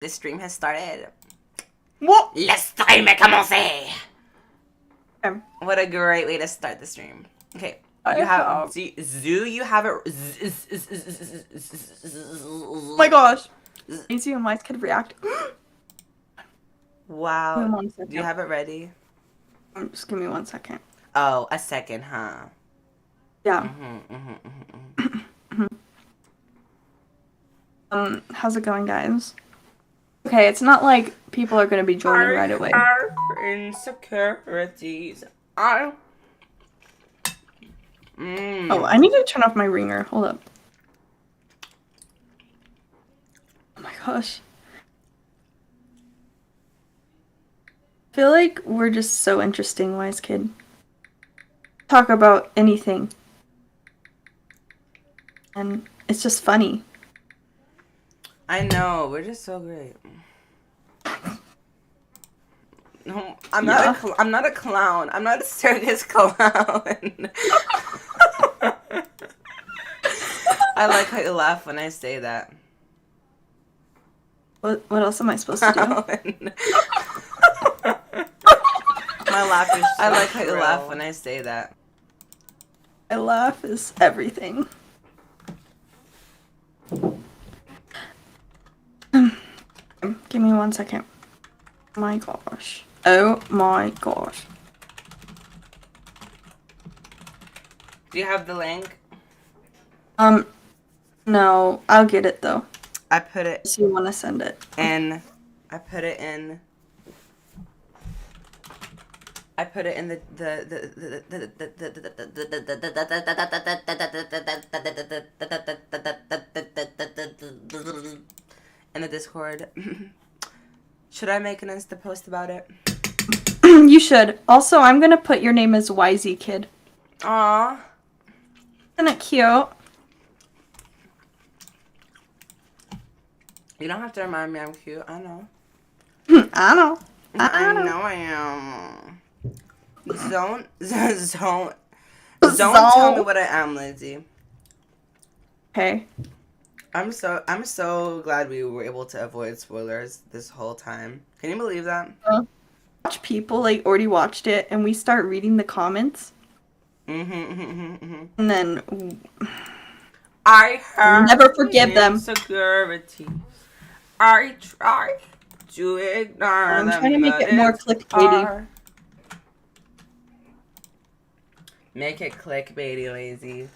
This stream has started. What? Le stream est commencé. Okay. What a great way to start the stream. Okay. I You have have- Zoo. You have it. Oh my gosh. Easy and Mice could react. Wow. Give me 1 second. Do you have it ready? Just give me 1 second. Oh, a second, huh? Yeah. Mm-hmm. How's it going, guys? Okay, it's not like people are gonna be joining right away. Insecurities. Oh, I need to turn off my ringer. Hold up. Oh my gosh. I feel like we're just so interesting, Wise Kid. Talk about anything. And it's just funny. I know. We're just so great. No, I'm not a clown. I'm not a circus clown. I like how you laugh when I say that. What else am I supposed to do? My laugh is I like how you laugh when I say that. My laugh is everything. Give me 1 second. Oh my gosh. Oh my gosh. Do you have the link? No, I'll get it though. I put it So you want to send it? in. I put it in in the Discord. Should I make an Insta post about it? You should. Also, I'm gonna put your name as Wisey Kid. Aww. Isn't it cute? You don't have to remind me I'm cute. I know. I know. I know I am. Don't tell me what I am, Lindsay. Okay. I'm so glad we were able to avoid spoilers this whole time. Can you believe that? Watch people like already watched it, and we start reading the comments, and then I have never forgive them. Insecurities. I try to ignore I'm them, trying to make but it more it's clickbaity. hard. Make it clickbaity, lazy.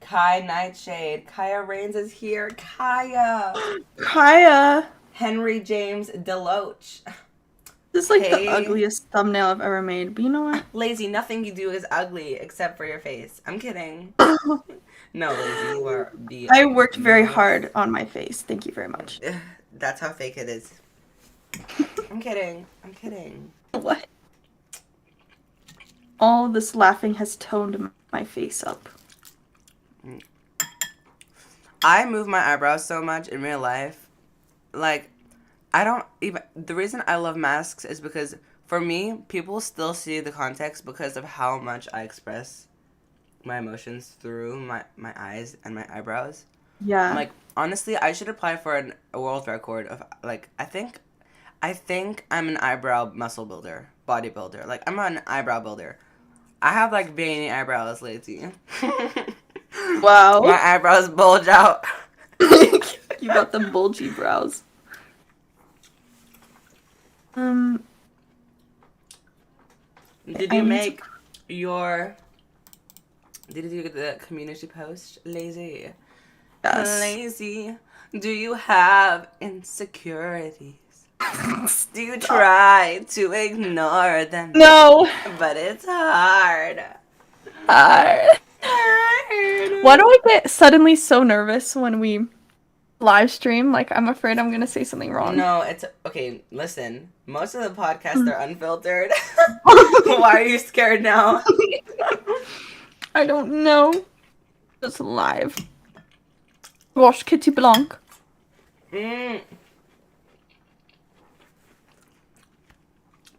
Kai Nightshade. Kaya Reigns is here. Kaya. Kaya. Henry James Deloach. This is like Hey. the ugliest thumbnail I've ever made, but you know what? Lazy, nothing you do is ugly except for your face. I'm kidding. No, Lazy, you are the... I worked very hard on my face. Thank you very much. That's how fake it is. I'm kidding. I'm kidding. What? All this laughing has toned my face up. I move my eyebrows so much in real life. Like, I don't even... The reason I love masks is because, for me, people still see the context because of how much I express my emotions through my eyes and my eyebrows. Yeah. Like, honestly, I should apply for a world record of, like, I think I'm an eyebrow muscle builder, bodybuilder. Like, I'm an eyebrow builder. I have, like, veiny eyebrows, Lazy. Wow. My eyebrows bulge out. You got the bulgy brows. Did you make your... Did you get the community post, Lazy? Yes. Lazy, do you have insecurities? Do you try to ignore them? No. But it's hard. Why do I get suddenly so nervous when we live stream? Like, I'm afraid I'm gonna say something wrong. No, it's... Okay, listen. Most of the podcasts are unfiltered. Why are you scared now? I don't know. Just live. Gosh, Kitty Blanc.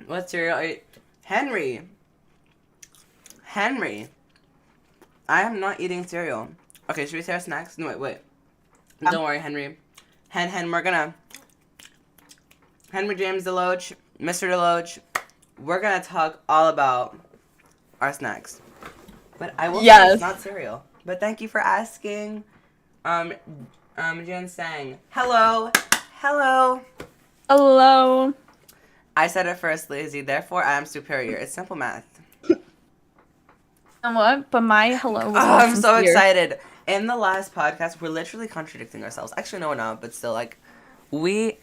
What cereal? Henry. I am not eating cereal. Okay, should we say our snacks? No, wait. Don't worry, Henry. We're gonna Henry James Deloach, Mr. Deloach. We're gonna talk all about our snacks. But I will say it's not cereal. But thank you for asking. Jen sang, hello. Hello. Hello. I said it first, lazy. Therefore, I am superior. It's simple math. And what? But my hello was I'm so sincere. excited. In the last podcast, we're literally contradicting ourselves. Actually, no, we're not. But still, like, we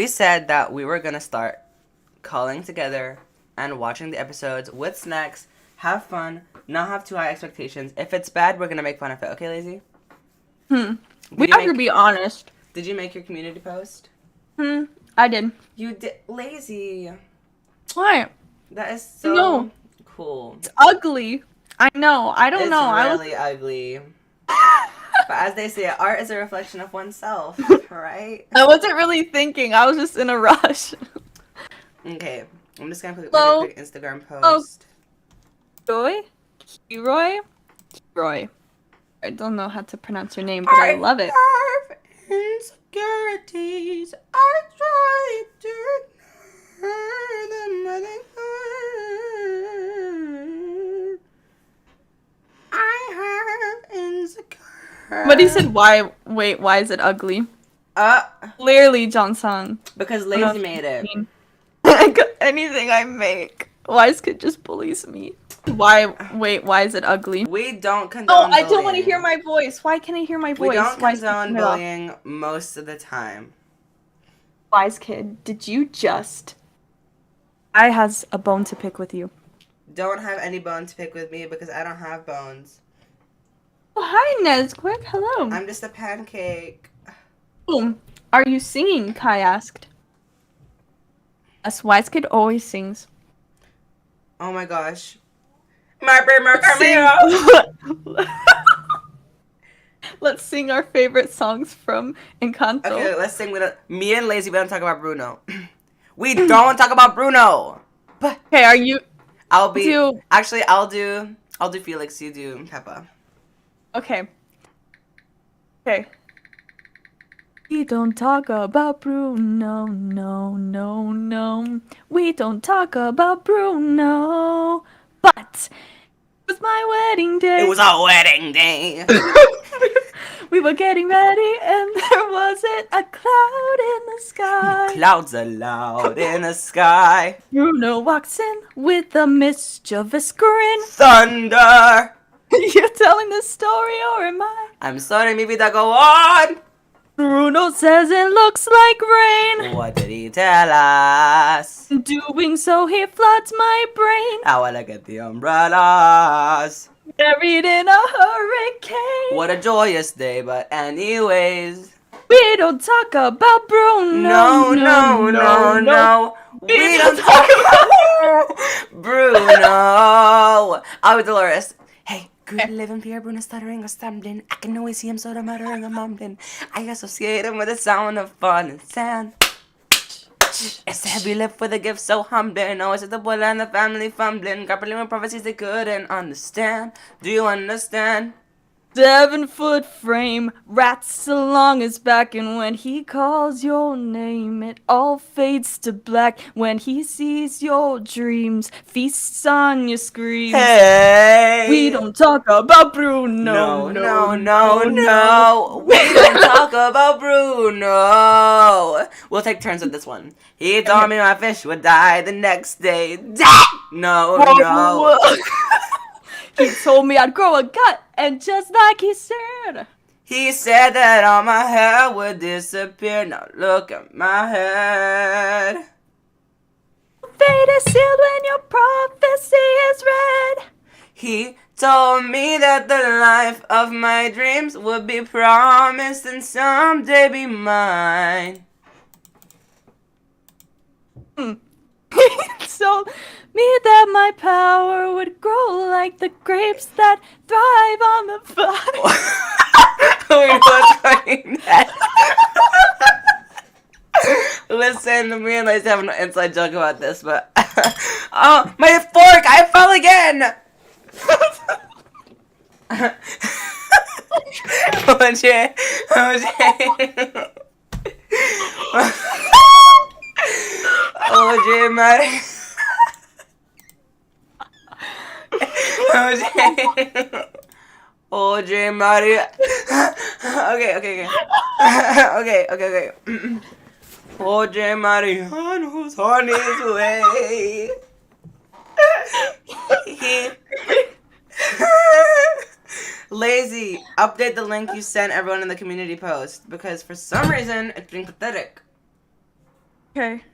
said that we were gonna start calling together and watching the episodes with snacks, have fun, not have too high expectations. If it's bad, we're gonna make fun of it. Okay, lazy? We have to be honest. Did you make your community post? I did. You did, lazy. Why? That is so cool. It's ugly. I know. I don't know. It's really ugly. But as they say, art is a reflection of oneself, right? I wasn't really thinking. I was just in a rush. Okay, I'm just gonna make a quick Instagram post. Roy. I don't know how to pronounce your name, but I love it. I have insecurities. I try to ignore them, but they hurt. I have insecurities. But he said, why? Wait, why is it ugly? Clearly, Johnson. Because Lazy made it. Anything I make. Wise kid just bullies me. Why? Wait, why is it ugly? We don't condone bullying. I don't want to hear my voice. Why can't I hear my voice? We don't condone bullying most of the time. Wise kid, did you just... I has a bone to pick with you. Don't have any bone to pick with me because I don't have bones. Oh, hi, Nesquik. Hello. I'm just a pancake. Are you singing? Kai asked. Us Wise Kid always sings. Oh my gosh. Cameo. Let's sing our favorite songs from Encanto. Okay, let's sing with me and Lazy. We don't talk about Bruno. We don't talk about Bruno. But okay, are you? I'll do Felix. You do Peppa. Okay. We don't talk about Bruno, no. We don't talk about Bruno. But it was my wedding day. It was our wedding day. We were getting ready and there wasn't a cloud in the sky. Clouds are loud in the sky. Bruno walks in with a mischievous grin. Thunder. You're telling the story or am I? I'm sorry, mi vida, go on. Bruno says it looks like rain. What did he tell us? Doing so, he floods my brain. I wanna get the umbrellas. Buried in a hurricane. What a joyous day, but anyways. We don't talk about Bruno. No. We don't talk about Bruno. Oh, Dolores. Hey, good living Pierre Bruno stuttering or stumbling. I can always see him sort of muttering or mumbling. I associate him with the sound of fun and sand. It's the heavy lift with a gift so humbling. Oh, it's the boy and the family fumbling. Grappling with prophecies they couldn't understand. Do you understand? 7-foot frame, rats along his back, and when he calls your name, it all fades to black. When he sees your dreams, feasts on your screams. Hey! We don't talk about Bruno. No. We don't talk about Bruno. We'll take turns with this one. He told me my fish would die the next day. No. He told me I'd grow a gut, and just like he said that all my hair would disappear. Now look at my head. Fate is sealed when your prophecy is read. He told me that the life of my dreams would be promised and someday be mine. He told me that my power would grow like the grapes that thrive on the vine. We're not trying that. Listen, me and Lacey have an inside joke about this, but oh, my fork! I fell again. OJ Mario. OJ. OJ Mario. Okay. Okay. OJ Mariano's on his way. He. Lazy, update the link you sent everyone in the community post because for some reason it's being pathetic. Okay.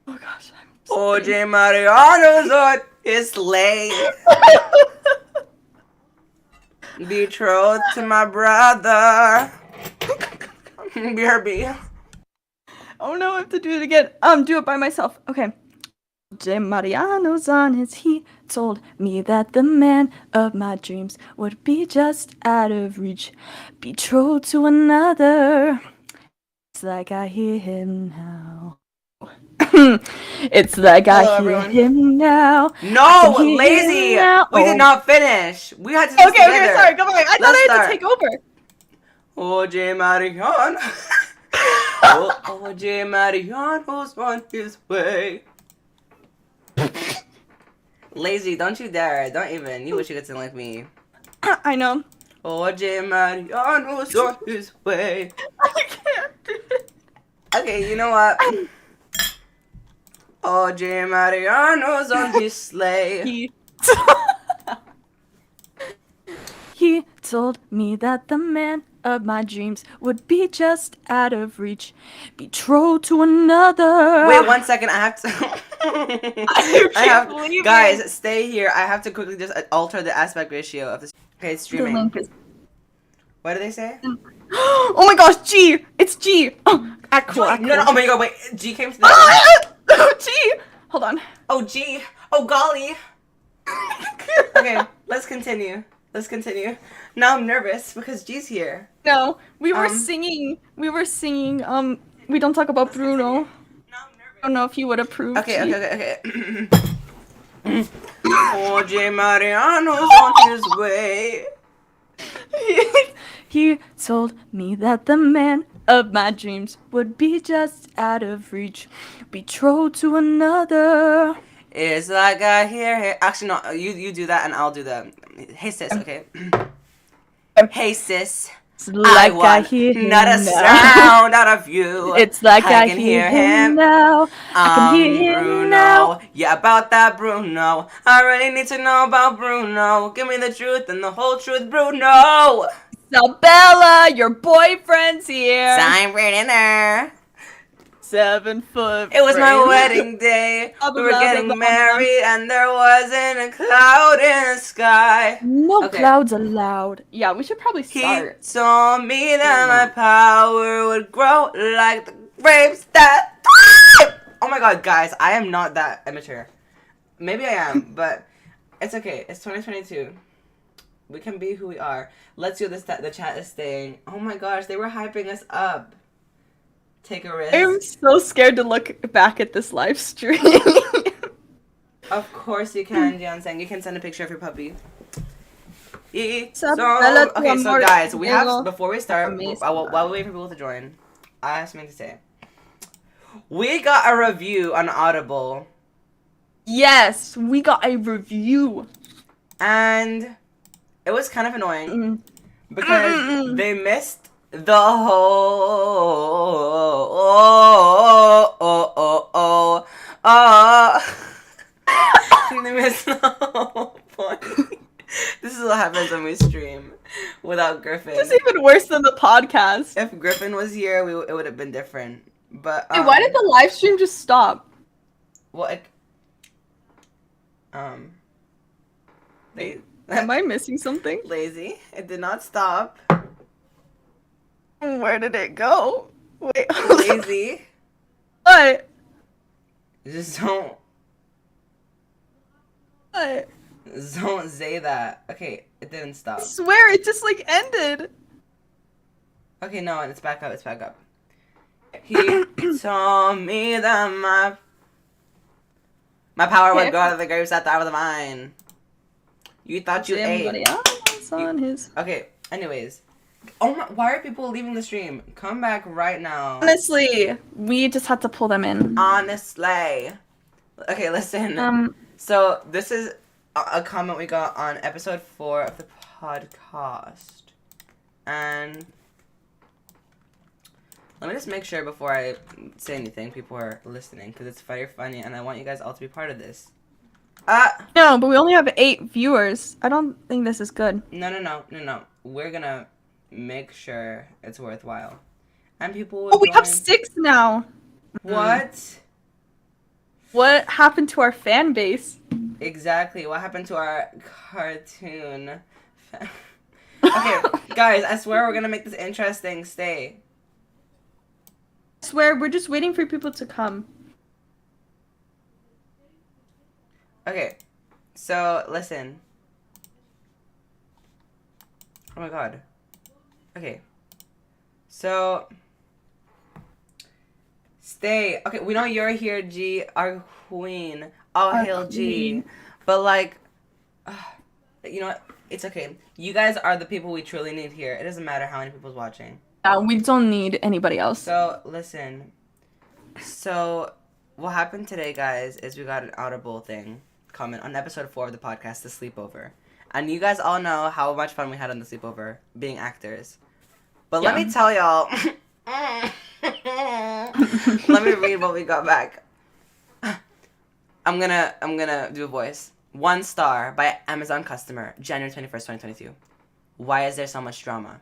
Oh gosh. OJ Mariano's on his sleigh. Betrothed to my brother. BRB. Oh no, I have to do it again. Do it by myself. Okay. Jay Mariano's on his, he told me that the man of my dreams would be just out of reach, betrothed to another. It's like I hear him now. It's like Hello, I hear everyone. him now. No, Lazy! We did not finish. We had to do this together. Okay, sorry, come on. I thought I had to take over. OJ Mariano. OJ Mariano's on his way. Lazy, don't you dare. Don't even. You wish you could sing like me. I know. OJ Mariano's on his way. I can't do it. Okay, you know what? OJ Mariano's on his sleigh. He told me that the man of my dreams would be just out of reach, betrothed to another. Wait 1 second, I have to. I can't believe guys, it. stay here. I have to quickly just alter the aspect ratio of this. Okay, it's streaming. The link is... What do they say? Oh my gosh, G! It's G! Oh, act cool, act cool. No, oh my god, wait. G came to the. G! Hold on. Oh, G. Oh, golly. Okay, let's continue. Now I'm nervous because G's here. No, we were singing. We don't talk about Bruno. I don't know if you would approve. Okay. OJ Mariano's on his way. He told me that the man of my dreams would be just out of reach, betrothed to another. It's like I hear him. Actually, no, you do that and I'll do the. Hey sis, okay. Hey sis. It's like I hear him not a sound out of you. It's like I can hear him now. I can hear him Bruno. now. Yeah, about that Bruno. I really need to know about Bruno. Give me the truth and the whole truth, Bruno. Isabella, your boyfriend's here. Sign right in there. 7 foot. It was my frame. wedding day. We were getting married and there wasn't a cloud in the sky. No clouds allowed. Yeah, we should probably start. He told me that my power would grow like the grapes that thrive. Oh my god, guys, I am not that immature. Maybe I am, but it's okay. It's 2022. We can be who we are. Let's do this. The chat is staying. Oh my gosh, they were hyping us up. Take a risk. I'm so scared to look back at this live stream. Of course you can, Jian-sang. You can send a picture of your puppy. Okay, so guys, we have, before we start, while we wait for people to join, I have something to say. We got a review on Audible. Yes, we got a review. And it was kind of annoying because they missed the whole they missed the whole point. This is what happens when we stream without Griffin. This is even worse than the podcast. If Griffin was here, it would have been different. But hey, why did the live stream just stop? Well, am I missing something? Lazy. It did not stop. Where did it go? Wait. Lazy. What? Just don't. What? Don't say that. Okay, it didn't stop. I swear it just like ended. Okay, no, and it's back up. He told me that my power would go out of the grapes that thrive of the vine. You thought you ate. On his. Okay, anyways. Oh my! Why are people leaving the stream? Come back right now. Honestly, we just had to pull them in. Honestly. Okay, listen. Um, So this is a comment we got on episode 4 of the podcast, and let me just make sure before I say anything, people are listening because it's very funny, and I want you guys all to be part of this. no, but we only have 8 viewers. I don't think this is good. No. We're gonna make sure it's worthwhile, and people will Oh, we have join. 6 now. What? What happened to our fan base? Exactly. What happened to our cartoon? Okay, guys, I swear we're gonna make this interesting. Stay. I swear, we're just waiting for people to come. Okay, so listen. Oh my god. Okay. So stay. Okay, we know you're here, G, our queen. All Our hail G. queen. But like, you know what? It's okay. You guys are the people we truly need here. It doesn't matter how many people's watching. We don't need anybody else. So listen. So what happened today, guys, is we got an Audible thing comment on episode 4 of the podcast, The Sleepover. And you guys all know how much fun we had on The Sleepover, being actors. But let me tell y'all. Let me read what we got back. I'm gonna do a voice. 1 star by Amazon customer, January 21st, 2022. Why is there so much drama?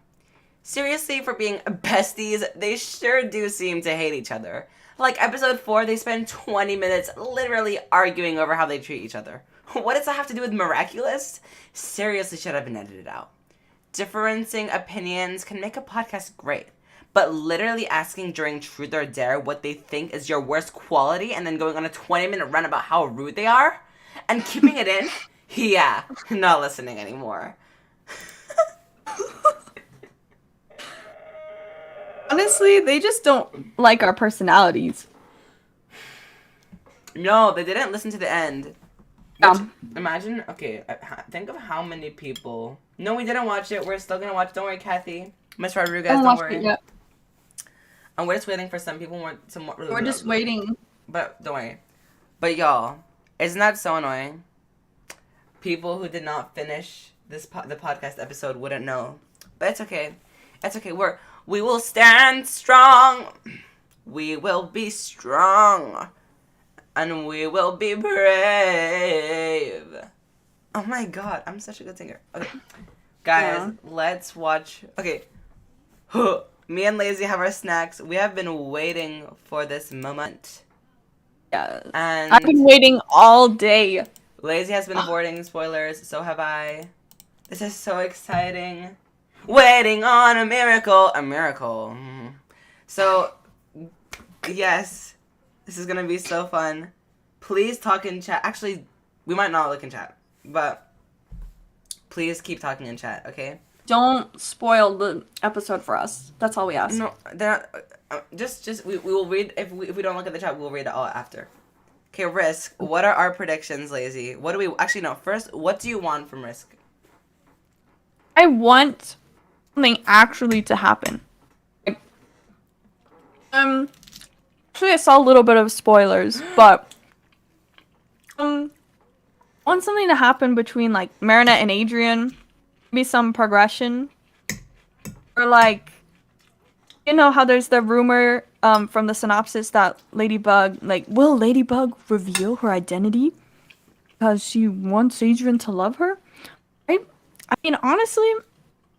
Seriously, for being besties, they sure do seem to hate each other. Like episode 4, they spend 20 minutes literally arguing over how they treat each other. What does that have to do with miraculous? Seriously, should have been edited out. Differencing opinions can make a podcast great, but literally asking during Truth or Dare what they think is your worst quality and then going on a 20-minute rant about how rude they are and keeping it in? Yeah, not listening anymore. Honestly, they just don't like our personalities. No, they didn't listen to the end. Imagine, okay, think of how many people. No, we didn't watch it. We're still gonna watch. Don't worry, Kathy. Miss Rodriguez, don't worry. And we're just waiting for some people. We're just waiting. But don't worry. But y'all, isn't that so annoying? People who did not finish the podcast episode wouldn't know. But it's okay. It's okay. We will stand strong. We will be strong. And we will be brave. Oh my god, I'm such a good singer. Okay. Guys, let's watch. Okay. Me and Lazy have our snacks. We have been waiting for this moment. Yes. And I've been waiting all day. Lazy has been avoiding spoilers, so have I. This is so exciting. Waiting on a miracle. A miracle. So, yes. This is gonna be so fun. Please talk in chat. Actually, we might not look in chat, but please keep talking in chat, okay? Don't spoil the episode for us. That's all we ask. No, they're not. We will read if we don't look at the chat. We'll read it all after. Okay, Risk. What are our predictions, Lazy? What do we actually no? First, what do you want from Risk? I want something actually to happen. Actually, I saw a little bit of spoilers, but I want something to happen between like Marinette and Adrian. Maybe some progression, or like, you know how there's the rumor from the synopsis that Ladybug, like, will Ladybug reveal her identity because she wants Adrian to love her? Right? I mean, honestly,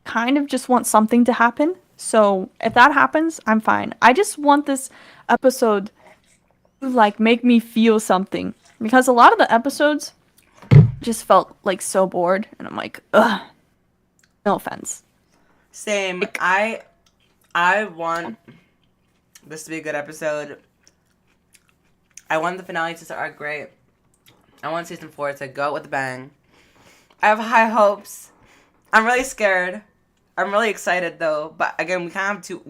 kind of just want something to happen. So if that happens, I'm fine. I just want this episode to like make me feel something, because a lot of the episodes just felt like so bored, and I'm like, ugh. No offense. Same. I want this to be a good episode. I want the finale to start great. I want season 4 to go with a bang. I have high hopes. I'm really scared. I'm really excited though. But again, we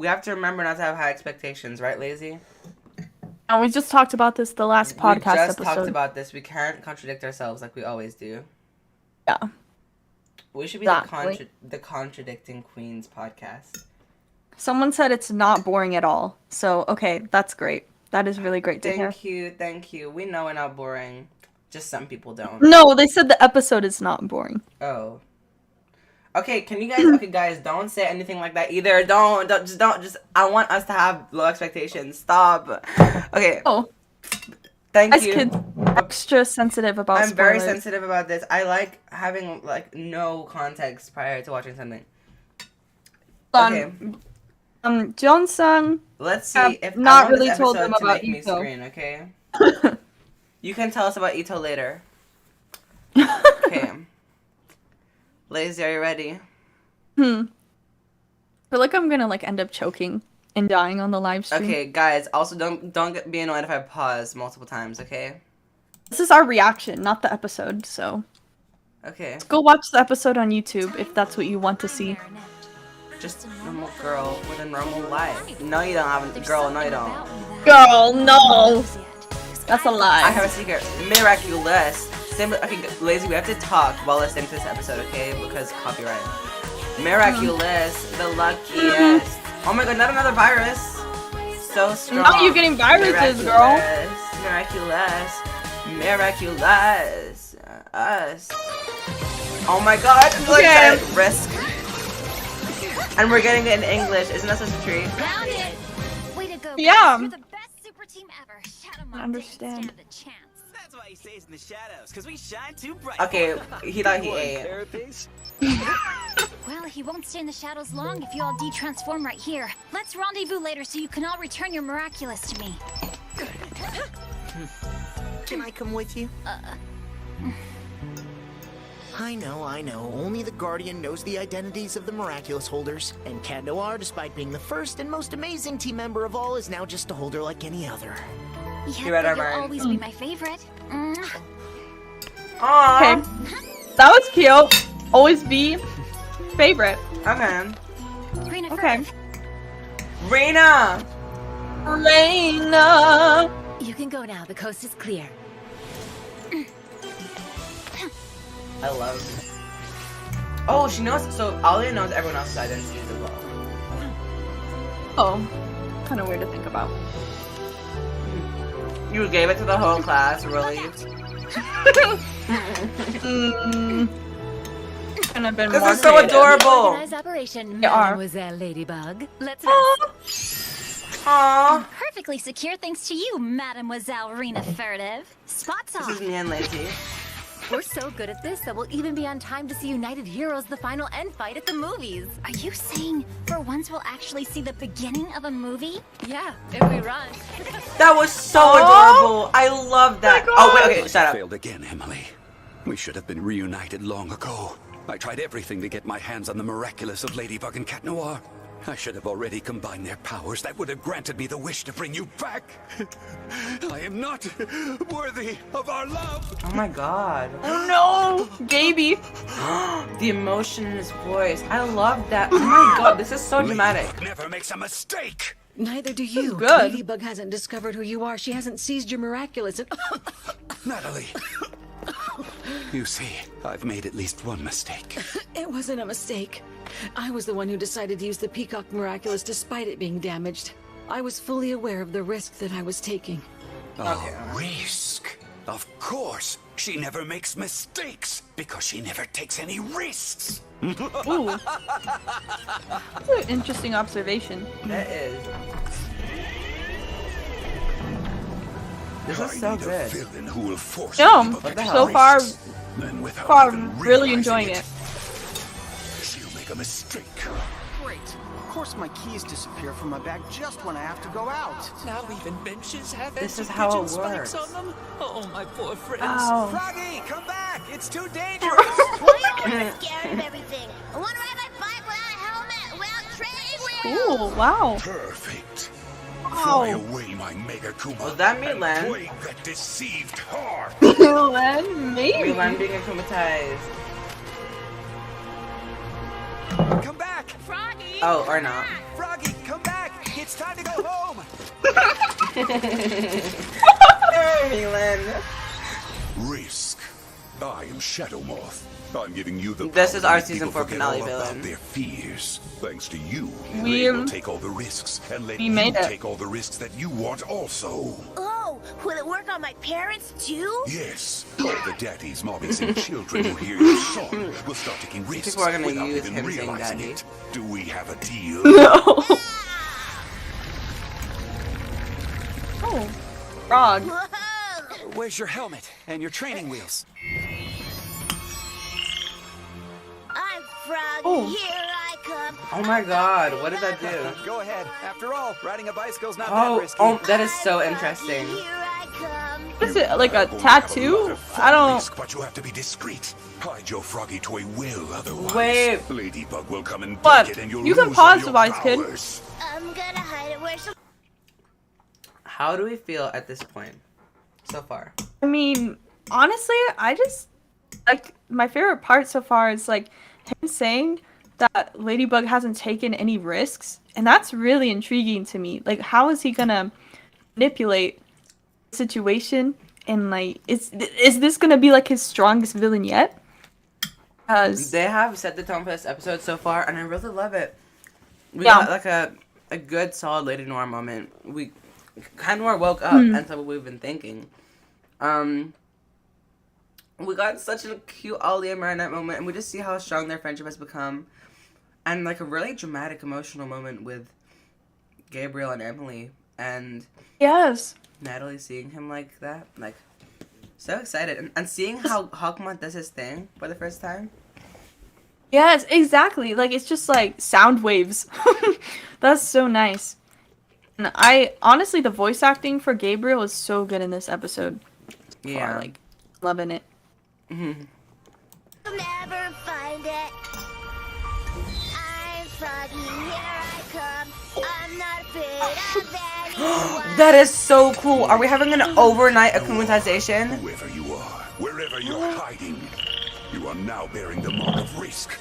have to remember not to have high expectations, right, Lazy? And we just talked about this the last podcast episode. We just talked about this. We can't contradict ourselves like we always do. Yeah. We should be Exactly. the contradicting queens podcast. Someone said it's not boring at all. So, okay, that's great. That is really great to hear. Thank you. We know we're not boring. Just some people don't. No, they said the episode is not boring. Oh. Okay, can you guys? Okay, guys, don't say anything like that either. Don't. Just. I want us to have low expectations. Stop. Okay. Oh, Thank as you. kids, extra sensitive about I'm very spoilers. sensitive about this. I like having like no context prior to watching something. Okay. Johnson. Let's see I've if not I want really this told episode them to about make me Ito. screen. Okay. You can tell us about Ito later. Okay. Lazy, are you ready? I feel like I'm gonna like end up choking and dying on the live stream. Okay, guys. Also, be annoyed if I pause multiple times. Okay. This is our reaction, not the episode. So Okay. go watch the episode on YouTube if that's what you want to see. Just a normal girl with a normal life. No, you don't have a girl. No, you don't. Girl, no. That's a lie. I have a secret. Miraculous. Okay, Lazy, we have to talk while listening to this episode, okay? Because copyright. Miraculous, the luckiest. Oh my god, not another virus. So strong. Now you're getting viruses, girl. Miraculous. Miraculous. Us. Oh my god, I'm so Okay. excited. Risk. And we're getting it in English. Isn't that such a treat? Found it! Way to go, guys. Yeah. You're the best super team ever. Shadow Mom understand. didn't stand a chance. That's why he stays in the shadows, because we shine too bright. Okay, he thought he ate. Therapies? Well, he won't stay in the shadows long if you all de-transform right here. Let's rendezvous later so you can all return your miraculous to me. Can I come with you? I know. Only the Guardian knows the identities of the miraculous holders. And Cat Noir, despite being the first and most amazing team member of all, is now just a holder like any other. Yeah, You read our but you'll mind. always be my favorite. Aww. Okay, that was cute. Always be favorite. Okay. Green Okay. Rena! Reina. You can go now. The coast is clear. I love. Oh, she knows. So Alia knows everyone else's identities as well. Oh, kind of weird to think about. You gave it to the whole class, really? Kind of been This more is so creative. adorable. Organized operation, They are. Mademoiselle Ladybug. Let's Aww. perfectly secure thanks to you, Mademoiselle Rena Furtive. Spots This is on. me and Lacey. We're so good at this that we'll even be on time to see United Heroes the final end fight at the movies. Are you saying for once we'll actually see the beginning of a movie? Yeah, if we run. That was so adorable. I love that. Oh wait, okay, shut up. Failed again, Emily. We should have been reunited long ago. I tried everything to get my hands on the miraculous of Ladybug and Cat Noir. I should have already combined their powers. That would have granted me the wish to bring you back. I am not worthy of our love. Oh my god. Oh no, Gaby. The emotion in his voice. I love that. Oh my god, this is so dramatic. Ladybug never makes a mistake. Neither do you. good. Ladybug hasn't discovered who you are. She hasn't seized your miraculous. And Natalie. You see, I've made at least one mistake. it wasn't a mistake. I was the one who decided to use the Peacock Miraculous despite it being damaged. I was fully aware of the risk that I was taking. A risk? Of course. She never makes mistakes because she never takes any risks. Ooh. That's an interesting observation. That is. This is so I need a good. villain who will force No, me to take so far, risks, and without even really realizing enjoying it. She'll make a mistake. Great. Of course my keys disappear from my bag just when I have to go out. Now even benches have This is extra how it pigeon spikes works. on them? Oh, my poor friends. Oh. Froggy, come back! It's too dangerous! Why are you always scared of everything? I want to ride my bike without a helmet, without training wheels. Ooh, wow. Perfect. Wow. Fly away, my Mega Kuma. Was that me, and Len? plague that deceived heart. Len, maybe. Milan being traumatized. Come back! Froggy! Oh, or not. Froggy, come back! It's time to go home! Hey, Milan. Risk. I am Shadow Moth. I'm giving you the This power is to our make season people 4 forget finale all about villain. their fears. Thanks to you, We, they will take all the risks and let we you made it. take all the risks that you want also. Oh, will it work on my parents too? Yes, all the daddies, mommies, and children who hear your song will start taking risks People are gonna without use even him saying realizing daddy. it. Do we have a deal? No. Oh, frog. Whoa! Where's your helmet and your training wheels? I'm Froggy, Oh. here I come. Oh my god, what did that do? Go ahead. After all, riding a bicycle's not that Oh, risky. oh, that is so I'm interesting. Froggy, here I come. What is it, like a You're going to have a lot tattoo? of fun I don't... risk, but you have to be discreet. Hide your froggy toy well, otherwise Wait. Ladybug will come and What? take it and you'll You can lose pause all the your voice, kid. powers. I'm gonna hide it where some. How do we feel at this point so far? I mean, honestly, I just like my favorite part so far is like him saying that Ladybug hasn't taken any risks, and that's really intriguing to me. Like, how is he gonna manipulate the situation? And like, is this gonna be like his strongest villain yet? Because They have set the tone for this episode so far, and I really love it. We Yeah. got like a good solid Lady Noir moment. We kind of woke up and said what we've been thinking. We got such a cute Ollie and Marinette moment, and we just see how strong their friendship has become. And like a really dramatic, emotional moment with Gabriel and Emily, and yes, Natalie seeing him like that. Like, so excited. And seeing how Hawkmoth does his thing for the first time. yes, exactly. Like, it's just like sound waves. That's so nice. And I honestly, the voice acting for Gabriel is so good in this episode. Yeah. Far, like, loving it. Mm-hmm. You'll never find it. I'm Froggy, here I come. I'm not afraid of anyone. That is so cool. Are we having an overnight acclimatization? Whoever you are, wherever you're hiding, you are now bearing the mark of risk.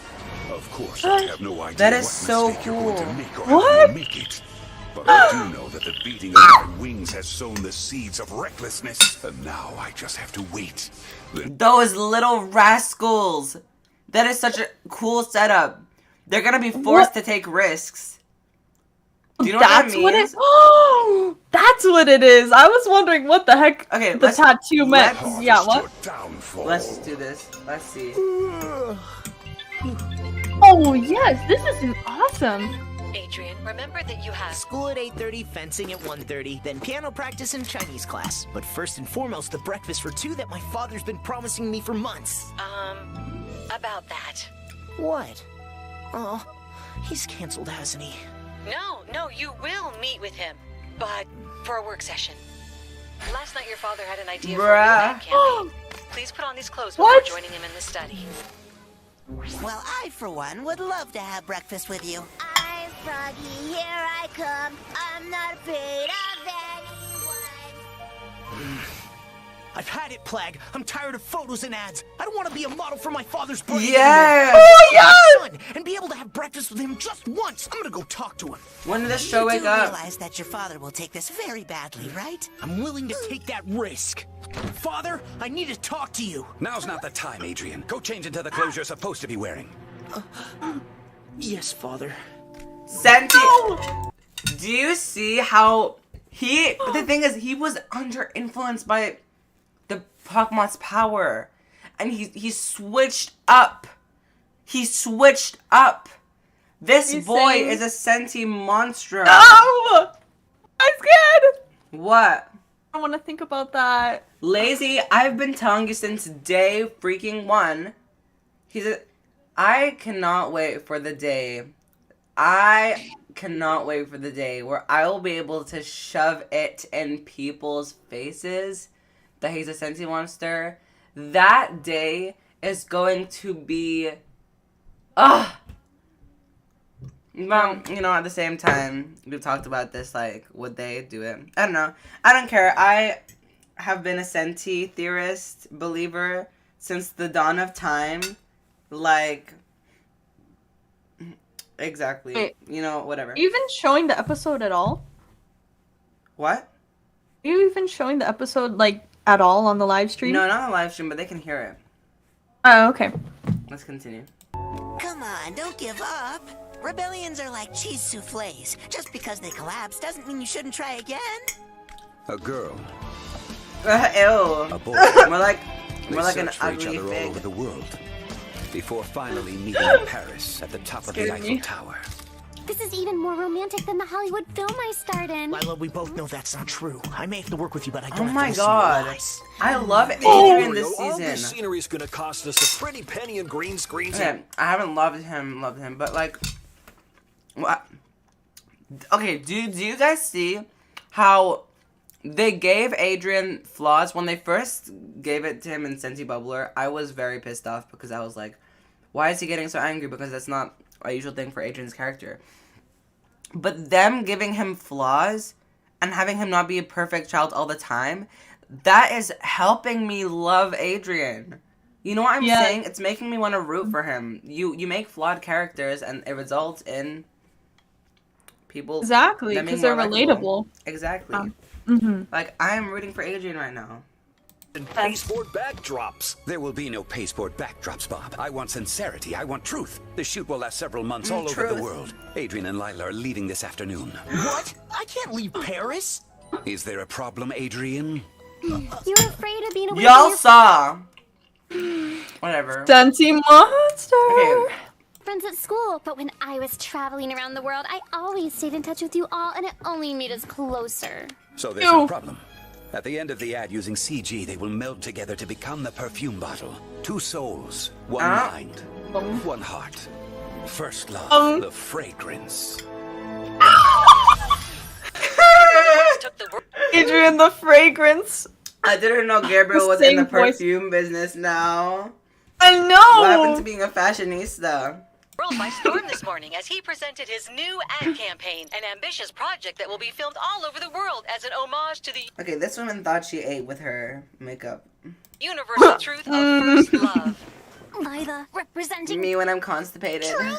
Of course, I have no idea That is what so mistake you're going to cool. make or how What? you'll make it. But I do know that the beating of my wings has sown the seeds of recklessness, and now I just have to wait. Then Those little rascals. That is such a cool setup. They're gonna be forced to take risks. Do you know That's what that what means? it. Oh, that's what it is. I was wondering what the heck Okay, the tattoo meant. let's- Yeah, harvest what? your downfall. Let's do this. Let's see. Oh yes, this is awesome. Adrian, remember that you have. School at 8:30, fencing at 1:30, then piano practice and Chinese class. But first and foremost, the breakfast for two that my father's been promising me for months. About that. What? Oh, he's canceled, hasn't he? No, you will meet with him. But for a work session. Last night your father had an idea for a new Bruh. ad campaign. Please put on these clothes before What? joining him in the study. Well, I, for one, would love to have breakfast with you. I'm Froggy, here I come. I'm not afraid of anyone. I've had it, Plague. I'm tired of photos and ads. I don't want to be a model for my father's brand Yes! anymore. Oh yes! Son, and be able to have breakfast with him just once. I'm gonna go talk to him. When did this show You wake do up? realize that your father will take this very badly, right? I'm willing to take that risk. Father, I need to talk to you. Now's not the time, Adrian. Go change into the clothes you're supposed to be wearing. Yes, Father. Senti. Do you see how he? The thing is, he was under influence by the Hawkmoth's power, and he switched up. He switched up. This He's boy saying- is a Sentimonster. Oh, I'm scared. What? I want to think about that. Lazy, I've been telling you since day freaking one. I cannot wait for the day. I cannot wait for the day where I will be able to shove it in people's faces that he's a Sentimonster. That day is going to be... Well, you know, at the same time, we've talked about this, like, would they do it? I don't know. I don't care. I have been a Senti theorist, believer, since the dawn of time. Like, exactly. Wait. You know, whatever. Are you even showing the episode at all? What? Are you even showing the episode, like, at all on the live stream? No, not on the live stream, but they can hear it. Oh, okay. Let's continue. Come on, don't give up. Rebellions are like cheese souffles. Just because they collapse doesn't mean you shouldn't try again. A girl, Ew. a boy. More like They an search for each ugly other all fig. over the world before finally meeting in Paris at the top of the Scared Eiffel me. Tower. This is even more romantic than the Hollywood film I starred in. Lila, we both know that's not true. I may have to work with you, but I Oh don't have my to listen god. to your lies. I love Oh, Adrian this all this season. scenery's gonna cost us a pretty penny in green screens. Okay, I haven't loved him, but like, what? Okay, do you guys see how they gave Adrian flaws when they first gave it to him in Senti Bubbler? I was very pissed off because I was like, why is he getting so angry? Because that's not a usual thing for Adrian's character. But them giving him flaws and having him not be a perfect child all the time, that is helping me love Adrian. You know what I'm saying? It's making me want to root for him. You make flawed characters and it results in people Exactly, them being because they're more likable. relatable. Exactly. Mm-hmm. Like, I am rooting for Adrian right now. And pasteboard backdrops. There will be no pasteboard backdrops, Bob. I want sincerity. I want truth. The shoot will last several months all over the world. Adrian and Lila are leaving this afternoon. What? I can't leave Paris. Is there a problem, Adrian? You're afraid of being away Y'all from your saw. Whatever. Sentimonster. Okay. friends at school, but when I was traveling around the world, I always stayed in touch with you all, and it only made us closer. So there's no problem. At the end of the ad, using CG, they will meld together to become the perfume bottle. Two souls, one mind, one heart. First love, the fragrance. Adrian, the fragrance. I didn't know Gabriel was in Same the voice. perfume business now. I know. What happened to being a fashionista? World by storm this morning as he presented his new ad campaign, an ambitious project that will be filmed all over the world as an homage to the Okay, this woman thought she ate with her makeup. universal truth of first love. Lila, representing Me when I'm constipated. away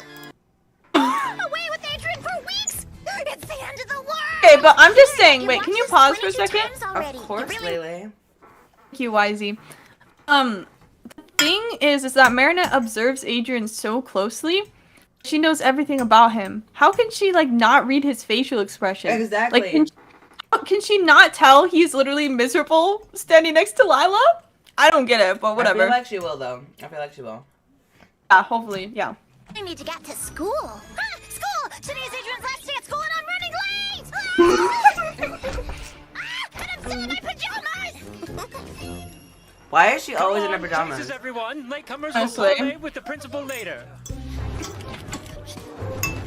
with Adrian for weeks! It's the end of the world! Okay, but I'm just saying, wait, can you pause for a second? Of course, Lele. Thank you, YZ. The thing is that Marinette observes Adrian so closely. She knows everything about him. How can she, like, not read his facial expression? Exactly. Like, can she not tell he's literally miserable standing next to Lila? I don't get it, but whatever. I feel like she will, though. I feel like she will. Yeah, hopefully, yeah. I need to get to school. Ah, school! Today's Adrian's last day at school and I'm running late! And I'm still in my pajamas! Why is she always in her pajamas? Chases, everyone. Latecomers will Honestly. play with the principal later.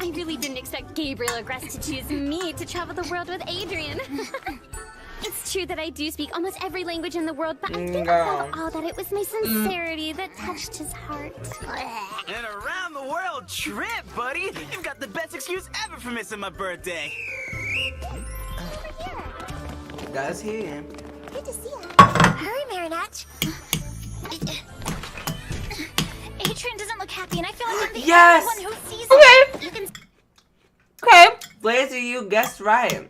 I really didn't expect Gabriel or Gress to choose me to travel the world with Adrian. It's true that I do speak almost every language in the world, but I think above all that it was my sincerity that touched his heart. An around the world trip, buddy! You've got the best excuse ever for missing my birthday. Does he? Good to see you. Hurry, Marinette. Adrian doesn't look happy, and I feel like I'm the Yes! only one who sees Okay. it. You can Okay. Lazy, you guessed right.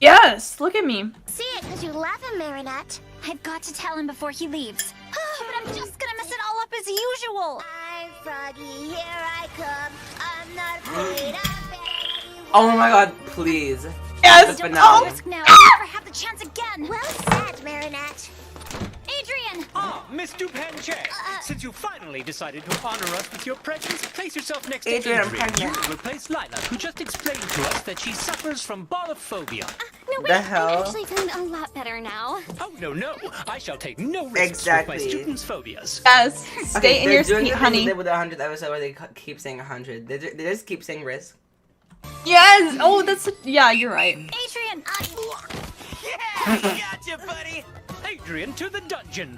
Yes, look at me. see it because you love him, Marinette. I've got to tell him before he leaves. But I'm just gonna mess it all up as usual. I'm Froggy, here I come. I'm not afraid of anyone. Oh my god, please. Yes. The Don't finale. risk now. I'll never have the chance again. Well said, Marinette. Adrian! Ah, Miss Dupanche. Since you finally decided to honor us with your presence, place yourself next Adrian, I'm to Adrian. You pregnant. will replace Lila, who just explained to us that she suffers from bolophobia. No, wait, The hell? I'm actually feeling a lot better now. Oh, no. I shall take no risks Exactly. with my students' phobias. Yes. Stay in they're your doing seat, the thing honey. they did with the 100th episode where they keep saying 100. They just keep saying risk. Yes. Oh, that's yeah. You're right. Adrian! Yeah, gotcha, buddy! Adrian, to the dungeon.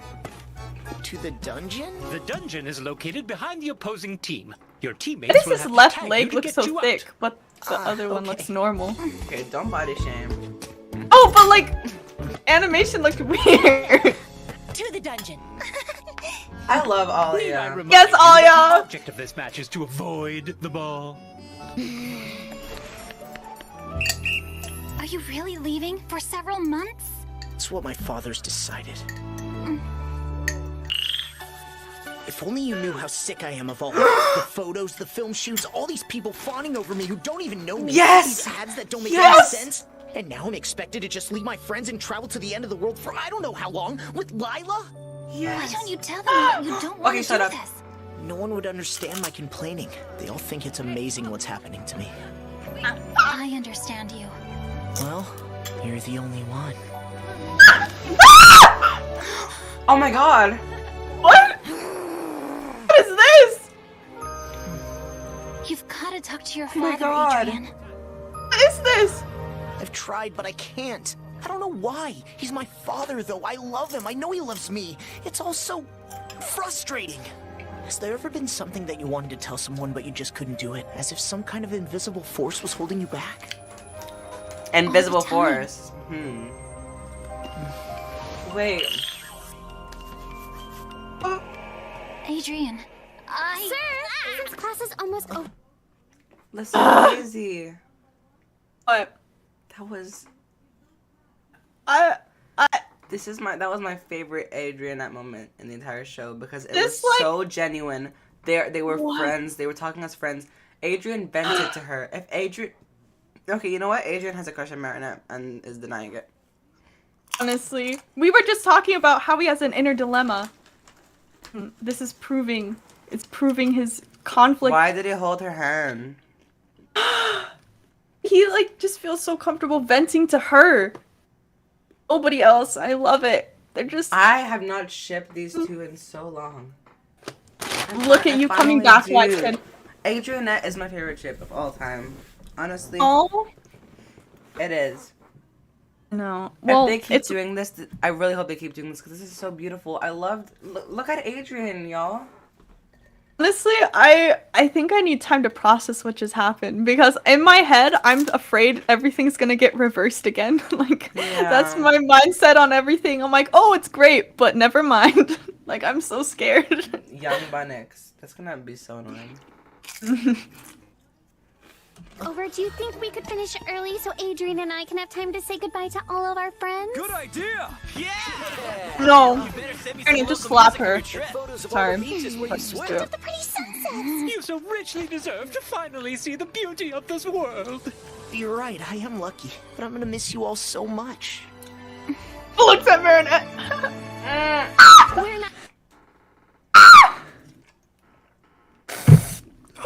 To the dungeon? The dungeon is located behind the opposing team. Your Why teammates does will his have left to tag leg you to look get so you thick, out. but the other one looks normal? Okay, don't body shame. Oh, but like, animation looked weird. To the dungeon. I love Need I Alia. remind Yes, you that Alia. The object of this match is to avoid the ball. Are you really leaving for several months? It's what my father's decided. If only you knew how sick I am of all the photos, the film shoots, all these people fawning over me who don't even know me. Yes! These ads that don't make Yes! any sense. And now I'm expected to just leave my friends and travel to the end of the world for I don't know how long with Lila? Why don't you tell them that you don't want Okay, to shut do up. this? No one would understand my complaining. They all think it's amazing what's happening to me. I understand you. Well, you're the only one. Oh my god. What? What is this? You've got to talk to your my father, God. Adrian. What is this? I've tried, but I can't. I don't know why. He's my father, though. I love him. I know he loves me. It's all so frustrating. Has there ever been something that you wanted to tell someone, but you just couldn't do it? As if some kind of invisible force was holding you back? Invisible All the time. force. Wait. Adrian, Sir, since class is almost over. Listen, crazy. What? That was. I. That was my favorite Adrian at moment in the entire show because it This, was like- so genuine. They were What? friends. They were talking as friends. Adrian vented to her. If Adrian. Okay, you know what? Adrian has a crush on Marinette and is denying it. Honestly, we were just talking about how he has an inner dilemma. This is proving. It's proving his conflict. Why did he hold her hand? He like just feels so comfortable venting to her. Nobody else. I love it. They're just I have not shipped these two in so long. look at you coming back, Watson. Adrianette is my favorite chip of all time. Honestly, Oh it is. no. Well, If they keep it's doing this, I really hope they keep doing this because this is so beautiful. I loved. Look at Adrian, y'all. honestly, I think I need time to process what just happened because in my head I'm afraid everything's gonna get reversed again. Like that's Yeah. my mindset on everything. I'm like, oh, it's great, but never mind. Like I'm so scared. Young Bunnix. That's gonna be so annoying. Over, do you think we could finish early so Adrian and I can have time to say goodbye to all of our friends? Good idea. Yeah. No, You better send me Ernie, some just local slap music on her. your trip. Photos of Sorry. all the beaches where you Let's just swim. do it. The pretty sunsets. You so richly deserve to finally see the beauty of this world. You're right, I am lucky, but I'm gonna miss you all so much. Looks at Marinette. We're not.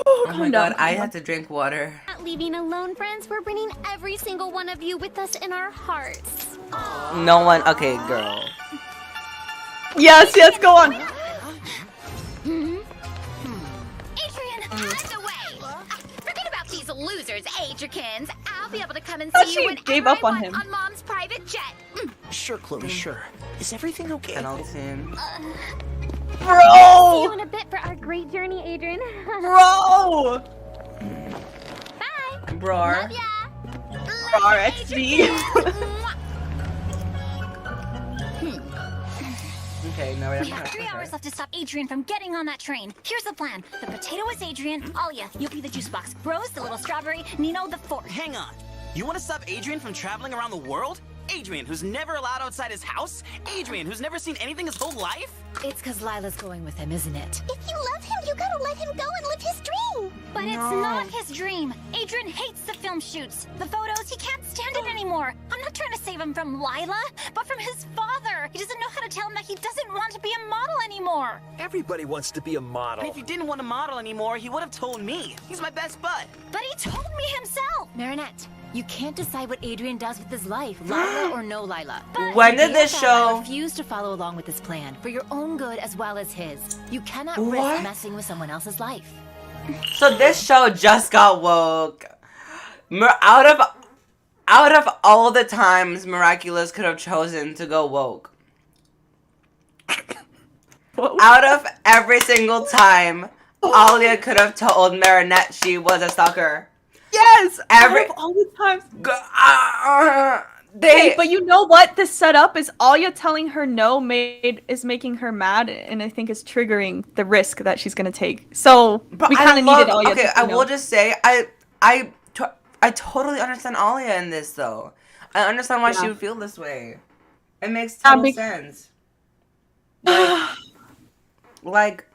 Oh my Calm god, down. I had to drink water. Not leaving alone, friends. We're bringing every single one of you with us in our hearts. No one. Okay, girl. Yes, go on. Adrian, out the way! Forget about these losers, Adrikins. I'll be able to come and thought see she you whenever gave up I on want him. on Mom's private jet. Sure, Chloe, sure. Is everything okay? Penalty. See you Bro! in a bit for our great journey, Adrian. Bro! Bye. Brar. Love ya. RXD. Okay, now we We have have 3 hours left to stop Adrian from getting on that train. Here's the plan. The potato is Adrian. Alia, you'll be the juice box. Rose, the little strawberry. Nino, the fork. Hang on. You want to stop Adrian from traveling around the world? Adrian, who's never allowed outside his house? Adrian, who's never seen anything his whole life? It's because Lila's going with him, isn't it? If you love him, you gotta let him go and live his dream. But it's not his dream. Adrian hates the film shoots. The photos, he can't stand it anymore. I'm not trying to save him from Lila, but from his father. He doesn't know how to tell him that he doesn't want to be a model anymore. Everybody wants to be a model. If he didn't want to model anymore, he would have told me. He's my best bud. But he told me himself. Marinette, you can't decide what Adrian does with his life, Lila or no Lila. When did Beyond this that, show? I refuse to follow along with this plan for your own good as well as his. You cannot What? risk messing with someone else's life. So this show just got woke. Out of all the times Miraculous could have chosen to go woke. Out of every single time, Alia could have told Marinette she was a stalker. Yes! Every- Out of all the times. They. Hey, but you know what? The setup is Alia telling her no is making her mad, and I think is triggering the risk that she's gonna take. So But we I kind of love- needed Alia. Okay, to I know. will just say I totally understand Alia in this though. I understand why she Yeah. would feel this way. It makes Yeah, total sense. Like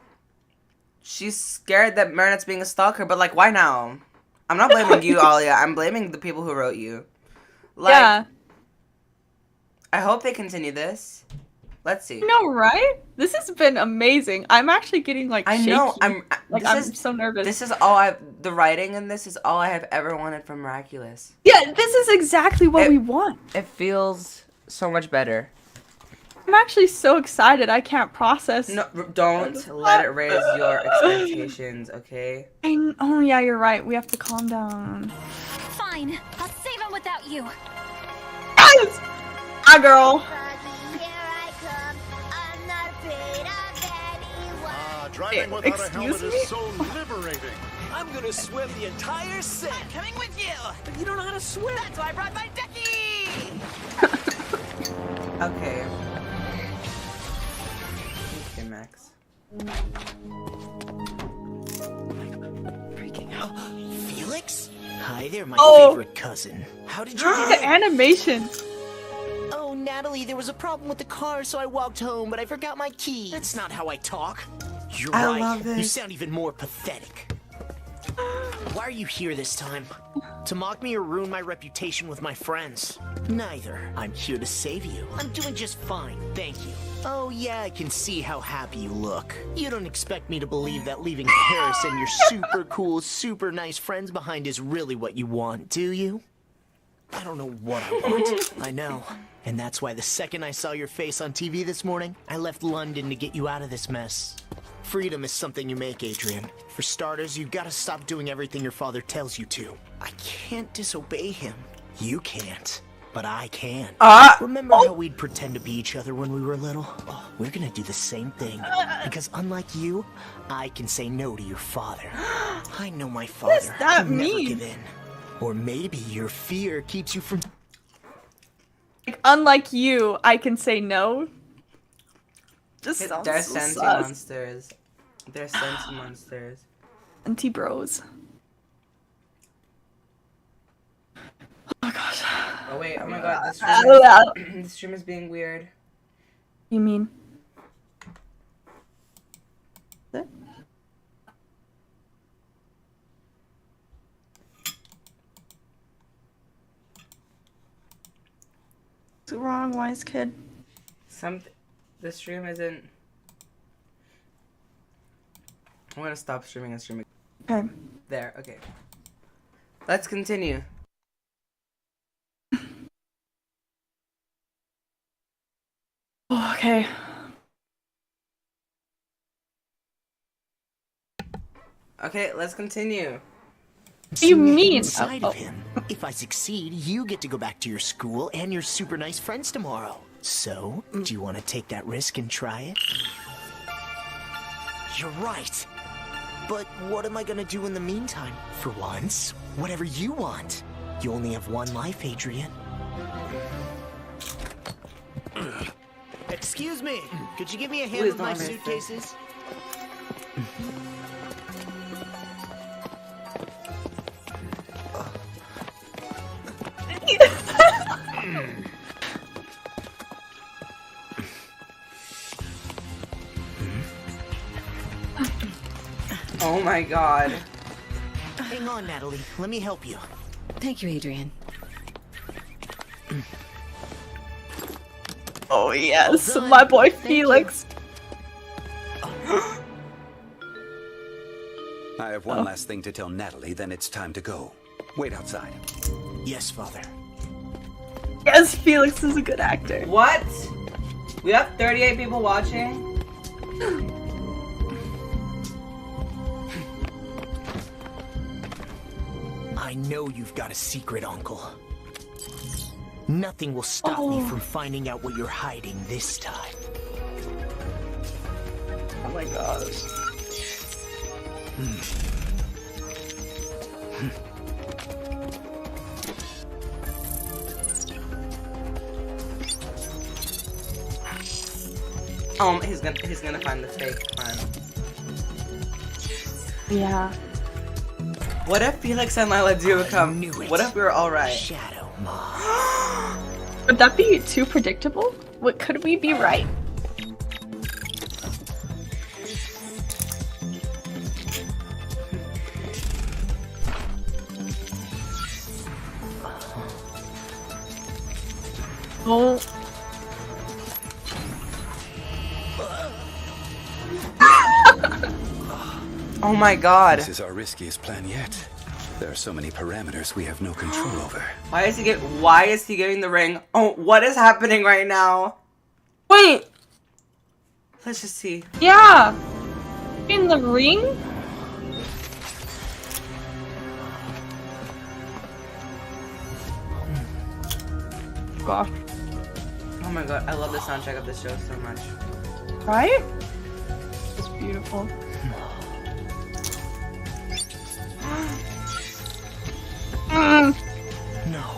she's scared that Marinette's being a stalker, but like, why now? I'm not blaming you, Alia. I'm blaming the people who wrote you. Like, Yeah. I hope they continue this. Let's see. No, right? This has been amazing. I'm actually getting like shaky. I know. I'm so nervous. This is all the writing in this is all I have ever wanted from Miraculous. Yeah, this is exactly what we want. It feels so much better. I'm actually so excited. I can't process. No, don't let it raise your expectations, okay? Oh yeah, you're right. We have to calm down. Fine, I'll save him without you. Yes! Hi, girl. Driving without a helmet Excuse me? is so liberating. I'm gonna swim the entire sink. I'm coming with you. But you don't know how to swim. That's why I brought my ducky. Okay. Okay, Max. Freaking out. Felix? Hi there, my Oh. favorite cousin. How did you The get in? animation. Oh, Natalie, there was a problem with the car, so I walked home, but I forgot my keys. That's not how I talk. You're I right. love this. You sound even more pathetic. Why are you here this time? To mock me or ruin my reputation with my friends? Neither. I'm here to save you. I'm doing just fine, thank you. Oh yeah, I can see how happy you look. You don't expect me to believe that leaving Paris and your super cool, super nice friends behind is really what you want, do you? I don't know what I want. I know. And that's why the second I saw your face on TV this morning, I left London to get you out of this mess. Freedom is something you make, Adrian. For starters, you've got to stop doing everything your father tells you to. I can't disobey him. You can't. But I can. Remember how we'd pretend to be each other when we were little? Oh, we're gonna do the same thing. Because unlike you, I can say no to your father. I know my father. What does that He'll never mean? give in. Or maybe your fear keeps you from... Like, unlike you, I can say no. Just sounds They're so Senti sus. monsters. They're Senti monsters. Senti bros. Oh gosh. Oh wait, oh my god, this this stream is being weird. You mean? Is it? What's wrong, wise kid? The stream isn't. I'm gonna stop streaming and stream. Okay. There, okay. Let's continue. Oh, okay. Okay, let's continue. What do you mean? Inside of him. If I succeed, you get to go back to your school and your super nice friends tomorrow. So, do you want to take that risk and try it? You're right. But what am I gonna do in the meantime? For once, whatever you want. You only have one life, Adrian. Excuse me, could you give me a hand Please with my don't hit me. suitcases? Oh my god. Hang on, Natalie. Let me help you. Thank you, Adrian. Oh yes, Well done. my boy Thank Felix. I have one last thing to tell Natalie, then it's time to go. Wait outside. Yes, Father. Yes, Felix is a good actor. What? We have 38 people watching? I know you've got a secret, Uncle. Nothing will stop me from finding out what you're hiding this time. Oh my gosh. Oh, he's gonna find the fake one. Yeah. What if Felix and Lila do come? knew it. What if we were alright? Shadow Mom. Would that be too predictable? What could we be right? Oh. Oh my god. This is our riskiest plan yet. There are so many parameters we have no control over. Why is he giving the ring? Oh, what is happening right now? Wait. Let's just see. Yeah. In the ring? Gosh. Oh my god, I love the soundtrack of this show so much. Right? It's beautiful. No.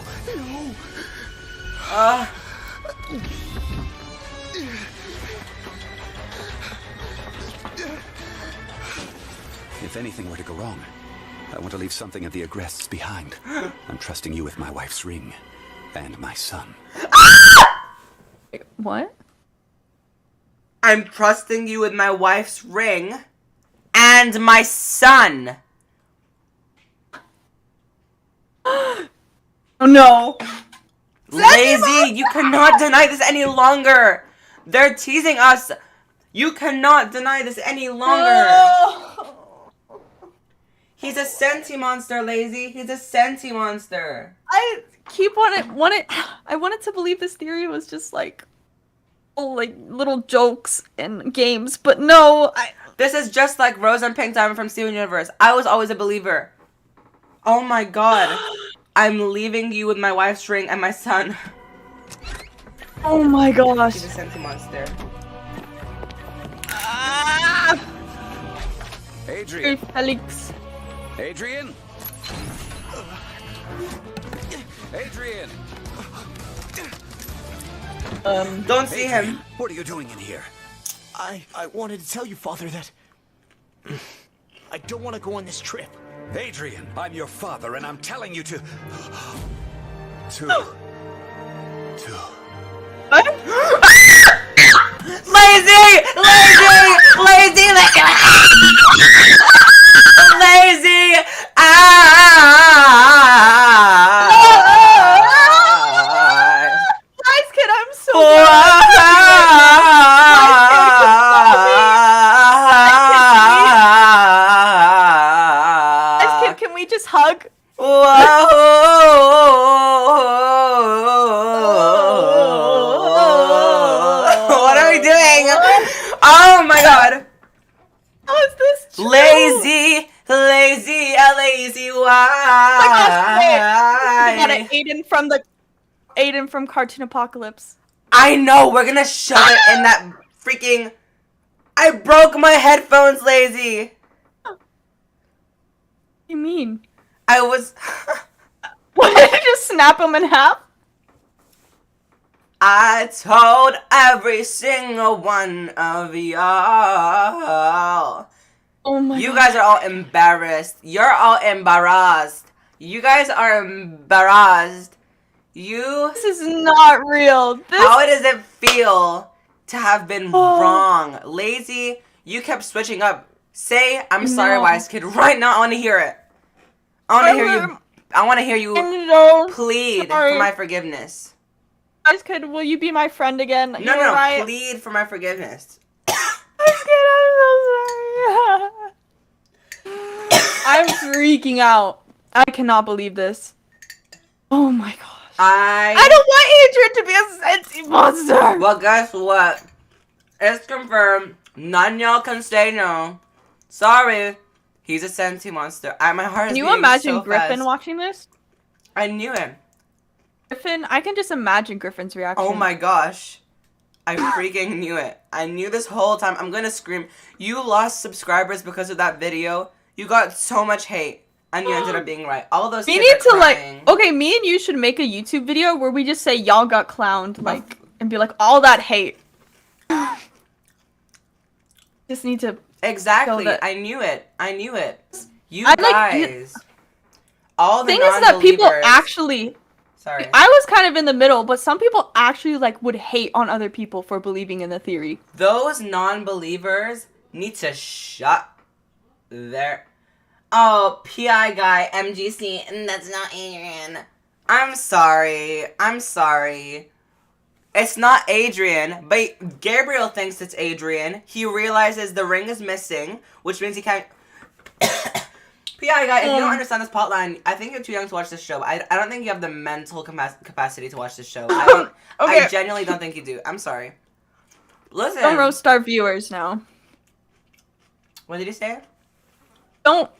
If anything were to go wrong, I want to leave something of the aggressors behind. I'm trusting you with my wife's ring and my son. Wait, what? I'm trusting you with my wife's ring and my son. Oh no. Lazy, you cannot deny this any longer. They're teasing us. You cannot deny this any longer. He's a Sentimonster, Lazy. He's a Sentimonster. I keep I wanted to believe this theory was just like, oh, like little jokes and games, but no. This is just like Rose and Pink Diamond from Steven Universe. I was always a believer. Oh my god. I'm leaving you with my wife's ring and my son. Oh my gosh. He's a Sentimonster. Adrian. Felix. Adrian. Adrian. Don't see him. What are you doing in here? I wanted to tell you, Father, that I don't want to go on this trip. Adrian, I'm your father, and I'm telling you to. Lazy! Nice kid, I'm so Nice kid, can we just hug? What are we doing? Oh my god! How is this true? Lazy, why? Oh my gosh, we got an Aiden from Cartoon Apocalypse. I know, we're gonna shove it in that freaking... I broke my headphones, Lazy! What do you mean? I was... What, did you just snap them in half? I told every single one of y'all. Oh my You guys are all embarrassed. You're all embarrassed. You guys are embarrassed. This is not real. How does it feel to have been wrong? Lazy, you kept switching up. Say, I'm sorry, wise kid. Right now, I want to hear it. I want to hear you plead for my forgiveness. Wise kid, will you be my friend again? No, plead for my forgiveness. Wise kid, I'm so sorry. I'm freaking out. I cannot believe this. Oh my gosh. I don't want Adrian to be a Sentimonster. Well, guess what? It's confirmed. None y'all can say no. Sorry. He's a Sentimonster. My heart is Can you beating imagine so Griffin fast. watching this? I knew it. Griffin, I can just imagine Griffin's reaction. Oh my gosh. I freaking knew it. I knew this whole time. I'm gonna scream. You lost subscribers because of that video. You got so much hate. And you ended up being right. All those We kids need are to crying. okay, me and you should make a YouTube video where we just say y'all got clowned, like, and be like, all that hate. Just need to Exactly. that- I knew it. You I guys. All the thing is that people non-believers- actually Sorry. I was kind of in the middle, but some people actually like would hate on other people for believing in the theory. Those non-believers need to shut their... Oh, PI guy, MGC, and that's not Adrian. I'm sorry. It's not Adrian, but Gabriel thinks it's Adrian. He realizes the ring is missing, which means he can't... PI guy, if you don't understand this plotline, I think you're too young to watch this show. I don't think you have the mental capacity to watch this show. I genuinely don't think you do. I'm sorry. Listen. Don't roast our viewers now. What did you say? Don't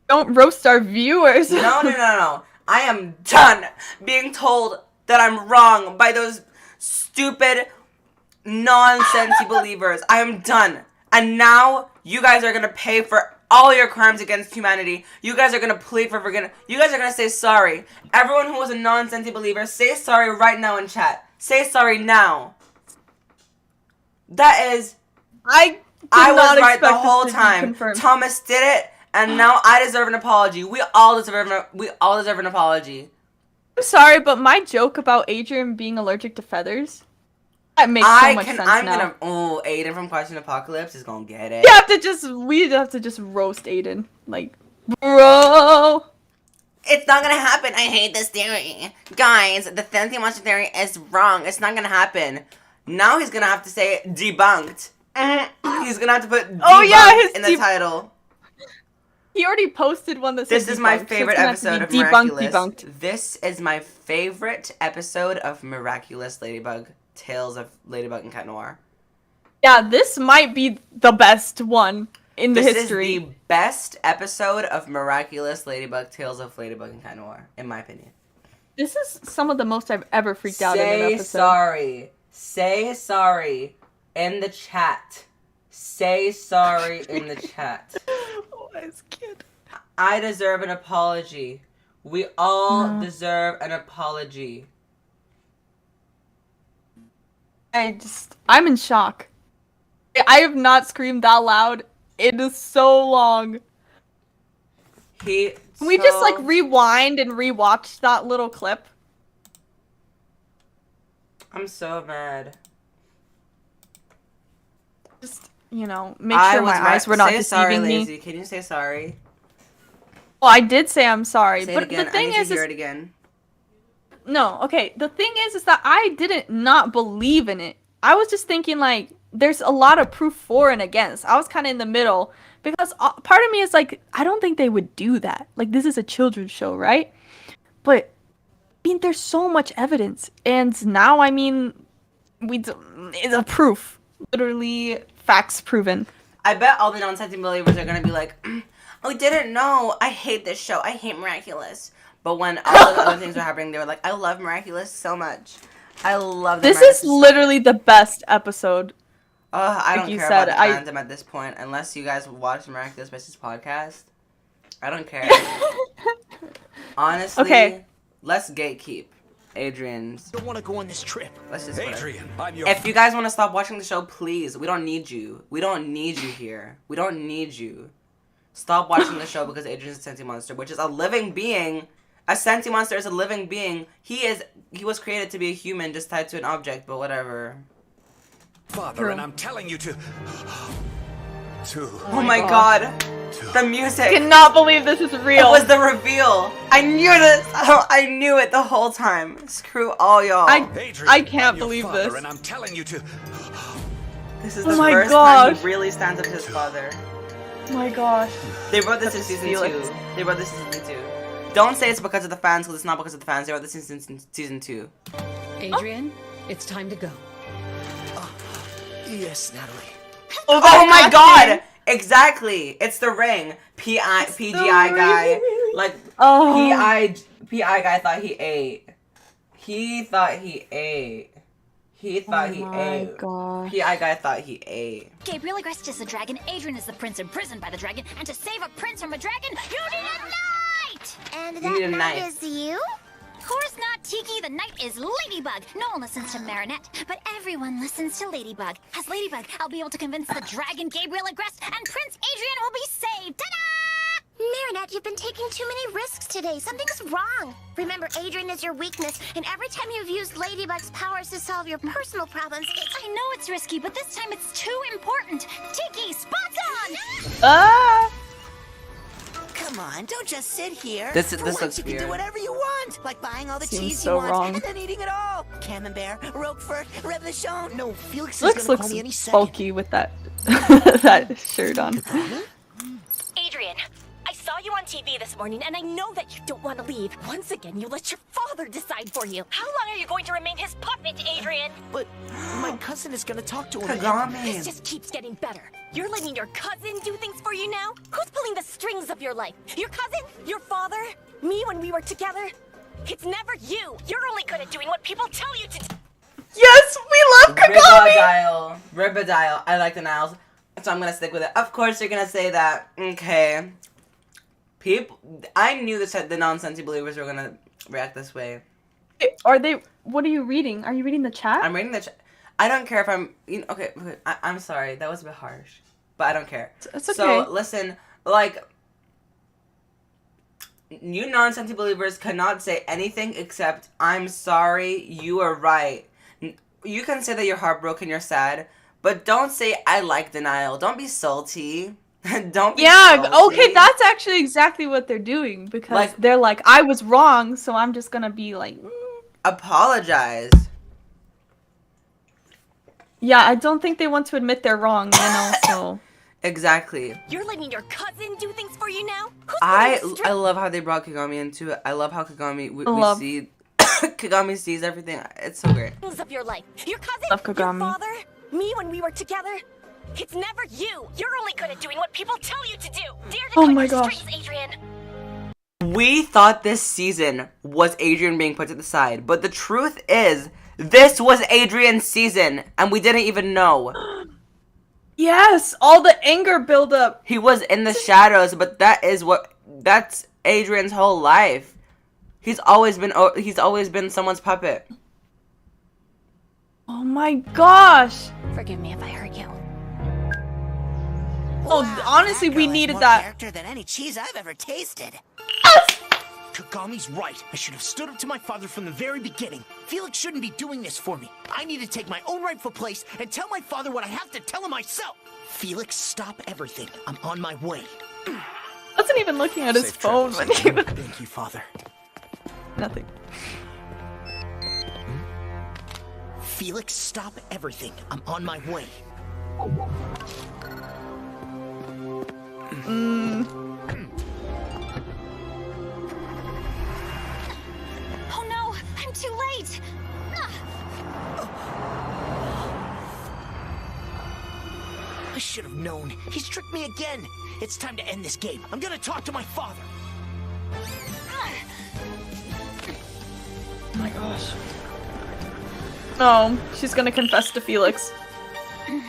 roast our viewers. No. I am done being told that I'm wrong by those stupid, nonsensey believers. I am done. And now you guys are gonna pay for all your crimes against humanity. You guys are gonna plead for forgiveness. You guys are gonna say sorry. Everyone who was a nonsensey believer, say sorry right now in chat. Say sorry now. That is... I was right the whole time. Thomas did it, and now I deserve an apology. We all deserve an apology. I'm sorry, but my joke about Adrian being allergic to feathers, that makes so much sense now. Aiden from Question Apocalypse is gonna get it. We have to just roast Aiden. Like, bro. It's not gonna happen. I hate this theory. Guys, the Sentimonster theory is wrong. It's not gonna happen. Now he's gonna have to say debunked. He's gonna have to put debunked in the title. He already posted one that said This is my favorite episode of Miraculous. This is my favorite episode of Miraculous Ladybug. Tales of Ladybug and Cat Noir. Yeah, this might be the best one in the history. This is the best episode of Miraculous Ladybug, Tales of Ladybug and Cat Noir, in my opinion. This is some of the most I've ever freaked out in an episode. Say sorry. Say sorry in the chat. Say sorry in the chat. Wise kid. I deserve an apology. We all deserve an apology. I'm in shock. I have not screamed that loud in so long. Can we just like rewind and rewatch that little clip? I'm so mad. Just, make sure my eyes were not deceiving sorry, me. Lazy. Can you say sorry? Well, I did say I'm sorry, Say but it again. the thing I need is, to hear it again. No, okay. The thing is that I didn't not believe in it. I was just thinking like, there's a lot of proof for and against. I was kind of in the middle because part of me is like, I don't think they would do that. Like, this is a children's show, right? But I mean, there's so much evidence, and now it's a proof. Literally, facts proven. I bet all the non-sensing believers are gonna be like, I didn't know. I hate this show. I hate Miraculous. But when all the other things were happening, they were like, I love Miraculous so much. I love this. This is literally the best episode. I don't care about the fandom at this point, unless you guys watch Miraculous Misses podcast. I don't care. Honestly, let's gatekeep Adrian's. I don't want to go on this trip. Let's just Adrian, I'm your... If you guys want to stop watching the show, please. We don't need you. We don't need you here. We don't need you. Stop watching the show because Adrian's a Sentimonster, which is a living being. A Sentimonster is a living being. He was created to be a human, just tied to an object, but whatever. Father, and I'm telling you to... Oh my god. The music. I cannot believe this is real. It was the reveal. I knew this. I knew it the whole time. Screw all y'all. I can't believe this. And I'm telling you to... This is the first time he really stands up to his father. Oh my gosh. They wrote this in season 2. They wrote this in season 2. Don't say it's because of the fans, because it's not because of the fans. They wrote this in season 2. Adrian, it's time to go. Yes, Natalie. Oh my god! Exactly. It's the ring. PGI guy. Like, PI guy thought he ate. He thought he ate. Gosh. PI guy thought he ate. Gabriel Agreste is the dragon, Adrian is the prince imprisoned by the dragon, and to save a prince from a dragon, you need a knight! And that knight is you? Of course not, Tiki. The knight is Ladybug. No one listens to Marinette, but everyone listens to Ladybug. As Ladybug, I'll be able to convince the dragon Gabriel Agreste, and Prince Adrian will be saved. Ta-da! Marinette, you've been taking too many risks today. Something's wrong. Remember, Adrian is your weakness, and every time you've used Ladybug's powers to solve your personal problems, I know it's risky, but this time it's too important. Tiki, spots on! Come Come on, don't just sit here. This For looks once, you can weird. do whatever you want, like buying all the Seems cheese so you want wrong. and then eating it all. Camembert, Roquefort, Reblochon. No, Felix is Felix gonna call looks me any second. bulky with that that shirt on. Adrian, I saw you on TV this morning, and I know that you don't want to leave. Once again, you let your father decide for you. How long are you going to remain his puppet, Adrian? But my cousin is gonna talk to him. This Kagami. just keeps getting better. You're letting your cousin do things for you now? Who's pulling the strings of your life? Your cousin? Your father? Me when we were together? It's never you. You're only good at doing what people tell you to do. Yes, we love Kagami. Ribadile. I like the Niles, so I'm gonna stick with it. Of course, you're gonna say that. Okay. People, I knew the non-sensy believers were gonna react this way. Are they? What are you reading? Are you reading the chat? I'm reading the chat. I don't care if I'm. Okay, I'm sorry. That was a bit harsh, but I don't care. It's okay. So listen, like, you non-sensy believers cannot say anything except "I'm sorry, you are right." You can say that you're heartbroken, you're sad, but don't say "I like denial." Don't be salty. Don't be salty. Okay, that's actually exactly what they're doing because they're like, I was wrong, so I'm just gonna be like, apologize. Yeah, I don't think they want to admit they're wrong, you know. So Exactly. You're letting your cousin do things for you now? Who's I pulling the strings? love how they brought Kagami into it. I love how Kagami we see Kagami sees everything. It's so great. Of your life. Your cousin? Love Kagami. Your father? Me when we were together? It's never you. You're only good at doing what people tell you to do. Dare to Oh cut my your gosh. strings, Adrian. We thought this season was Adrian being put to the side, but the truth is, this was Adrian's season, and we didn't even know. yes, all the anger buildup. He was in the shadows, but that's Adrian's whole life. He's always been someone's puppet. Oh my gosh. Forgive me if I hurt you. Oh, honestly, we needed that. Character than any cheese I've ever tasted. Kagami's right. I should have stood up to my father from the very beginning. Felix shouldn't be doing this for me. I need to take my own rightful place and tell my father what I have to tell him myself. Felix, stop everything. I'm on my way. Wasn't even looking at his phone when he was. Thank you, Father. Nothing. Felix, stop everything. I'm on my way. Oh no, I'm too late. I should have known. He's tricked me again. It's time to end this game. I'm gonna talk to my father. Oh my gosh. No, she's gonna confess to Felix. Adrian!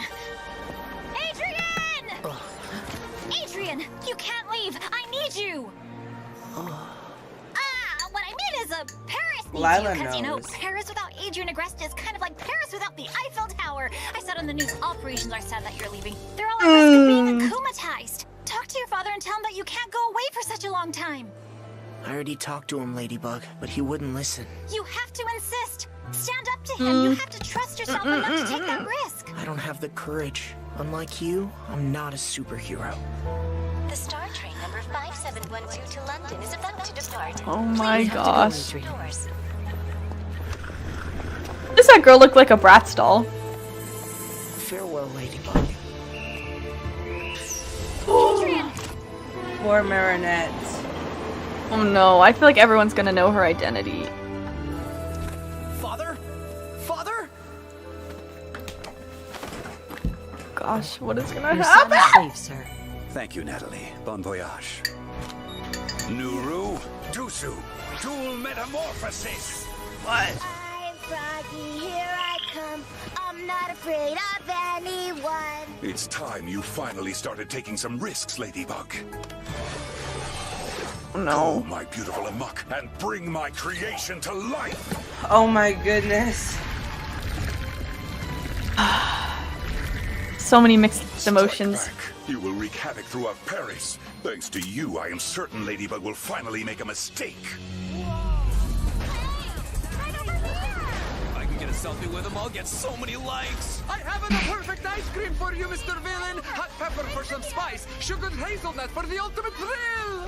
Adrian, you can't leave. I need you. What I mean is Paris needs Lila you, because you know, knows. Paris without Adrian Agresta is kind of like Paris without the Eiffel Tower. I said on the news, operations are sad that you're leaving. They're all at risk of being akumatized. Talk to your father and tell him that you can't go away for such a long time. I already talked to him, Ladybug, but he wouldn't listen. You have to insist. Stand up to him. You have to trust yourself enough to take that risk. I don't have the courage. Unlike you, I'm not a superhero. The Star Train number 5712 to London is about to depart. Oh my Please have to go gosh. through doors. Does that girl look like a Bratz doll? Farewell, Ladybug. Adrian! Poor Marinette. Oh no, I feel like everyone's gonna know her identity. Father? Father? Gosh, what is gonna Your happen? son is safe, sir. Thank you, Natalie. Bon voyage. Nuru, Dusu, dual metamorphosis. What? I'm Froggy, here I come. I'm not afraid of anyone. It's time you finally started taking some risks, Ladybug. No. Go, my beautiful amok, and bring my creation to life. Oh my goodness. So many mixed emotions. Strike back. You will wreak havoc throughout Paris. Thanks to you, I am certain Ladybug will finally make a mistake. I can get a selfie with him, I'll get so many likes. I have the perfect ice cream for you, Mr. Villain. Hot pepper for some spice, sugared hazelnut for the ultimate thrill.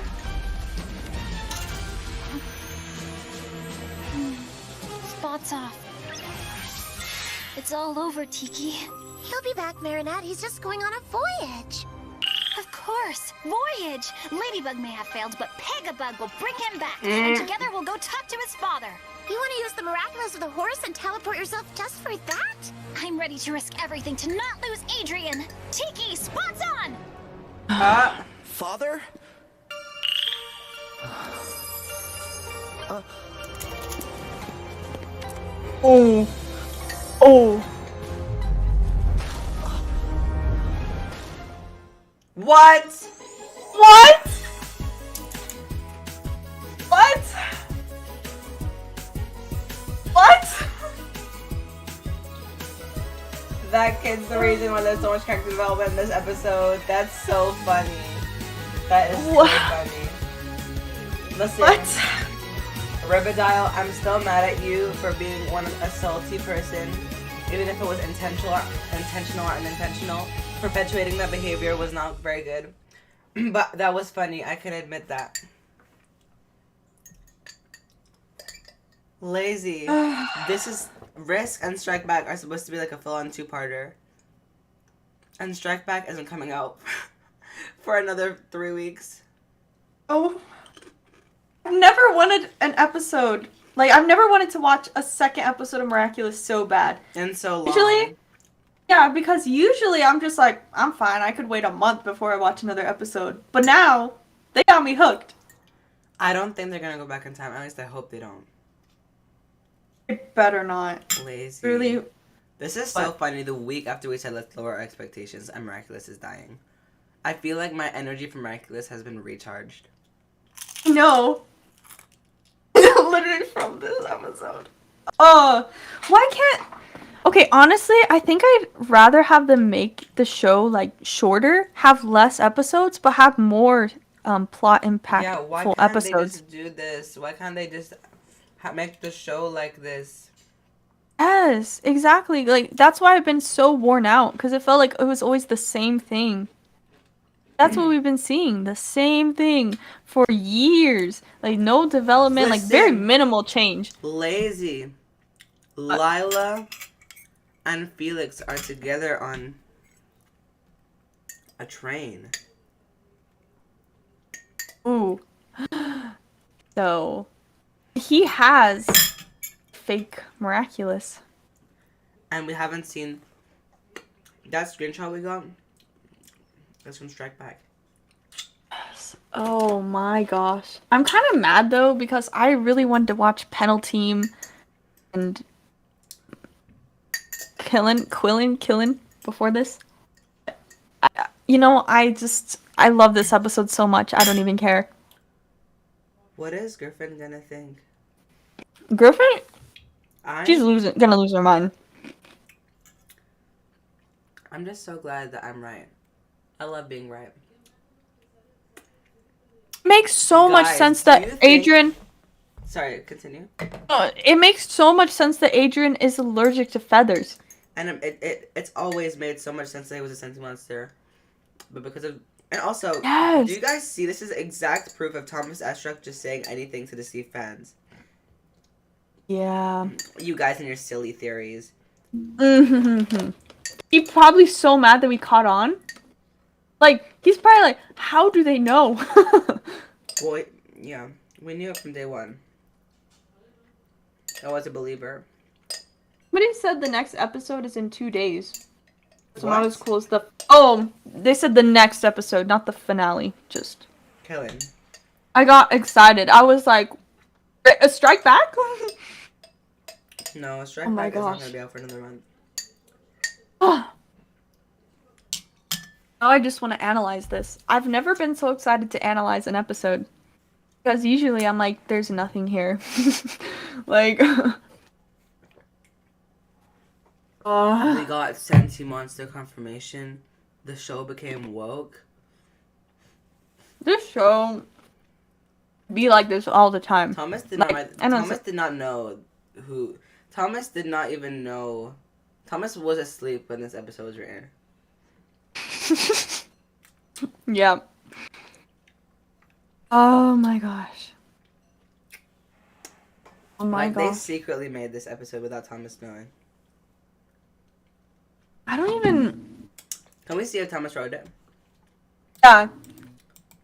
Spots off. It's all over, Tiki. He'll be back, Marinette. He's just going on a voyage. Of course, voyage. Ladybug may have failed, but Pegabug will bring him back, and together we'll go talk to his father. You want to use the miraculous of the horse and teleport yourself just for that? I'm ready to risk everything to not lose Adrian. Tiki, spots on! Father? Oh. Oh. What? What? What? What? That kid's the reason why there's so much character development in this episode. That's so funny. That is so funny. Listen. What? Riverdale, I'm still mad at you for being a salty person, even if it was intentional or unintentional. Perpetuating that behavior was not very good, but that was funny. I can admit that. Lazy. This is Risk and Strike Back are supposed to be like a full-on two-parter, and Strike Back isn't coming out for another 3 weeks. Oh. I've never wanted an episode. Like, I've never wanted to watch a second episode of Miraculous so bad. And so long. Usually, yeah, because usually I'm just like, I'm fine. I could wait a month before I watch another episode. But now, they got me hooked. I don't think they're gonna go back in time. At least I hope they don't. It better not. Lazy. Really? This is so funny. The week after we said let's lower our expectations and Miraculous is dying. I feel like my energy for Miraculous has been recharged. No. Literally from this episode. Why can't... Okay, honestly, I think I'd rather have them make the show, like, shorter, have less episodes, but have more plot impactful episodes. They just do this? Why can't they just make the show like this? Yes, exactly. Like, that's why I've been so worn out, because it felt like it was always the same thing. That's what we've been seeing. The same thing for years. Like, no development, like, very minimal change. Lazy. Lila and Felix are together on a train. Ooh. So, he has fake Miraculous. And we haven't seen that screenshot we got. That's from Strike Back. Oh my gosh. I'm kind of mad though because I really wanted to watch Penalty and Quillen before this. I love this episode so much. I don't even care. What is Griffin gonna think? Griffin? She's gonna lose her mind. I'm just so glad that I'm right. I love being right. Makes so much sense that Adrian... Sorry, continue. It makes so much sense that Adrian is allergic to feathers. And it's always made so much sense that he was a Sentimonster. But because of... And also, do you guys see this is exact proof of Thomas Estruck just saying anything to deceive fans? Yeah. You guys and your silly theories. Mm-hmm. He's probably so mad that we caught on. Like, he's probably like, how do they know? Well, yeah. We knew it from day one. I was a believer. But he said the next episode is in 2 days. So What? not as cool as the... Oh, they said the next episode, not the finale. Just... Killing. I got excited. I was like, a Strike Back? No, Strike Oh my Back is not gosh. going to be out for another month. Now I just want to analyze this. I've never been so excited to analyze an episode. Because usually I'm like, there's nothing here. Like... We got Sentimonster confirmation. The show became woke. This show be like this all the time. Thomas did Like, not. I know Thomas did not know who Thomas did not even know. Thomas was asleep when this episode was written. Yeah. Oh my gosh. Oh my Like, they gosh. secretly made this episode without Thomas knowing. I don't even... Can we see if Thomas wrote it? Yeah.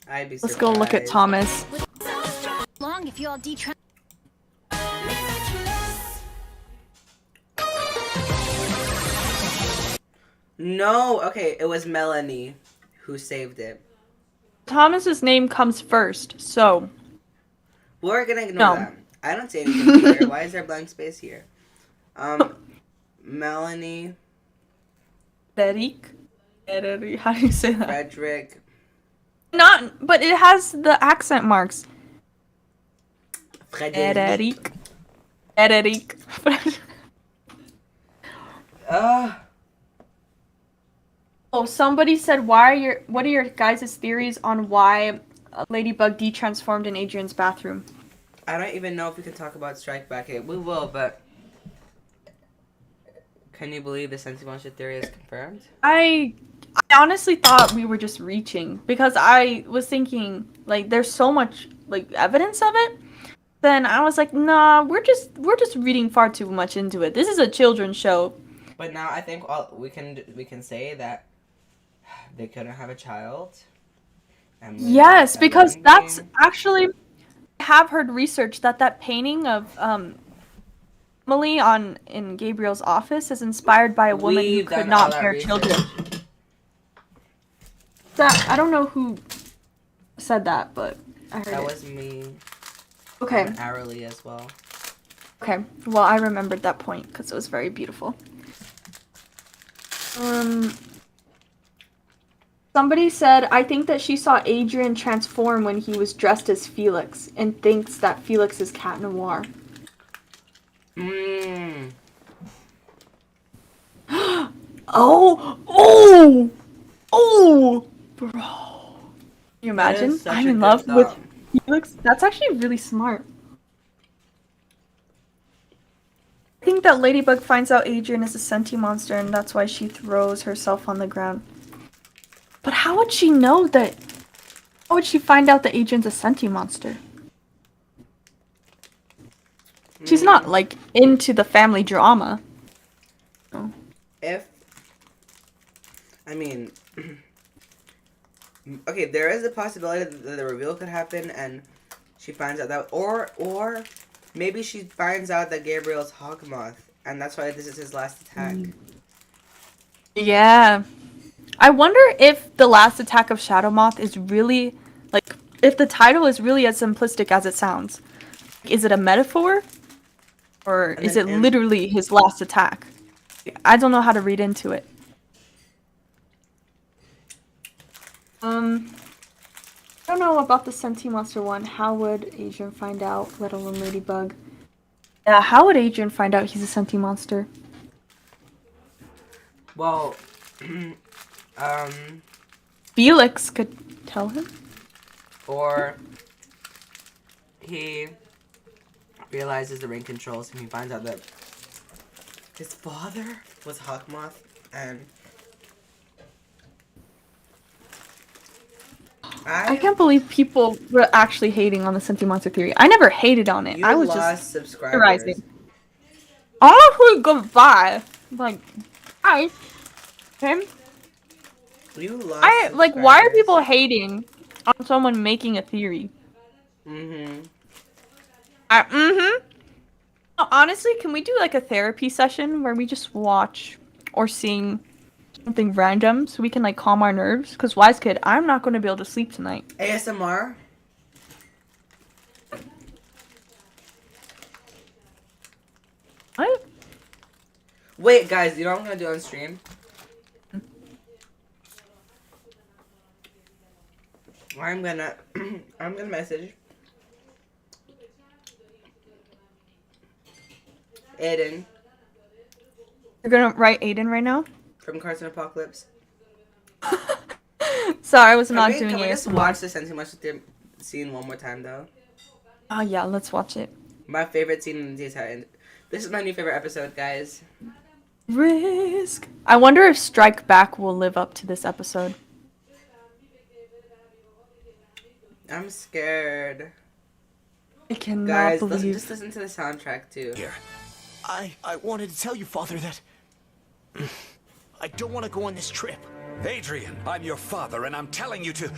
I'd be Let's surprised. go look at Thomas. Long if you all detron. No, okay, it was Melanie who saved it. Thomas's name comes first, so... We're gonna ignore No. that. I don't see anything here. Why is there blank space here? Melanie. Frederick? How do you say that? Frederick. Not, but it has the accent marks. Frederick. Frederick. Oh, somebody said, what are your guys' theories on why Ladybug detransformed in Adrian's bathroom? I don't even know if we can talk about Strike Back. We will, but can you believe the Sentimonster theory is confirmed? I honestly thought we were just reaching because I was thinking like there's so much like evidence of it. Then I was like, nah, we're just reading far too much into it. This is a children's show. But now I think we can say that they couldn't have a child. Yes, because that's actually I have heard research that painting of Emily in Gabriel's office is inspired by a woman who could not bear children. That I don't know who said that, but I heard that it. was me. Okay. And Arely as well. Okay. Well, I remembered that point because it was very beautiful. Somebody said, I think that she saw Adrian transform when he was dressed as Felix and thinks that Felix is Cat Noir. Oh! Bro. Can you imagine? I'm in love with Felix. That's actually really smart. I think that Ladybug finds out Adrian is a Sentimonster and that's why she throws herself on the ground. But how would she know that? How would she find out that Adrian's a Sentimonster? She's not, like, into the family drama. No. Okay, there is a possibility that the reveal could happen and she finds out that, or maybe she finds out that Gabriel's Hawkmoth and that's why this is his last attack. Yeah. I wonder if the last attack of Shadow Moth is really, like, if the title is really as simplistic as it sounds. Is it a metaphor? Or is it literally his last attack? I don't know how to read into it. I don't know about the Sentimonster one. How would Adrian find out, let alone Ladybug? Yeah, how would Adrian find out he's a Sentimonster? Well, Felix could tell him. Or he realizes the ring controls him. He finds out that his father was Hawkmoth and I can't believe people were actually hating on the Sentimonster theory. I never hated on it. I was just theorizing. Oh, goodbye. Like, hi. Okay. You lost why are people hating on someone making a theory? Honestly, can we do like a therapy session where we just watch or sing something random so we can like calm our nerves? Because Wise Kid, I'm not going to be able to sleep tonight. ASMR? What? Wait, guys, you know what I'm going to do on stream? I'm gonna message Aiden. You're gonna write Aiden right now? From Cartoon Apocalypse. Sorry, I was not doing Can we it. just watch the Sentimonster scene one more time, though? Oh yeah, let's watch it. My favorite scene in the This is my new favorite episode, guys. Risk. I wonder if Strike Back will live up to this episode. I'm scared. I cannot Guys, believe. just listen to the soundtrack too. Here. I wanted to tell you, Father, that I don't want to go on this trip. Adrian, I'm your father, and I'm telling you to...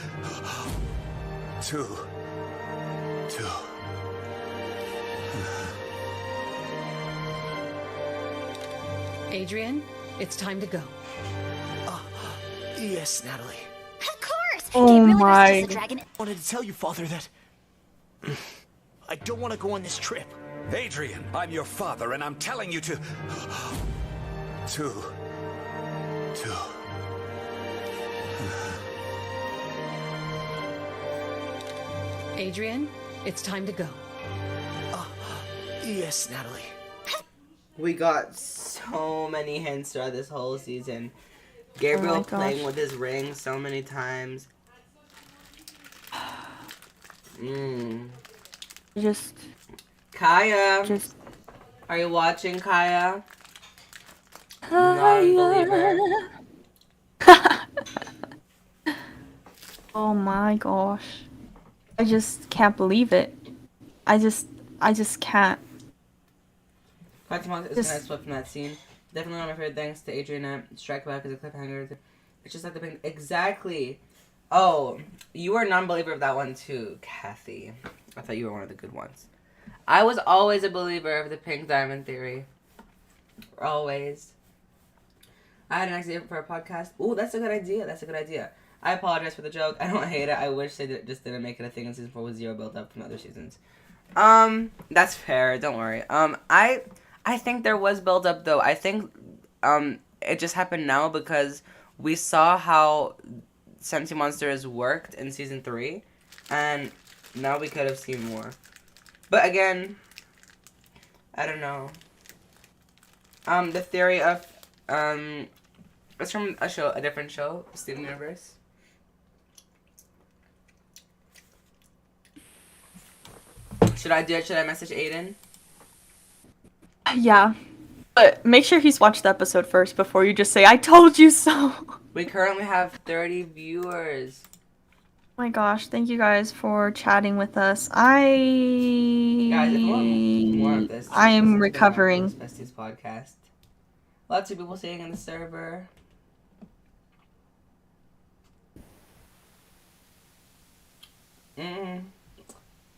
Adrian, it's time to go. Yes, Natalie. Of course! Oh Gabriel my. is the dragon. I wanted to tell you, Father, that I don't want to go on this trip. Adrian, I'm your father, and I'm telling you to... Adrian, it's time to go. Yes, Natalie. We got so many hints throughout this whole season. Gabriel playing with his ring so many times. Just. Kaya. Are you watching, Kaya? Non-believer. Oh my gosh. I just can't believe it. I just can't. Fatima is kind of swept from that scene. Definitely one of my favorite things to Adrian. Strike Back as a cliffhanger. It's just like the thing. Exactly. Oh, you were a non-believer of that one too, Kathy. I thought you were one of the good ones. I was always a believer of the pink diamond theory. Always. I had an idea for a podcast. Ooh, that's a good idea. That's a good idea. I apologize for the joke. I don't hate it. I wish they just didn't make it a thing in season 4 with zero build up from other seasons. That's fair. Don't worry. I think there was build up though. I think it just happened now because we saw how Sentimonster has worked in season 3, and now we could have seen more. But again, I don't know. The theory of it's from a different show, Steven Universe. Should I do it? Should I message Aiden? Yeah. But make sure he's watched the episode first before you just say, I told you so. We currently have 30 viewers. Oh my gosh, thank you guys for chatting with us. Guys, if you want more of this, I am this recovering. Besties podcast. Lots of people staying in the server.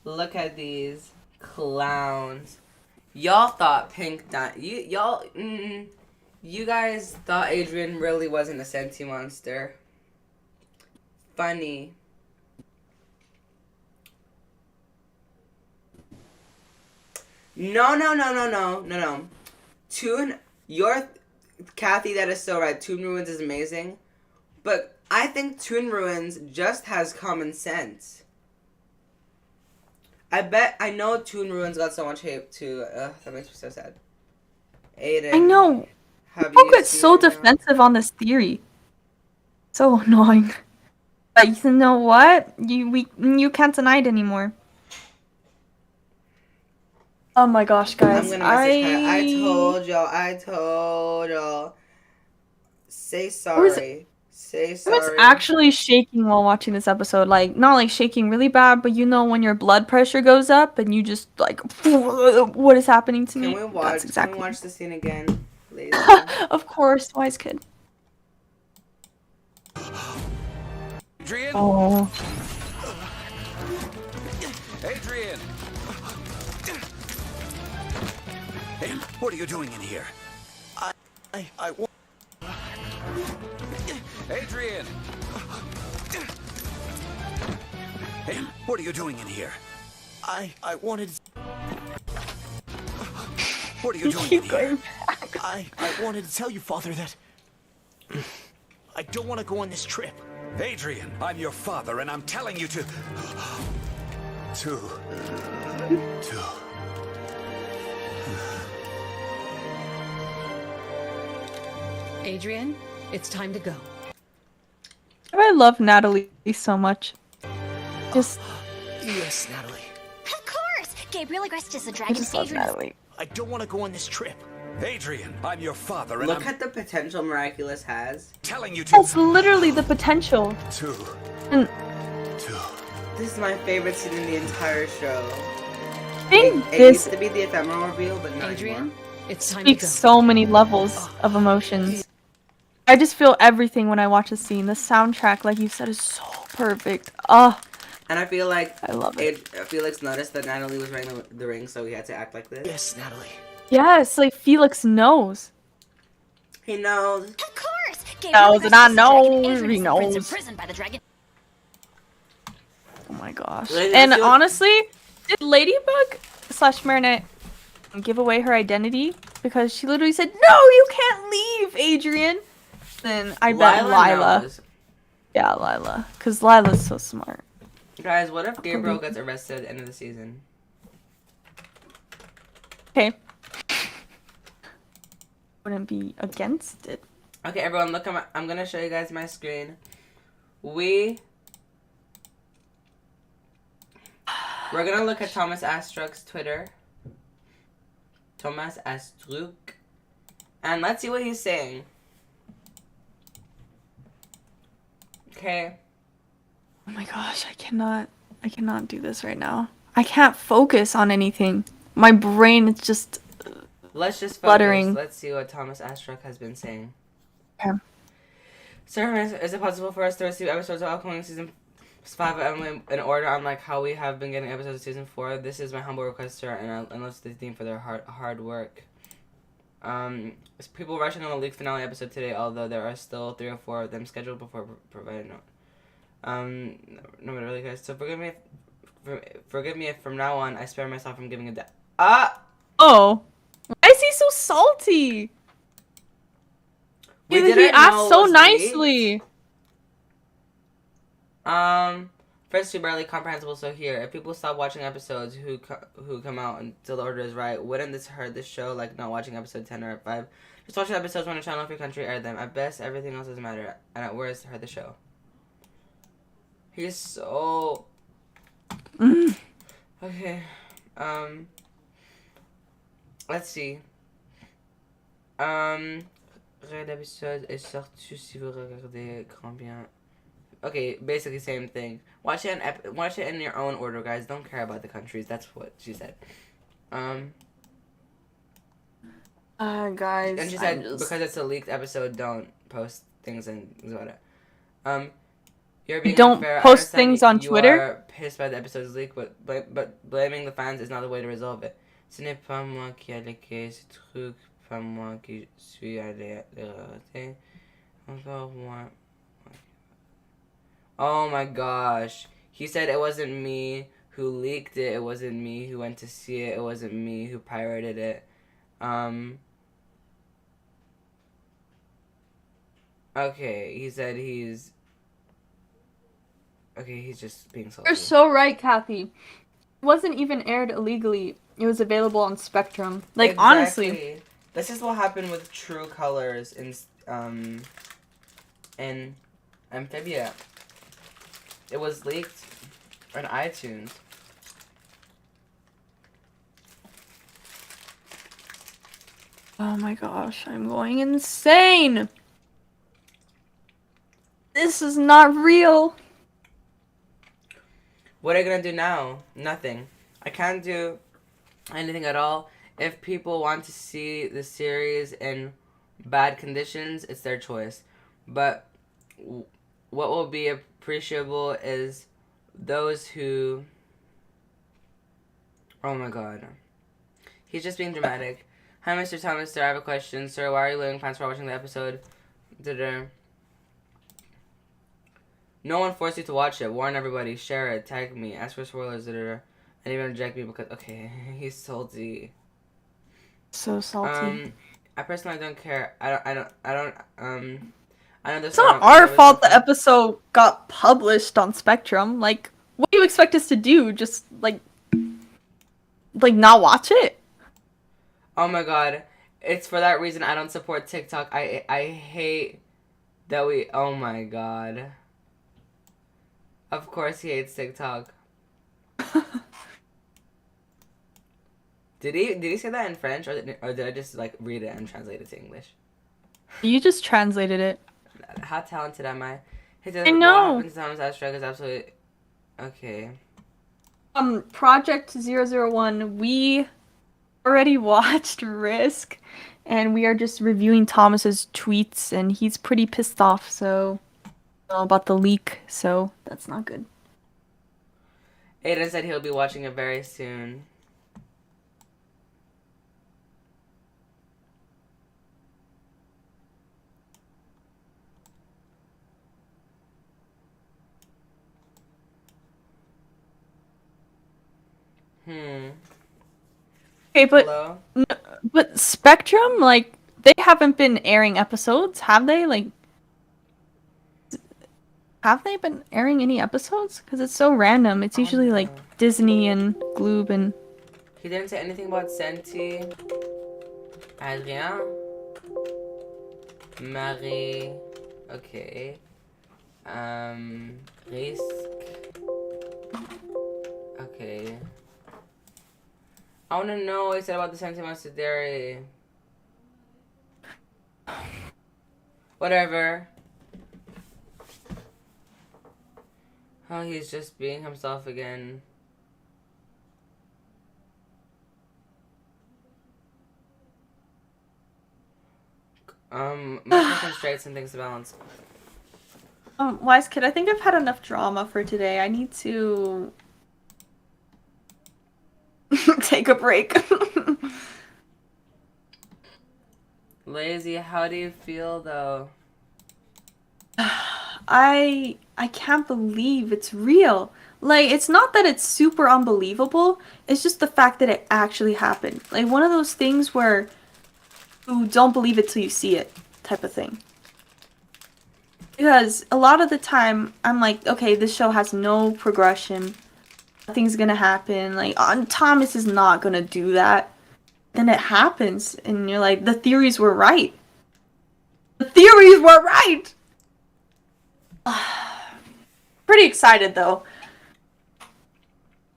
Look at these clowns. Y'all thought you guys thought Adrian really wasn't a Sentimonster. Funny. No. Kathy, that is so right. Toon Ruins is amazing. But I think Toon Ruins just has common sense. I know Toon Ruins got so much hate too. That makes me so sad. Aiden. I know. People get so defensive on this theory. So annoying. But you know what? You can't deny it anymore. Oh my gosh, guys. I'm gonna message her. I told y'all. Say sorry. Say sorry. I was actually shaking while watching this episode. Like, not like shaking really bad, but you know when your blood pressure goes up and you just like, what is happening to me? Can we watch the scene again, please? Of course, wise kid. Adrian? Oh. Adrian! Hey, what are you doing in here? I want... Adrian! Hey, what are you doing in here? I wanted... What are you doing in here? I wanted to tell you, Father, that I don't want to go on this trip. Adrian, I'm your father, and I'm telling you to... Adrian, it's time to go. I love Natalie so much. Just... Yes, Natalie. Of course! Gabriel aggressed as a I dragon. just love Natalie. I don't want to go on this trip. Adrian, I'm your father, and Look at the potential Miraculous has. telling you to. That's literally the potential. And This is my favorite scene in the entire show. I think It this used to be the ephemeral reveal, but not anymore. It's time speaks so many levels of emotions. I just feel everything when I watch a scene. The soundtrack, like you said, is so perfect. Oh, And I feel like I love it. Felix noticed that Natalie was wearing the ring, so he had to act like this. Yes, Natalie. Yes, like Felix knows. He knows. Of course. Knows, and I know he Adrian's knows. imprisoned by the dragon. Oh my gosh. Lady, And I feel- honestly, did Ladybug / Marinette give away her identity? Because she literally said, "No, you can't leave, Adrian." Then I bet Lila. knows. Yeah, Lila. Because Lila's so smart. Guys, what if Gabriel gets arrested at the end of the season? Okay. Wouldn't be against it. Okay, everyone, look at my. I'm gonna show you guys my screen. We're gonna look at Thomas Astruck's Twitter. Thomas Astruck. And let's see what he's saying. Okay. Oh my gosh, I cannot do this right now. I can't focus on anything. My brain is just Let's just focus. fluttering. Let's see what Thomas Astruck has been saying. Okay. Sir, is it possible for us to receive episodes of upcoming season 5 in order, unlike how we have been getting episodes of season 4? This is my humble request, sir, and let's thank them for their hard work. People rushing on the leaked finale episode today, although there are still 3 or 4 of them scheduled before provided. No, really, guys. So forgive me if from now on I spare myself from giving a Oh. Why is he so salty? We He didn't asked know it so was nicely. First, too barely comprehensible. So here, if people stop watching episodes who come out until the order is right, wouldn't this hurt the show? Like not watching episode 10 or 5. Just watch the episodes when a channel of your country aired them. At best, everything else doesn't matter, and at worst, hurt the show. He's so okay. Let's see. L'épisode est sorti si vous regardez grand bien. Okay, basically same thing. Watch it in your own order, guys. Don't care about the countries. That's what she said. Guys. And she said because it's a leaked episode, don't post things and about it. You're being Don't unfair. I post understand things on you Twitter? are pissed by the episode's leak, but blaming the fans is not the way to resolve it. Ce n'est pas moi qui ai leaké ce truc, pas moi qui suis allé le rater. Encore moi. Oh my gosh. He said it wasn't me who leaked it. It wasn't me who went to see it. It wasn't me who pirated it. Okay, he said he's... Okay, he's just being salty. You're so right, Kathy. It wasn't even aired illegally. It was available on Spectrum. Like, honestly. Exactly. This is what happened with True Colors in Amphibia. It was leaked on iTunes. Oh my gosh, I'm going insane. This is not real. What are you gonna do now? Nothing. I can't do anything at all. If people want to see the series in bad conditions, it's their choice. But what will be appreciable is those who... Oh my god. He's just being dramatic. Hi, Mr. Thomas, sir. I have a question. Sir, why are you leaving plans for watching the episode? No one forced you to watch it. Warn everybody. Share it. Tag me. Ask for spoilers. And even reject me because... Okay, he's salty. So salty. I personally don't care. I know there's It's not our fault the episode got published on Spectrum. Like, what do you expect us to do? Just, like not watch it? Oh my god. It's for that reason I don't support TikTok. I hate that we... Oh my god. Of course he hates TikTok. Did he say that in French, or did I just like read it and translate it to English? You just translated it. How talented am I? Hey, I know. What happens to Thomas Astra is absolutely okay. Project 001, we already watched Risk, and we are just reviewing Thomas's tweets, and he's pretty pissed off, so about the leak, so that's not good. Aiden said he'll be watching it very soon. Okay, but Spectrum, like, they haven't been airing episodes, have they? Like, have they been airing any episodes? Because it's so random. It's usually like Disney and Gloob and. He didn't say anything about Senti, Adrien, Marie. Okay. Risk. Okay. I want to know what he said about the Sentimonster dairy. Whatever. Oh, he's just being himself again. Much constraints and things to balance. Wise Kid, I think I've had enough drama for today. I need to take a break. Lazy, how do you feel though? I can't believe it's real. Like, it's not that it's super unbelievable, it's just the fact that it actually happened. Like, one of those things where you don't believe it till you see it, type of thing. Because a lot of the time, I'm like, okay, this show has no progression. Nothing's gonna happen. Like, Thomas is not gonna do that. Then it happens, and you're like, the theories were right. The theories were right! Pretty excited, though.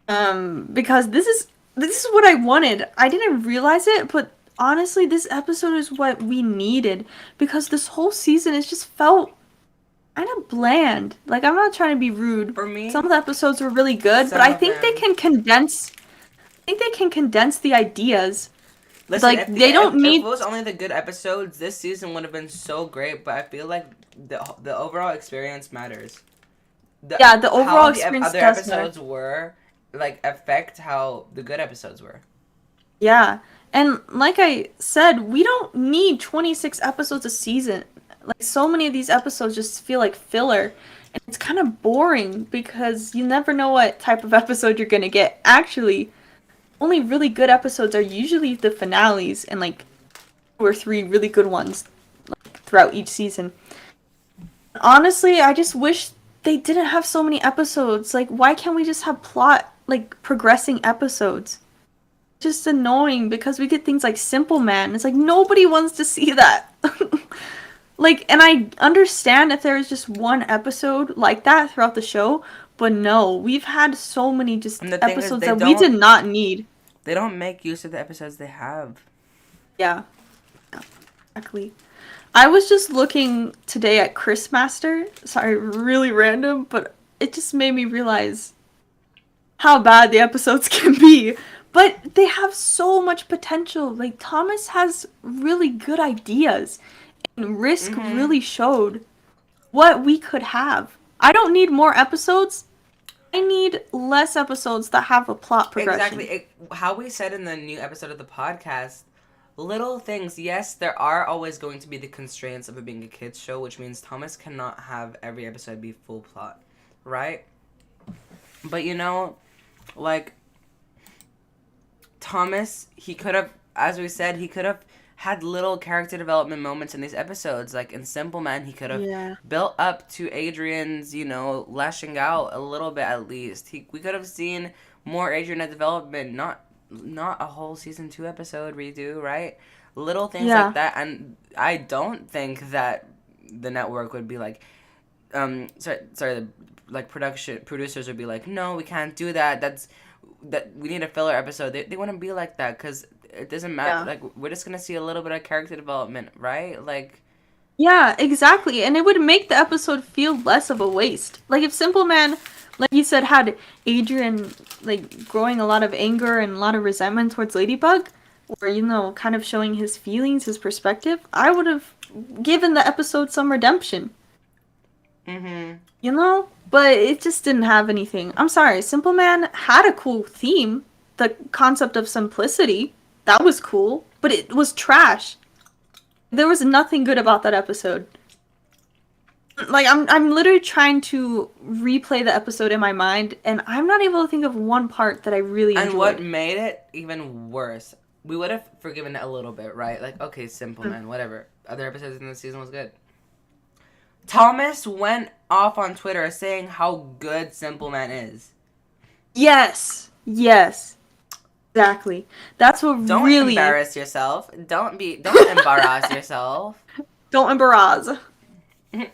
Because this is what I wanted. I didn't realize it, but honestly, this episode is what we needed. Because this whole season has just felt kind of bland. Like, I'm not trying to be rude. For me, some of the episodes were really good, but I think they can condense. I think they can condense the ideas. Listen, like, they don't need. If it was only the good episodes, this season would have been so great. But I feel like the overall experience matters. The overall experience other does episodes matter. were like affect how the good episodes were. Yeah, and like I said, we don't need 26 episodes a season. Like, so many of these episodes just feel like filler, and it's kind of boring because you never know what type of episode you're gonna get. Actually, only really good episodes are usually the finales and like 2 or 3 really good ones like throughout each season. Honestly, I just wish they didn't have so many episodes. Like, why can't we just have plot, like, progressing episodes? Just annoying because we get things like Simple Man. It's like, nobody wants to see that. Like, and I understand if there is just one episode like that throughout the show, but no, we've had so many just episodes that we did not need. They don't make use of the episodes they have. Yeah, exactly. I was just looking today at Chris Master. Sorry, really random, but it just made me realize how bad the episodes can be. But they have so much potential. Like, Thomas has really good ideas. And Risk really showed what we could have. I don't need more episodes. I need less episodes that have a plot progression. Exactly. How we said in the new episode of the podcast, little things. Yes, there are always going to be the constraints of it being a kids show, which means Thomas cannot have every episode be full plot, right? But you know, like, Thomas, he could have, as we said, he could have had little character development moments in these episodes. Like in Simple Man, he could have built up to Adrian's, you know, lashing out a little bit at least. We could have seen more Adrian development, not a whole season 2 episode redo, right? Little things like that. And I don't think that the network would be like, producers would be like, no, we can't do that. that we need a filler episode. They wouldn't be like that because it doesn't matter. Yeah. Like we're just gonna see a little bit of character development, right? Like Yeah, exactly. And it would make the episode feel less of a waste. Like if Simple Man, like you said, had Adrian like growing a lot of anger and a lot of resentment towards Ladybug, or kind of showing his feelings, his perspective, I would have given the episode some redemption. But it just didn't have anything. I'm sorry, Simple Man had a cool theme. The concept of simplicity, that was cool, but it was trash. There was nothing good about that episode. Like, I'm literally trying to replay the episode in my mind, and I'm not able to think of one part that I really enjoyed. And what made it even worse, we would have forgiven it a little bit, right? Like, okay, Simple Man, whatever. Other episodes in the season was good. Thomas went off on Twitter saying how good Simple Man is. Yes. Exactly. That's what Don't really... embarrass yourself. Don't embarrass yourself. Don't embarrass. I mean,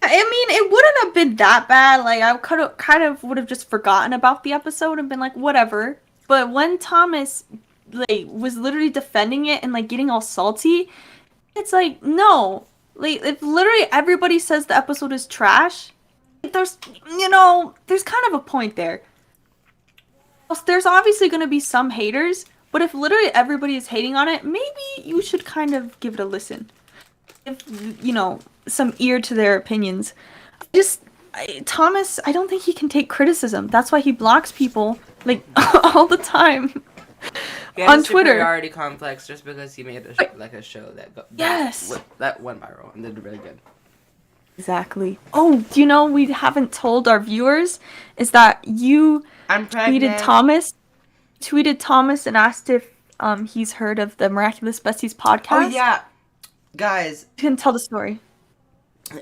it wouldn't have been that bad. Like, I kind of would have just forgotten about the episode and been like, whatever. But when Thomas, like, was literally defending it and, like, getting all salty, it's like, no. Like, if literally everybody says the episode is trash, there's kind of a point there. There's obviously going to be some haters, but if literally everybody is hating on it, maybe you should kind of give it a listen. Give, some ear to their opinions. Thomas, I don't think he can take criticism. That's why he blocks people, like, all the time. He had on a Twitter. Superiority complex just because he made a show that went viral and did really good. Exactly. Oh, do you know we haven't told our viewers is that you tweeted Thomas and asked if he's heard of the Miraculous Besties podcast. Oh yeah, guys, you can tell the story.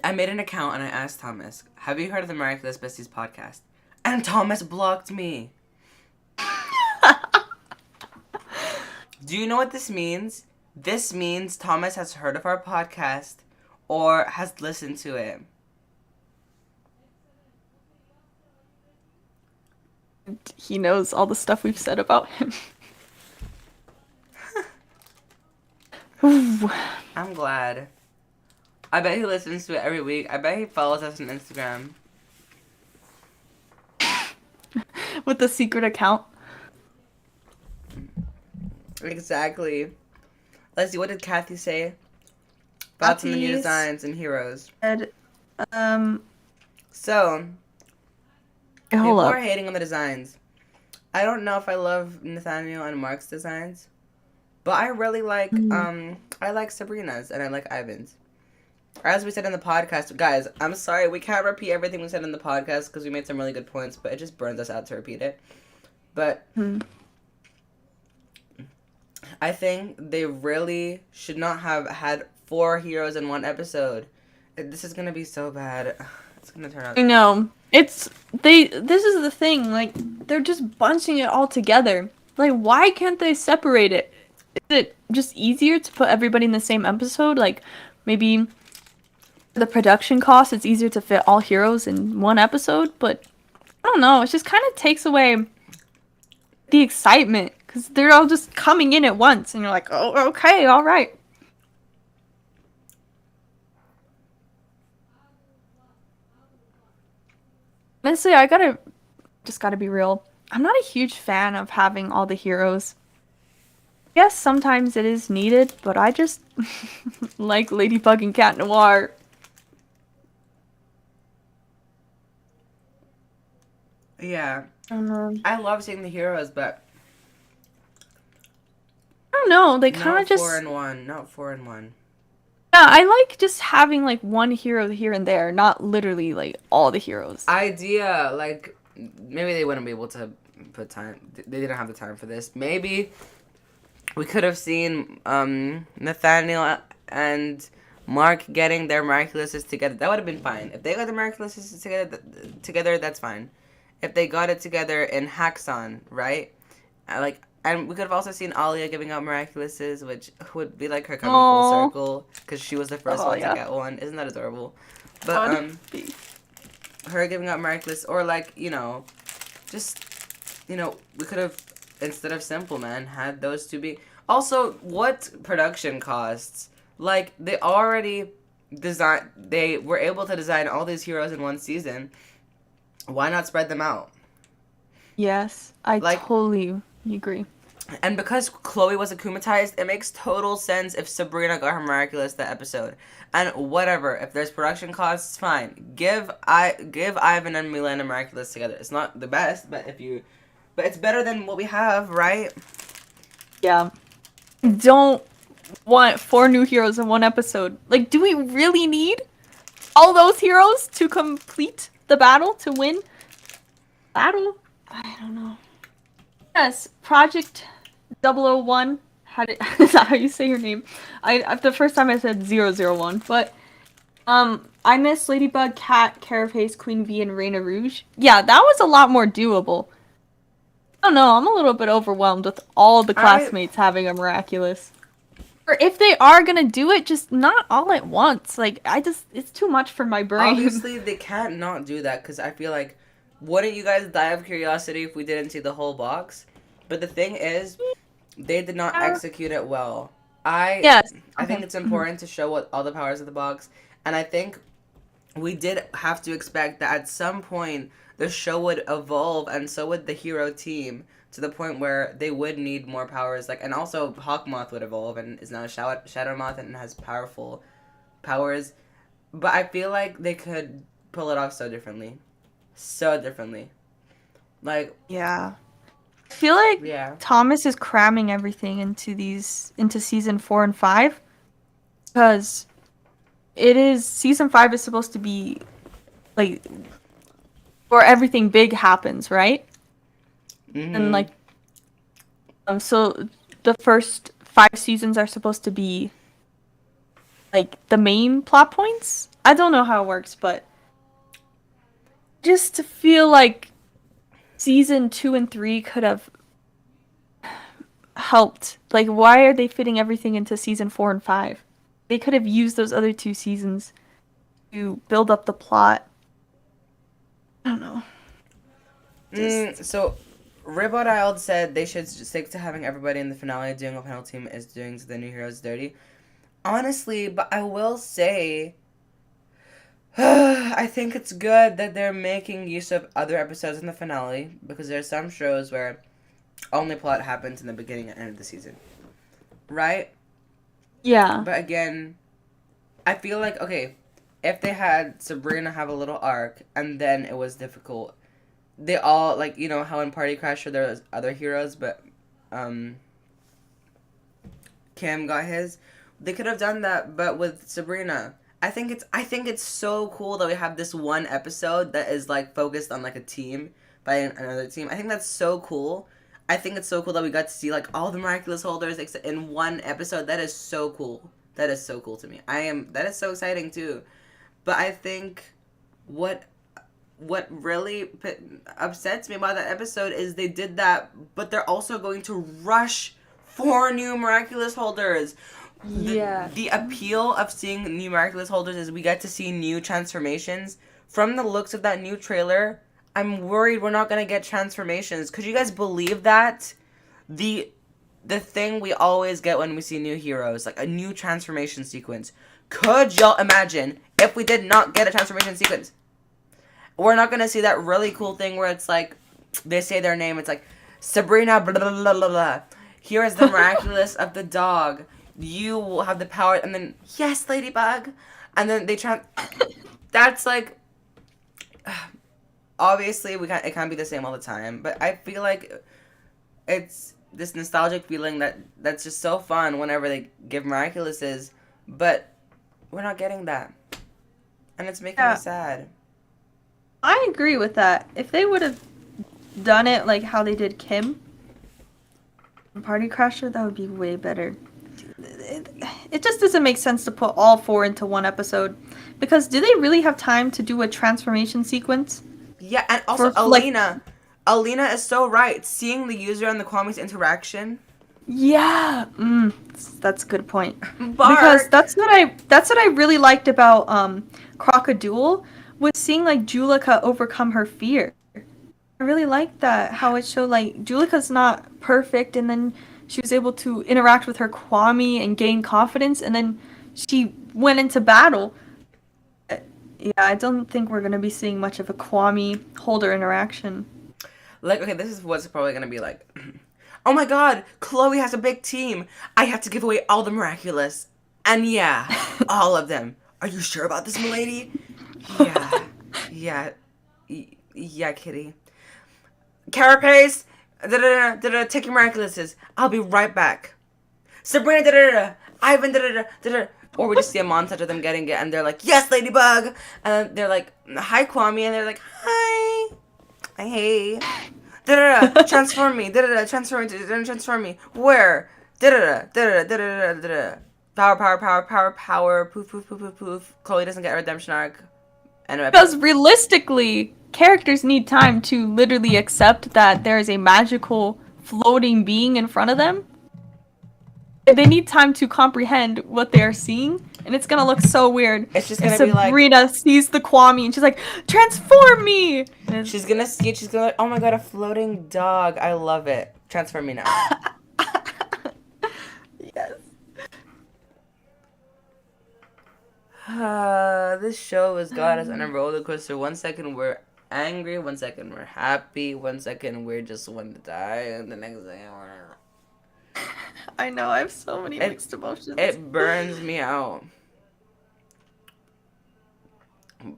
I made an account and I asked Thomas, "Have you heard of the Miraculous Besties podcast?" And Thomas blocked me. Do you know what this means? This means Thomas has heard of our podcast or has listened to it. He knows all the stuff we've said about him. I'm glad. I bet he listens to it every week. I bet he follows us on Instagram. With the secret account. Exactly. Let's see, what did Kathy say? Thoughts on the new designs and heroes. So, people are hating on the designs. I don't know if I love Nathaniel and Mark's designs, but I really like, I like Sabrina's and I like Ivan's. As we said in the podcast, guys, I'm sorry, we can't repeat everything we said in the podcast because we made some really good points, but it just burns us out to repeat it. But I think they really should not have had 4 heroes in one episode. This is gonna be so bad. It's gonna turn out. I know. This is the thing, like, they're just bunching it all together. Like, why can't they separate it? Is it just easier to put everybody in the same episode? Like, maybe the production cost, it's easier to fit all heroes in one episode, but I don't know, it just kind of takes away the excitement, because they're all just coming in at once, and you're like, oh, okay, alright. Honestly, I gotta be real. I'm not a huge fan of having all the heroes. Yes, sometimes it is needed, but I just like Ladybug and Cat Noir. Yeah. I love seeing the heroes, but I don't know, they kind of just... Not 4 in 1. Yeah, I like just having, like, one hero here and there, not literally, like, all the heroes. Idea, like, maybe they wouldn't be able to put time, they didn't have the time for this. Maybe we could have seen Nathaniel and Mark getting their Miraculouses together. That would have been fine. If they got the Miraculouses together, that's fine. If they got it together in Haxon, right? And we could have also seen Alia giving out Miraculouses, which would be like her coming full circle, because she was the first one to get one. Isn't that adorable? But her giving out Miraculous, or like, just you know, we could have, instead of Simple Man, had those two be... Also, what production costs? Like, they were able to design all these heroes in one season. Why not spread them out? Yes, I totally agree. And because Chloe was akumatized, it makes total sense if Sabrina got her Miraculous that episode. And whatever, if there's production costs, fine. Give Ivan and Milena Miraculous together. It's not the best, but it's better than what we have, right? Yeah. Don't want 4 new heroes in one episode. Like, do we really need all those heroes to complete the battle, to win? Battle? I don't know. Yes, Project 001. Is that how you say your name? The first time I said 001, but I miss Ladybug, Cat, Carapace, Queen Bee, and Reina Rouge. Yeah, that was a lot more doable. I don't know, I'm a little bit overwhelmed with all the classmates having a Miraculous. Or if they are gonna do it, just not all at once. Like, it's too much for my brain. Obviously, they can't not do that, because I feel like, wouldn't you guys die of curiosity if we didn't see the whole box? But the thing is, they did not execute it well. I think it's important to show what all the powers of the box, and I think we did have to expect that at some point the show would evolve, and so would the hero team, to the point where they would need more powers. Like, and also Hawkmoth would evolve and is now a Shadow Moth and has powerful powers. But I feel like they could pull it off so differently. So differently. Like, yeah. I feel like Thomas is cramming everything into season 4 and 5, because season 5 is supposed to be like where everything big happens, right? Mm-hmm. And like, so the first 5 seasons are supposed to be like the main plot points. I don't know how it works, but just to feel like season 2 and 3 could have helped. Like, why are they fitting everything into season 4 and 5? They could have used those other 2 seasons to build up the plot. I don't know. So, Ribodiled said they should stick to having everybody in the finale doing what Penalty Team is doing to the new heroes dirty. Honestly, but I will say, I think it's good that they're making use of other episodes in the finale, because there are some shows where only plot happens in the beginning and end of the season. Right? Yeah. But again, I feel like, okay, if they had Sabrina have a little arc, and then it was difficult, they all, like, you know how in Party Crasher there was other heroes, but Kim got his? They could have done that, but with Sabrina. I think it's so cool that we have this one episode that is, like, focused on, like, a team by another team. I think that's so cool. I think it's so cool that we got to see, like, all the Miraculous holders in one episode. That is so cool. That is so cool to me. That is so exciting, too. But I think what really upsets me about that episode is they did that, but they're also going to rush 4 new Miraculous holders. Yeah. The appeal of seeing new Miraculous holders is we get to see new transformations. From the looks of that new trailer, I'm worried we're not going to get transformations. Could you guys believe that? The thing we always get when we see new heroes, like a new transformation sequence. Could y'all imagine if we did not get a transformation sequence? We're not going to see that really cool thing where it's like, they say their name, it's like, Sabrina, blah, blah, blah, blah, blah. Here is the Miraculous of the dog. You will have the power, and then, yes, Ladybug. And then they that's like, obviously, it can't be the same all the time, but I feel like it's this nostalgic feeling that's just so fun whenever they give Miraculouses, but we're not getting that. And it's making me sad. I agree with that. If they would have done it like how they did Kim in Party Crasher, that would be way better. It just doesn't make sense to put all 4 into one episode, because do they really have time to do a transformation sequence? Yeah, and also Alina is so right. Seeing the user and the Kwame's interaction. Yeah, that's a good point. Because that's what I really liked about Crocodile, was seeing like Julika overcome her fear. I I really like that, how it showed, like, Julika's not perfect, and then she was able to interact with her Kwame and gain confidence, and then she went into battle. Yeah, I don't think we're going to be seeing much of a Kwame Holder interaction. Like, okay, this is what's probably going to be like. Oh my god, Chloe has a big team. I have to give away all the miraculous. And yeah, all of them. Are you sure about this, milady? Yeah. Yeah, kitty. Carapace, take your miraculouses. I'll be right back. Sabrina, Ivan, or we just see a montage of them getting it, and they're like, yes, Ladybug! And they're like, hi, Kwame, and they're like, hi. Hey. Transform me. Transform me. Where? Power. Poof. Chloe doesn't get a redemption arc. Because realistically, characters need time to literally accept that there is a magical floating being in front of them. They need time to comprehend what they are seeing, and it's gonna look so weird. It's just gonna be like Sabrina sees the Kwame and she's like, transform me! She's gonna see it, she's gonna like, oh my god, a floating dog. I love it. Transform me now. Yes. This show has got us on a roller coaster. 1 second we're angry, 1 second we're happy, 1 second we're just want to die, and the next second we're... I know, I have so many mixed emotions. It burns me out.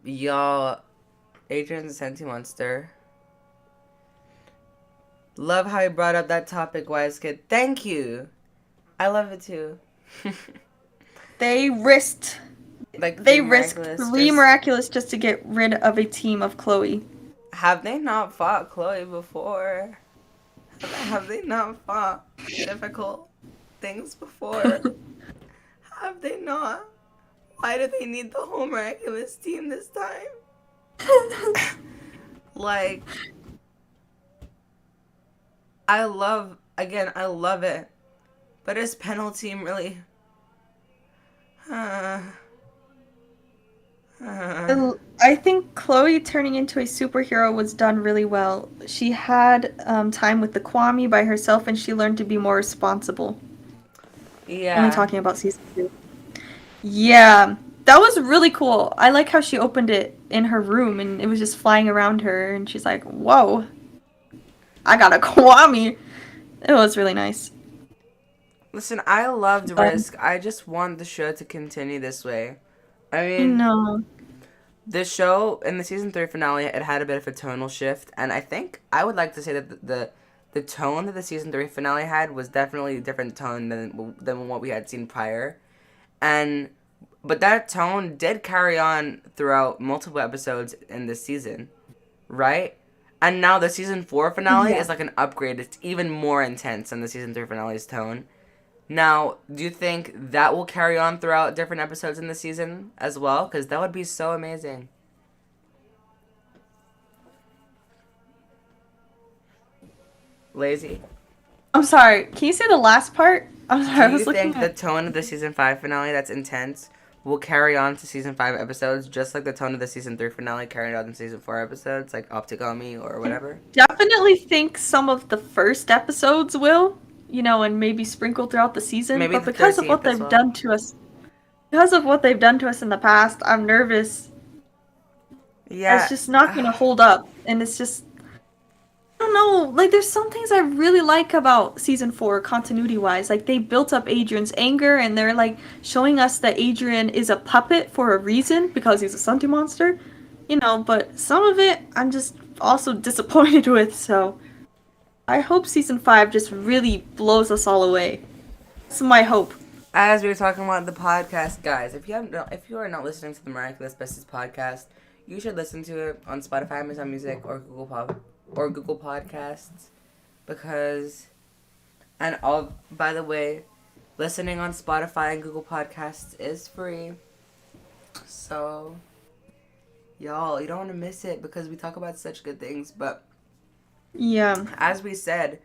Y'all, Adrian's Sentimonster. Love how you brought up that topic, Wise Kid. Thank you. I love it too. They risked three miraculous just to get rid of a team of Chloe. Have they not fought Chloe before? Have they not fought difficult things before? Have they not? Why do they need the whole miraculous team this time? Like, I love it. But is Penal team really... I think Chloe turning into a superhero was done really well. She had time with the Kwame by herself, and she learned to be more responsible. Yeah. Only talking about season 2. Yeah, that was really cool. I like how she opened it in her room, and it was just flying around her, and she's like, whoa, I got a Kwame. It was really nice. Listen, I loved Risk. I just want the show to continue this way. I mean, no. The show in the season 3 finale, it had a bit of a tonal shift, and I think I would like to say that the tone that the season 3 finale had was definitely a different tone than what we had seen prior, but that tone did carry on throughout multiple episodes in this season, right? And now the season 4 finale is like an upgrade. It's even more intense than the season 3 finale's tone. Now, do you think that will carry on throughout different episodes in the season as well? Because that would be so amazing. Lazy. I'm sorry. Can you say the last part? I'm sorry. Do you think the tone of the season 5 finale that's intense will carry on to season 5 episodes, just like the tone of the season 3 finale carried on in season 4 episodes, like Optigami or whatever? Definitely think some of the first episodes will. And maybe sprinkle throughout the season. Maybe but because of what they've done to us, in the past, I'm nervous. Yeah, it's just not gonna hold up, and it's just, I don't know. Like, there's some things I really like about season 4, continuity-wise. Like, they built up Adrian's anger, and they're like showing us that Adrian is a puppet for a reason because he's a Sentimonster. But some of it I'm just also disappointed with. So. I hope season 5 just really blows us all away. That's my hope. As we were talking about the podcast, guys, if you are not listening to the Miraculous Besties podcast, you should listen to it on Spotify, Amazon Music, or Google Podcasts, because, by the way, listening on Spotify and Google Podcasts is free. So, y'all, you don't want to miss it because we talk about such good things, but. Yeah. As we said,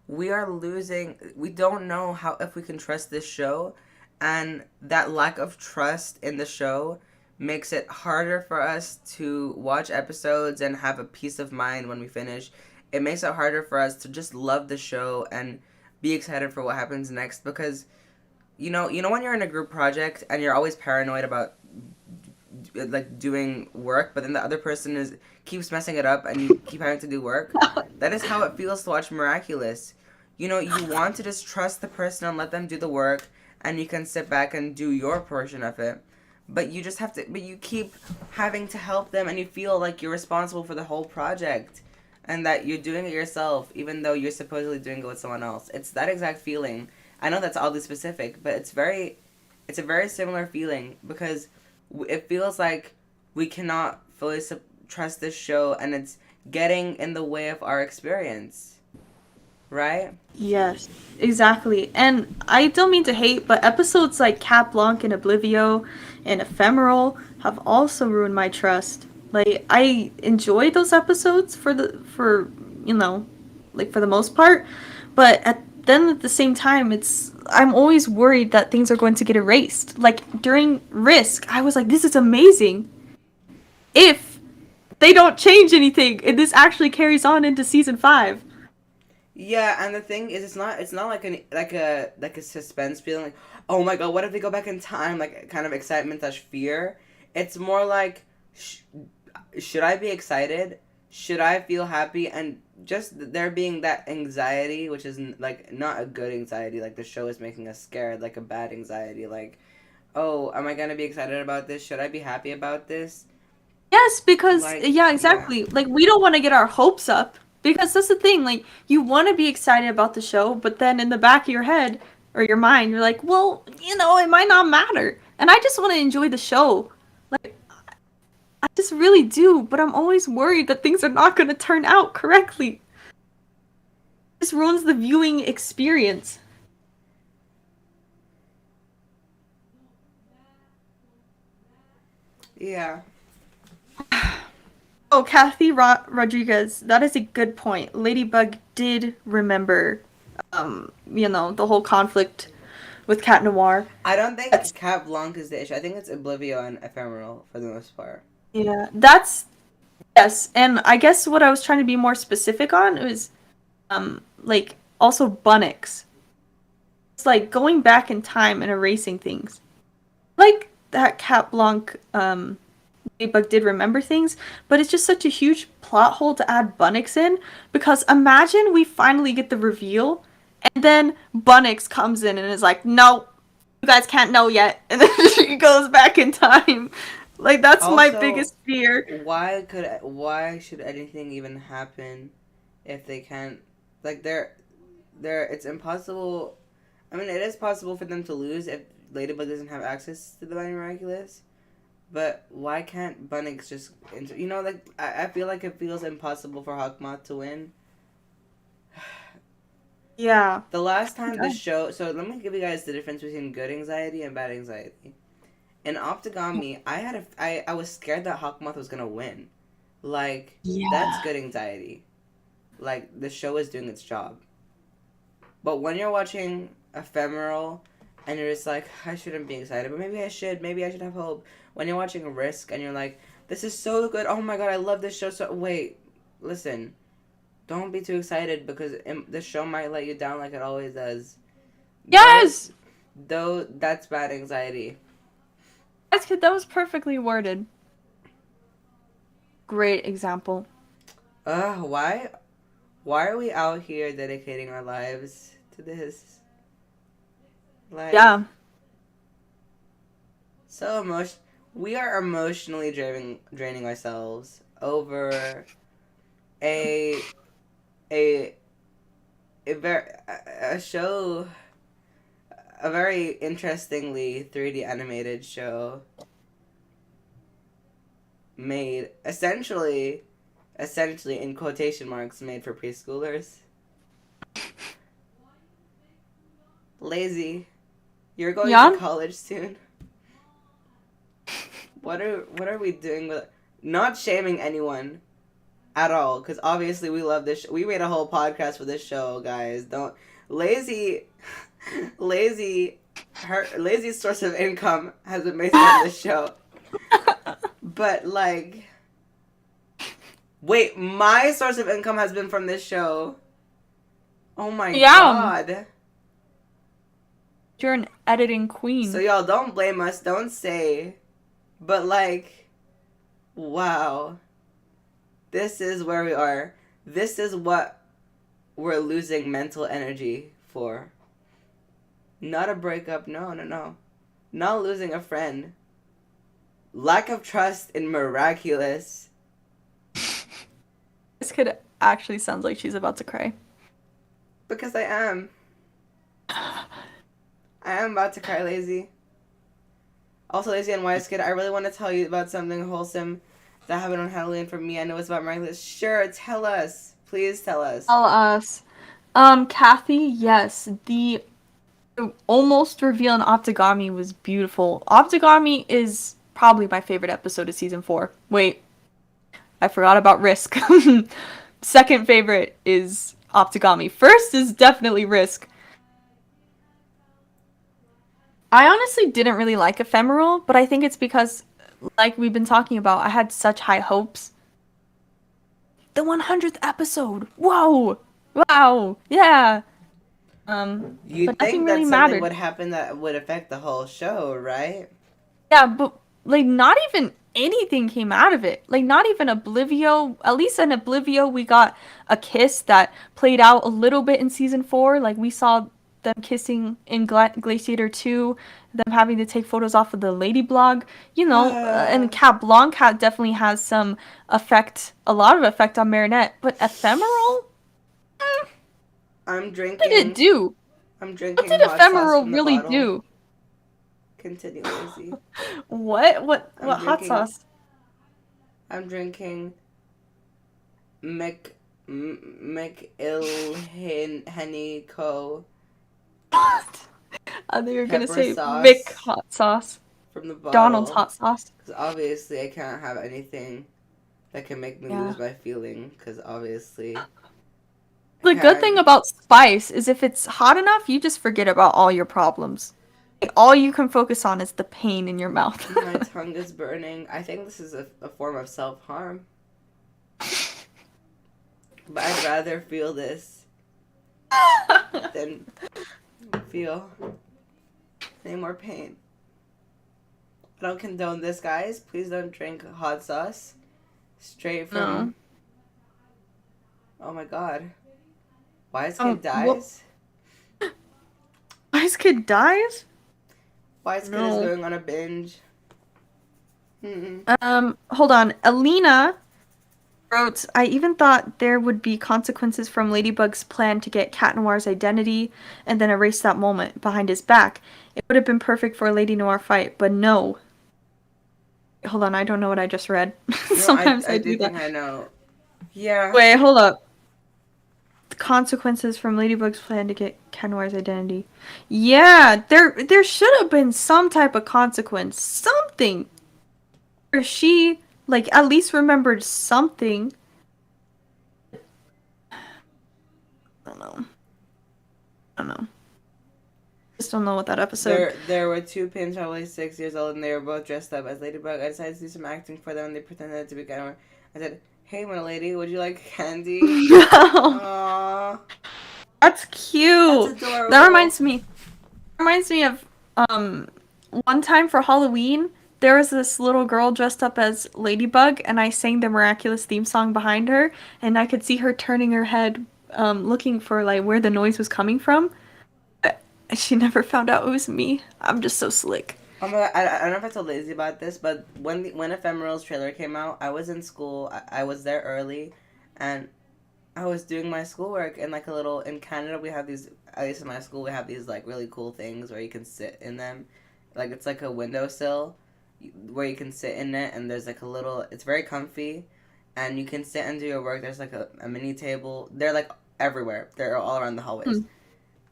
we don't know if we can trust this show, and that lack of trust in the show makes it harder for us to watch episodes and have a peace of mind when we finish. it makes it harder for us to just love the show and be excited for what happens next, because you know when you're in a group project and you're always paranoid about like doing work, but then the other person keeps messing it up and you keep having to do work. That is how it feels to watch Miraculous. You know, you want to just trust the person and let them do the work, and you can sit back and do your portion of it. But you just have to, but you keep having to help them, and you feel like you're responsible for the whole project and that you're doing it yourself, even though you're supposedly doing it with someone else. It's that exact feeling. I know that's oddly specific, but it's a very similar feeling, because it feels like we cannot fully trust this show, and it's getting in the way of our experience. Right? Yes, exactly. And I don't mean to hate, but episodes like Cat Blanc and Oblivio and Ephemeral have also ruined my trust. Like, I enjoy those episodes for you know, like for the most part, but then at the same time, I'm always worried that things are going to get erased. Like during Risk, I was like, this is amazing. If they don't change anything and this actually carries on into season 5. Yeah, and the thing is, it's not like a suspense feeling, like, oh my god, what if they go back in time, like kind of excitement / fear. It's more like, should I be excited? Should I feel happy? And just there being that anxiety, which is like not a good anxiety, like the show is making us scared, like a bad anxiety, like, oh, am I gonna be excited about this? Should I be happy about this? Yes, because Like, yeah, exactly. yeah. Like we don't want to get our hopes up, because that's the thing. Like you want to be excited about the show, but then in the back of your head or your mind, you're like, well, you know, it might not matter. And I just want to enjoy the show. Like I just really do, but I'm always worried that things are not going to turn out correctly. This ruins the viewing experience. Yeah. Oh, Kathy Rodriguez, that is a good point. Ladybug did remember, you know, the whole conflict with Cat Noir. I don't think Cat Blanc is the issue. I think it's Oblivio and Ephemeral for the most part. Yeah, yes, and I guess what I was trying to be more specific on was, like, also Bunnix. It's like going back in time and erasing things. Like that Cat Blanc, Ladybug did remember things, but it's just such a huge plot hole to add Bunnix in, because imagine we finally get the reveal, and then Bunnix comes in and is like, no, you guys can't know yet, and then she goes back in time. Like, that's Also, my biggest fear. Why should anything even happen if they can't, like, it's impossible. I mean, it is possible for them to lose if Ladybug doesn't have access to the Divine Miraculous, but why can't Bunnix just, you know, like, I feel like it feels impossible for Hawkmoth to win. Yeah. The last time the show, so let me give you guys the difference between good anxiety and bad anxiety. In Optigami, I was scared that Hawkmoth was gonna win. Like, that's good anxiety. Like, the show is doing its job. But when you're watching Ephemeral, and you're just like, I shouldn't be excited, but maybe I should have hope. When you're watching Risk, and you're like, this is so good, oh my god, I love this show so... Wait, listen. Don't be too excited, because the show might let you down like it always does. Yes! Though, that's bad anxiety. That was perfectly worded. Great example. Why are we out here dedicating our lives to this? Like, yeah. So we are emotionally draining ourselves over a show, a very interestingly 3D animated show made essentially in quotation marks made for preschoolers. Lazy, you're going to college soon. What are we doing with? Not shaming anyone at all, because obviously we love this. We made a whole podcast for this show, guys. Don't lazy's source of income has been based on this show. But like, Wait, my source of income has been from this show. Oh my Yeah. god. You're an editing queen. So y'all don't blame us, don't say. But like, wow. This is where we are. This is what we're losing mental energy for. Not a breakup, no. Not losing a friend. Lack of trust in miraculous. This kid actually sounds like she's about to cry. Because I am. I am about to cry, Lazy. Also, Lazy and Wise Kid, I really want to tell you about something wholesome that happened on Halloween for me. I know it's about miraculous. Sure, tell us. Please tell us. Tell us. Kathy, yes, the almost reveal in Optigami was beautiful. Optigami is probably my favorite episode of season 4. Wait, I forgot about Risk. Second favorite is Optigami. First is definitely Risk. I honestly didn't really like Ephemeral, but I think it's because, like we've been talking about, I had such high hopes. The 100th episode! Whoa! Wow! Yeah! You'd but think nothing that really something mattered. would happen that would affect the whole show, right? Yeah, but, like, not even anything came out of it. Like, not even Oblivio. At least in Oblivio, we got a kiss that played out a little bit in season 4. Like, we saw them kissing in Glaciator 2, them having to take photos off of the lady blog, you know, and Cat Blanc definitely has some effect, a lot of effect on Marinette, but Ephemeral? I'm drinking. What did it do? I'm drinking. What did hot sauce Ephemeral from the really bottle. do? Continue, Lazy. What I'm hot drinking- sauce? I'm drinking Henny Co. What? I think you're gonna Pepper say sauce Mick hot sauce. from the bottle. Donald's hot sauce. Because obviously I can't have anything that can make me Yeah. lose my feeling. Because obviously. The good thing about spice is if it's hot enough, you just forget about all your problems. Like, all you can focus on is the pain in your mouth. My tongue is burning. I think this is a form of self-harm. But I'd rather feel this than feel any more pain. I don't condone this, guys. Please don't drink hot sauce straight from... No. Oh my god. Wise Kid dies? Wise Kid dies? Wise Kid is going on a binge. Hold on. Alina wrote, I even thought there would be consequences from Ladybug's plan to get Cat Noir's identity and then erase that moment behind his back. It would have been perfect for a Lady Noir fight, but no. Hold on, I don't know what I just read. Sometimes I do that. Think I know. Yeah. Wait, hold up. The consequences from Ladybug's plan to get Cat Noir's identity. Yeah, there should have been some type of consequence. Something. Or she, like, at least remembered something. I don't know. Just don't know what that episode... There were two pins, probably 6 years old, and they were both dressed up as Ladybug. I decided to do some acting for them, and they pretended to be Cat Noir. I said, hey, my lady, would you like candy? Aww. That's cute. That's adorable. That reminds me of one time for Halloween, there was this little girl dressed up as Ladybug, and I sang the Miraculous theme song behind her, and I could see her turning her head, looking for like where the noise was coming from. She never found out it was me. I'm just so slick. Oh my god, I don't know if I told Lazy about this, but when Ephemeral's trailer came out, I was in school. I was there early, and I was doing my schoolwork, and like in Canada, we have these, at least in my school, we have these like really cool things where you can sit in them. Like, it's like a windowsill where you can sit in it, and there's like it's very comfy, and you can sit and do your work. There's like a mini table. They're like everywhere. They're all around the hallways.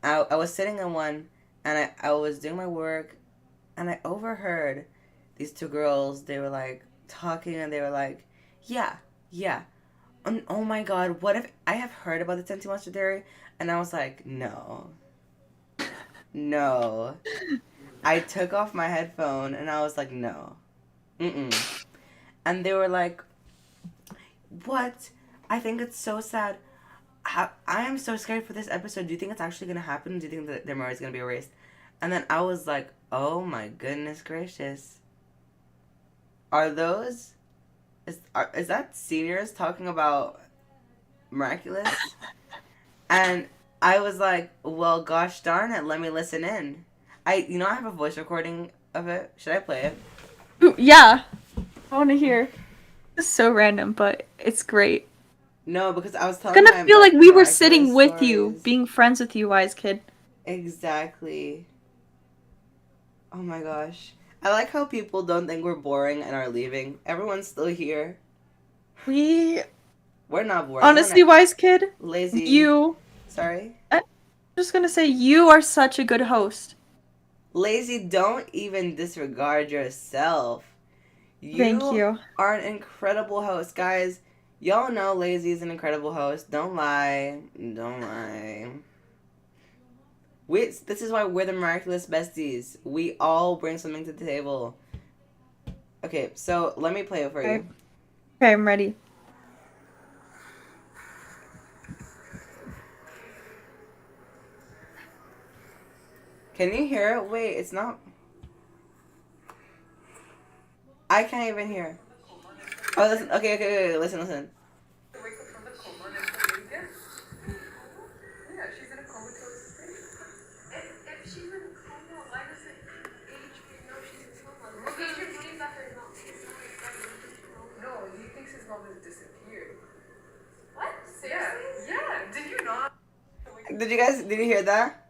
I was sitting in one, and I was doing my work, and I overheard these two girls. They were like talking, and they were like, yeah. And oh my god, what if I have heard about the Sentimonster theory? And I was like, no. I took off my headphone, and I was like, no. And they were like, what? I think it's so sad. I am so scared for this episode. Do you think it's actually gonna happen? Do you think that their memory is gonna be erased? And then I was like, oh my goodness gracious. Are those... Is that seniors talking about Miraculous? And I was like, well, gosh darn it, let me listen in. I have a voice recording of it. Should I play it? Ooh, yeah. I want to hear. It's so random, but it's great. No, because I was telling It's gonna feel like we were sitting with you, being friends with you, wise kid. Exactly. Oh my gosh. I like how people don't think we're boring and are leaving. Everyone's still here. We're not boring. Honestly, wise kid. Lazy. You. Sorry? I'm just gonna say you are such a good host. Lazy, don't even disregard yourself. Thank you. Are an incredible host. Guys, y'all know Lazy is an incredible host. Don't lie. Don't lie. This is why we're the Miraculous Besties. We all bring something to the table. Okay, so let me play it for you. Okay, I'm ready. Can you hear it? Wait, it's not... I can't even hear. Oh, listen. Okay, listen. Did you hear that?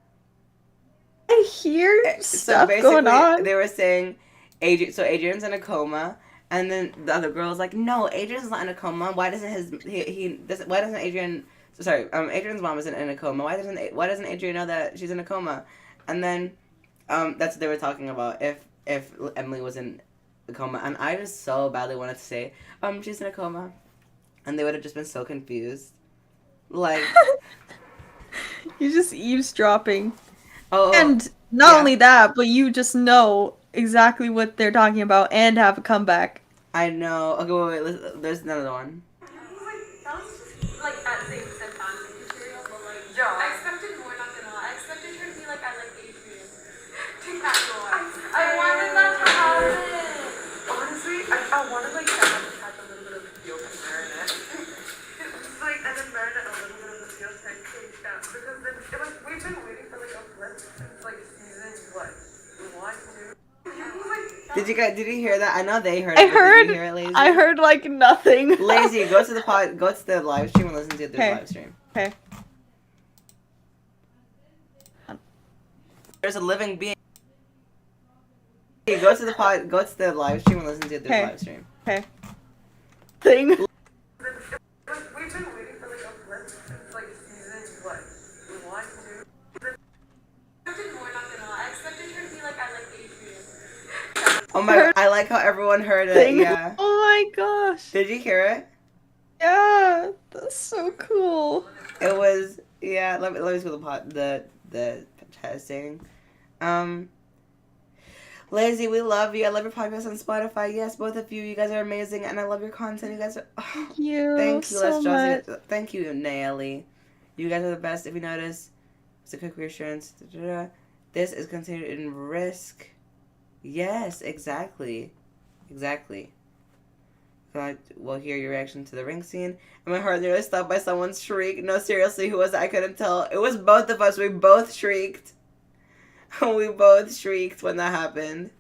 I hear stuff going on. They were saying Adrian's in a coma, and then the other girl was like, no, Adrian's not in a coma. Why doesn't Adrian... Sorry, Adrian's mom isn't in a coma. Why doesn't Adrian know that she's in a coma? And then that's what they were talking about, if Emily was in a coma. And I just so badly wanted to say, she's in a coma. And they would have just been so confused. Like... You're just eavesdropping. Oh, and not only that, but you just know exactly what they're talking about and have a comeback. I know. Okay, wait. There's another one. Like that same fanfic material, but like I expected more. Not gonna lie, I expected her to be like I like Adrian. Take that door. I wanted that to happen. Honestly, I wanted like that to have a little bit of feel from Marinette. It's like and then Marinette a little bit of the feel type thing because then it was we've been waiting for like a flip since like season what 1, 2. Did you hear that? I know they heard I it. heard. Did you hear it, Lazy? I heard like nothing. Lazy, go to the live stream and listen to the live stream. Okay. There's a living being. Go to the live stream and listen to the live stream. Okay. Thing. We've been waiting for like a flip since like season what 1, 2. I expected more. Not gonna lie, I expected her to be like I like Adrian. Oh my god, I like how everyone heard it. Yeah. Oh my gosh. Did you hear it? Yeah, that's so cool. It was let me see the testing. Lazy, we love you. I love your podcast on Spotify. Yes, both of you. You guys are amazing, and I love your content. You guys are. Oh, thank you. Thank you, so much. Thank you, Naomi. You guys are the best. If you notice, it's a quick reassurance. This is considered in risk. Yes, exactly. We'll hear your reaction to the ring scene. And my heart nearly stopped by someone's shriek. No, seriously, who was it? I couldn't tell. It was both of us. We both shrieked. We both shrieked when that happened.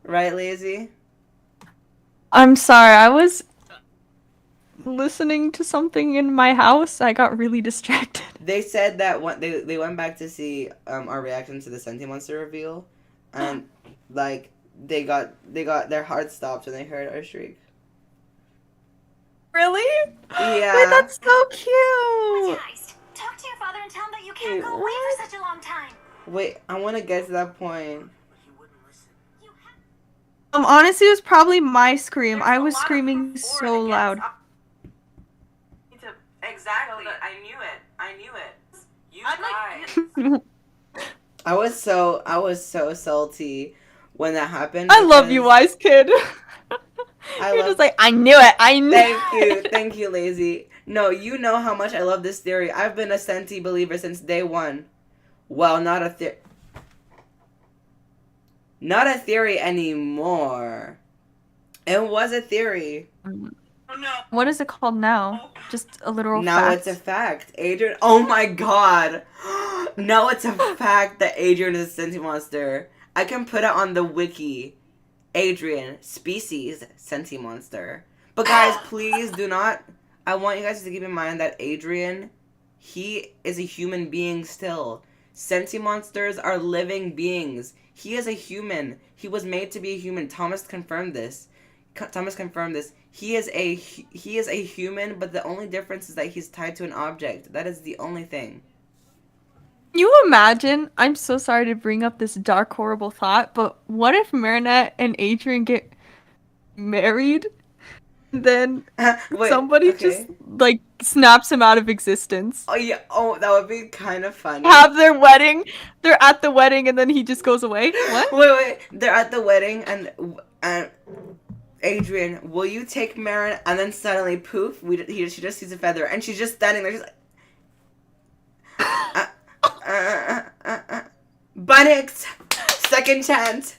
Right, Lazy? I'm sorry, I was listening to something in my house. I got really distracted. They said that they went back to see our reaction to the Sentimonster reveal, and like they got their hearts stopped when they heard our shriek. Really? Yeah. Wait, that's so cute. Talk to your father and tell him that you can't go away for such a long time. Wait, I want to get to that point. Honestly, it was probably my scream. I was screaming so loud. Exactly. I knew it. You tried. I was so salty when that happened. I love you, wise kid. You're just like, I knew it. I knew Thank you, Lazy. No, you know how much I love this theory. I've been a Senti believer since day one. Well, not a theory anymore. It was a theory. What is it called now? Just a literal Now fact. it's a fact. Adrian, oh my god. Now it's a fact that Adrian is a Sentimonster. I can put it on the wiki. Adrian, species, Sentimonster. But guys, please do not. I want you guys to keep in mind that Adrian, he is a human being still. Sentimonsters are living beings. He is a human. He was made to be a human. Thomas confirmed this. He is a human, but the only difference is that he's tied to an object. That is the only thing. You imagine, I'm so sorry to bring up this dark, horrible thought, but what if Marinette and Adrian get married? Then somebody just, like, snaps him out of existence. Oh, yeah. Oh, that would be kind of funny. Have their wedding. They're at the wedding, and then he just goes away. What? Wait. They're at the wedding, and Adrian, will you take Marin? And then suddenly, poof, she just sees a feather, and she's just standing there. She's like, Bunnix, second chance.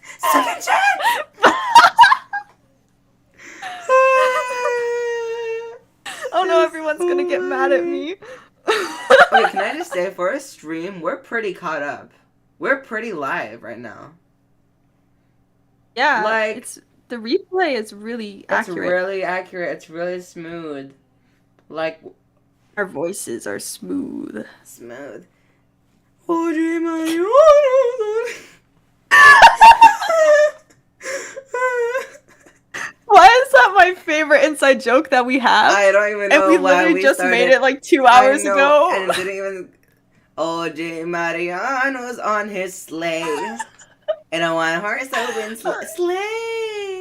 Oh no, everyone's gonna get mad at me. Wait, can I just say, for a stream, we're pretty caught up. We're pretty live right now. Yeah, like the replay is really accurate. It's really accurate. It's really smooth. Like, our voices are smooth. Why is that my favorite inside joke that we have? I don't even know. And we literally just made it like 2 hours ago. And it didn't even. OJ Mariano's on his sleigh. And I want horse open sleigh.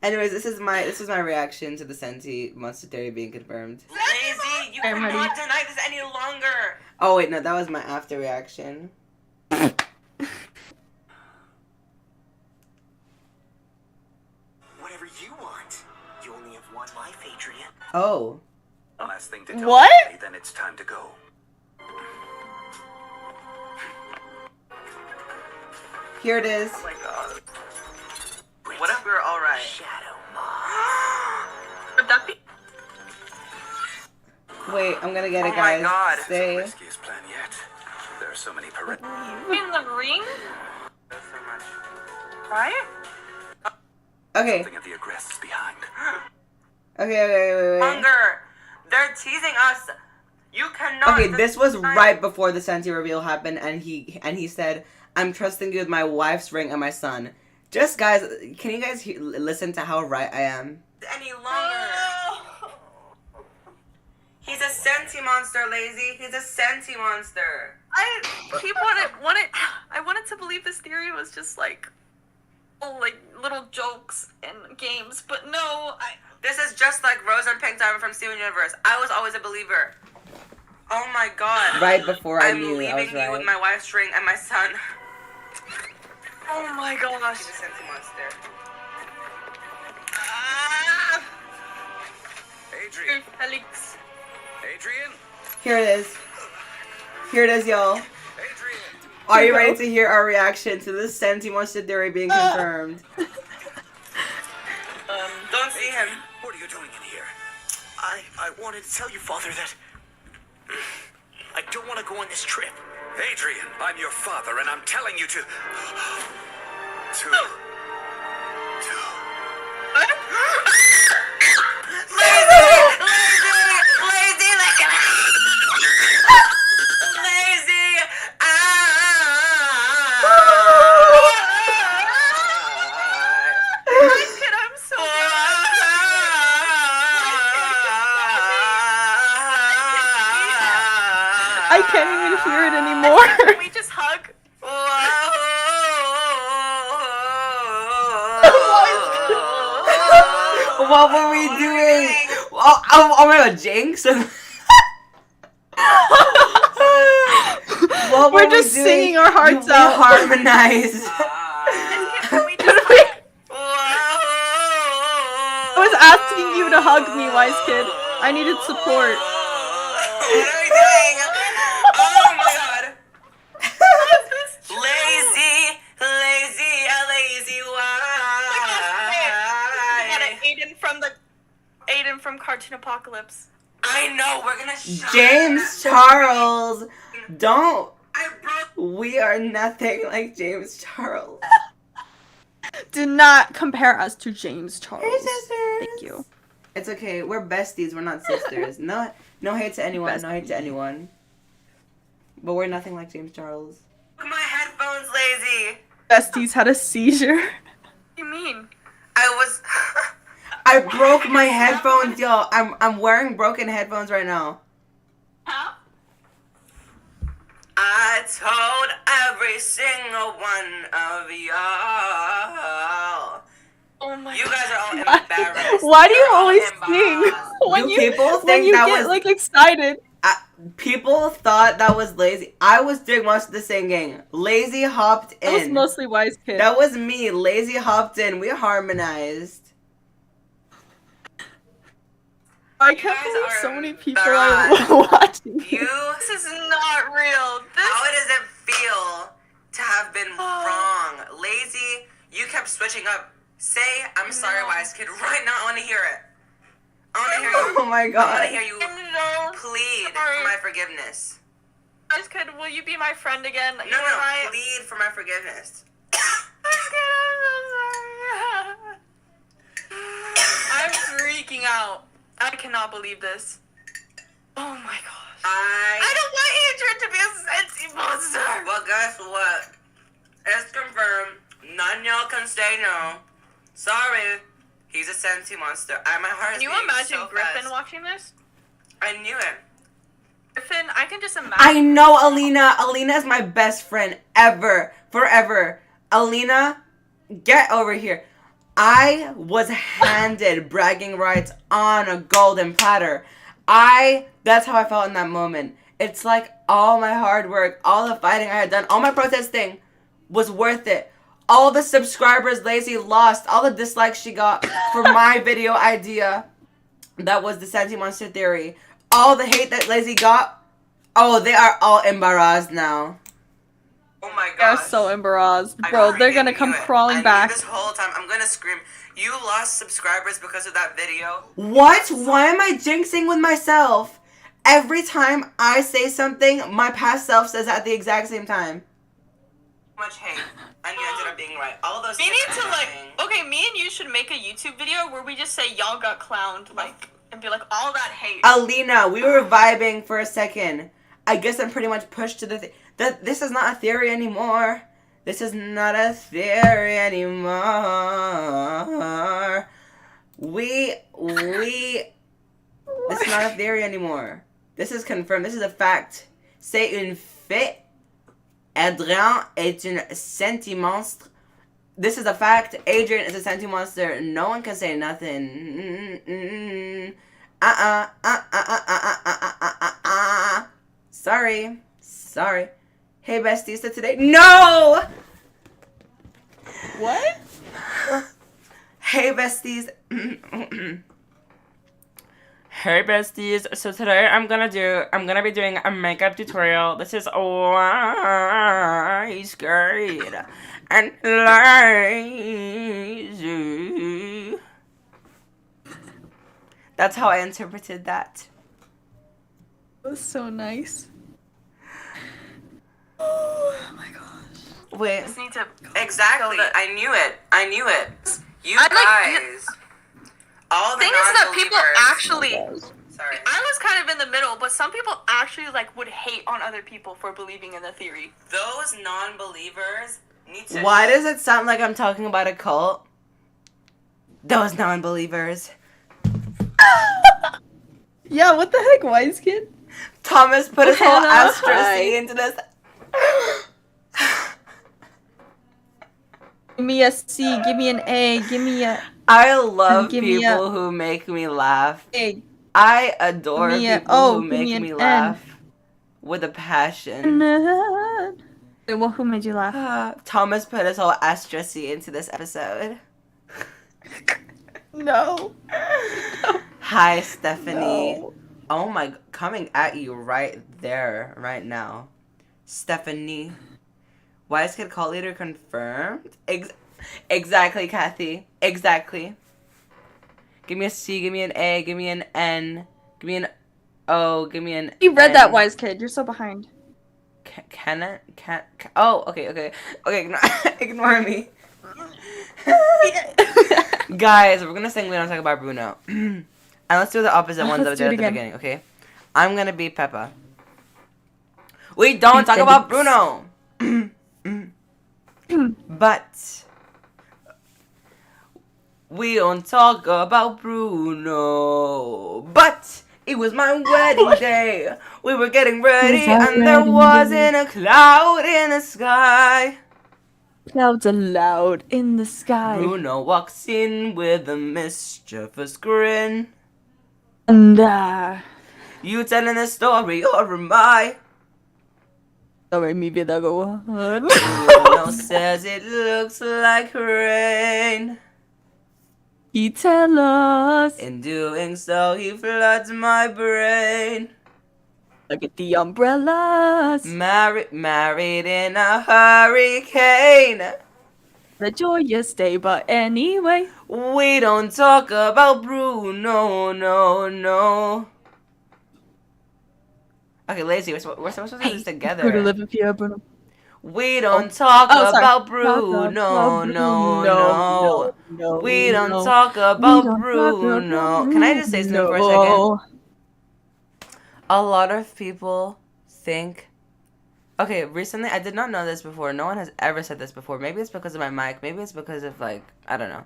Anyways, this was my reaction to the Sentimonster theory being confirmed. Lazy, you cannot deny this any longer. Oh wait, no, that was my after reaction. Whatever you want. You only have one life, Adrian. Oh. Last thing to tell What? me, then it's time to go. Here it is. Oh my god. What if we're alright? Would that be? Wait, I'm gonna get it, Oh guys. my god. Stay. It's the riskiest plan yet. There are so many In the ring? That's so much. Right? Okay. Something of the aggressors behind. Okay, wait. Hunger. They're teasing us. You cannot. Okay, this was right before the Senti reveal happened, and he said, "I'm trusting you with my wife's ring and my son." Just guys, can you guys listen to how right I am? Any longer. He's a Sentimonster, Lazy. He's a Sentimonster. I wanted to believe this theory was just like little jokes and games, but no, This is just like Rose and Pink Diamond from Steven Universe. I was always a believer. Oh my god. Right before I I'm knew I was leaving you right. with my wife's ring and my son. oh my gosh. He's a Sentimonster. Adrian. Felix. Adrian. Here it is, y'all. Are you ready to hear our reaction to this Sentimonster theory being confirmed? Don't see him. What are you doing in here? I wanted to tell you, Father, that I don't want to go on this trip. Adrian, I'm your father, and I'm telling you to. I can't even hear it anymore. Can we just hug? What were we doing? Oh my god, Jinx? What We're were just we doing? singing our hearts We out. harmonized. was asking you to hug me, wise kid. I needed support. What are we doing? Oh my god. Lazy, lazy, a lazy why? Aiden from Cartoon Apocalypse. I know, we're gonna shut James Charles. Don't. We are nothing like James Charles. Do not compare us to James Charles. Hey, sisters. Thank you. It's okay. We're besties. We're not sisters. No hate to anyone. Besties. No hate to anyone. But we're nothing like James Charles. My headphones, lazy. Besties had a seizure. What do you mean? I broke my headphones, y'all. I'm wearing broken headphones right now. I told every single one of y'all. Oh my You guys are all embarrassed. Why do you always sing when you get like excited? People thought that was lazy. I was doing most of the singing. Lazy hopped in. That was mostly wise kid. That was me. Lazy hopped in. We harmonized. I can't believe so many people are watching. This is not real. How does it feel to have been wrong? Lazy, you kept switching up. Say, I'm sorry, wise kid. Right now, I want to hear it. I want to hear you. Oh my god. I want to hear you plead for my forgiveness. Wise kid, will you be my friend again? No, plead for my forgiveness. I'm freaking out. I cannot believe this. Oh my gosh. I don't want Adrian to be a Sentimonster. Well, guess what? It's confirmed. None y'all can say no. Sorry. He's a Sentimonster. My heart is Can you beating imagine so Griffin fast. watching this? I knew it. Griffin, I can just imagine. I know Alina. Alina is my best friend ever. Forever. Alina, get over here. I was handed bragging rights on a golden platter. That's how I felt in that moment. It's like all my hard work, all the fighting I had done, all my protesting was worth it. All the subscribers Lazy lost, all the dislikes she got for my video idea that was the Sentimonster theory. All the hate that Lazy got, they are all embarrassed now. Oh my god. They're so embarrassed. Bro, they're gonna come crawling back. This whole time, I'm gonna scream. You lost subscribers because of that video. What? Why am I jinxing with myself? Every time I say something, my past self says at the exact same time. Much hate, and you ended up being right. All those. We need to okay, me and you should make a YouTube video where we just say y'all got clowned, and be like all that hate. Alina, we were vibing for a second. I guess I'm pretty much pushed to the this is not a theory anymore. This is not a theory anymore. This is not a theory anymore. This is confirmed. This is a fact. C'est une fait. Adrien est une Sentimonstre. This is a fact. Adrian is a Sentimonster. No one can say nothing. Sorry. Hey, besties. So today... No! What? Hey, besties. Hey, besties. So today I'm gonna be doing a makeup tutorial. This is wise great and lazy. That's how I interpreted that. That was so nice. Oh my gosh. Wait. Just need to Exactly. I knew it. You guys. All the thing is that people non-believers- actually. Sorry. I was kind of in the middle, but some people actually would hate on other people for believing in the theory. Those non-believers need to. Why does it sound like I'm talking about a cult? Those non-believers. Yeah, what the heck, wise kid? Thomas put his whole Hannah, asterisk hi. into this. Give me a C, give me an A, give me a... I love Give me people a- who make me laugh. A. I adore Give me a people O, who give make me an me N. laugh with a passion. Wait, well, who made you laugh? Thomas put his whole asterisk into this episode. No, No. Hi, Stephanie. No. Oh my, coming at you right there, right now. Stephanie. Wise Kid Cult Leader confirmed? Exactly, Kathy. Exactly. Give me a C, give me an A, give me an N, give me an O, give me an You read N. that, Wise Kid. You're so behind. Oh, okay. Okay, ignore me. Guys, we're gonna sing We Don't Talk About Bruno. And let's do the opposite ones that we did at the beginning, okay? I'm gonna be Peppa. We don't talk about Bruno! But we don't talk about Bruno. But it was my wedding day. We were getting ready and there wasn't a cloud in the sky. Clouds are loud in the sky. Bruno walks in with a mischievous grin. And you telling a story or am I? Sorry, me be that go on. Bruno says it looks like rain. He tell us. In doing so, he floods my brain. Look at the umbrellas. Married in a hurricane. The joyous day, but anyway. We don't talk about Bruno, no. Okay, Lazy, we're supposed to do this together. Good to live with you, Bruno. We don't talk about Bruno, no. We don't talk about Bruno. Can I just say something for a second? A lot of people think... Okay, recently, I did not know this before. No one has ever said this before. Maybe it's because of my mic. Maybe it's because of, like, I don't know.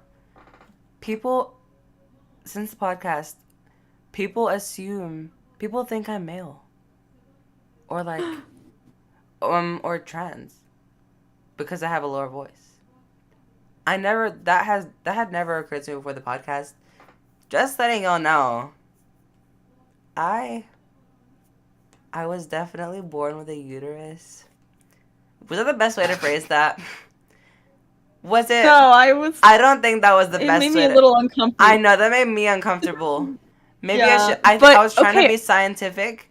People, since the podcast, people think I'm male. Or, like, or trans. Because I have a lower voice. That had never occurred to me before the podcast. Just letting y'all know. I was definitely born with a uterus. Was that the best way to phrase that? Was it? No, I don't think that was the best way. It made me a little uncomfortable. I know, that made me uncomfortable. Maybe yeah, I think I was trying to be scientific.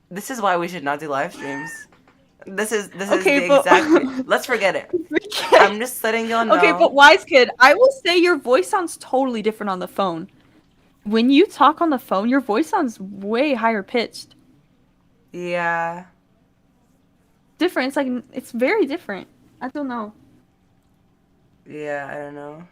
This is why we should not do live streams. This is the exact... Let's forget it. I'm just letting y'all know. Okay, but Wise Kid, I will say your voice sounds totally different on the phone. When you talk on the phone, your voice sounds way higher pitched. Yeah. Different. It's like, it's very different. I don't know. Yeah, I don't know.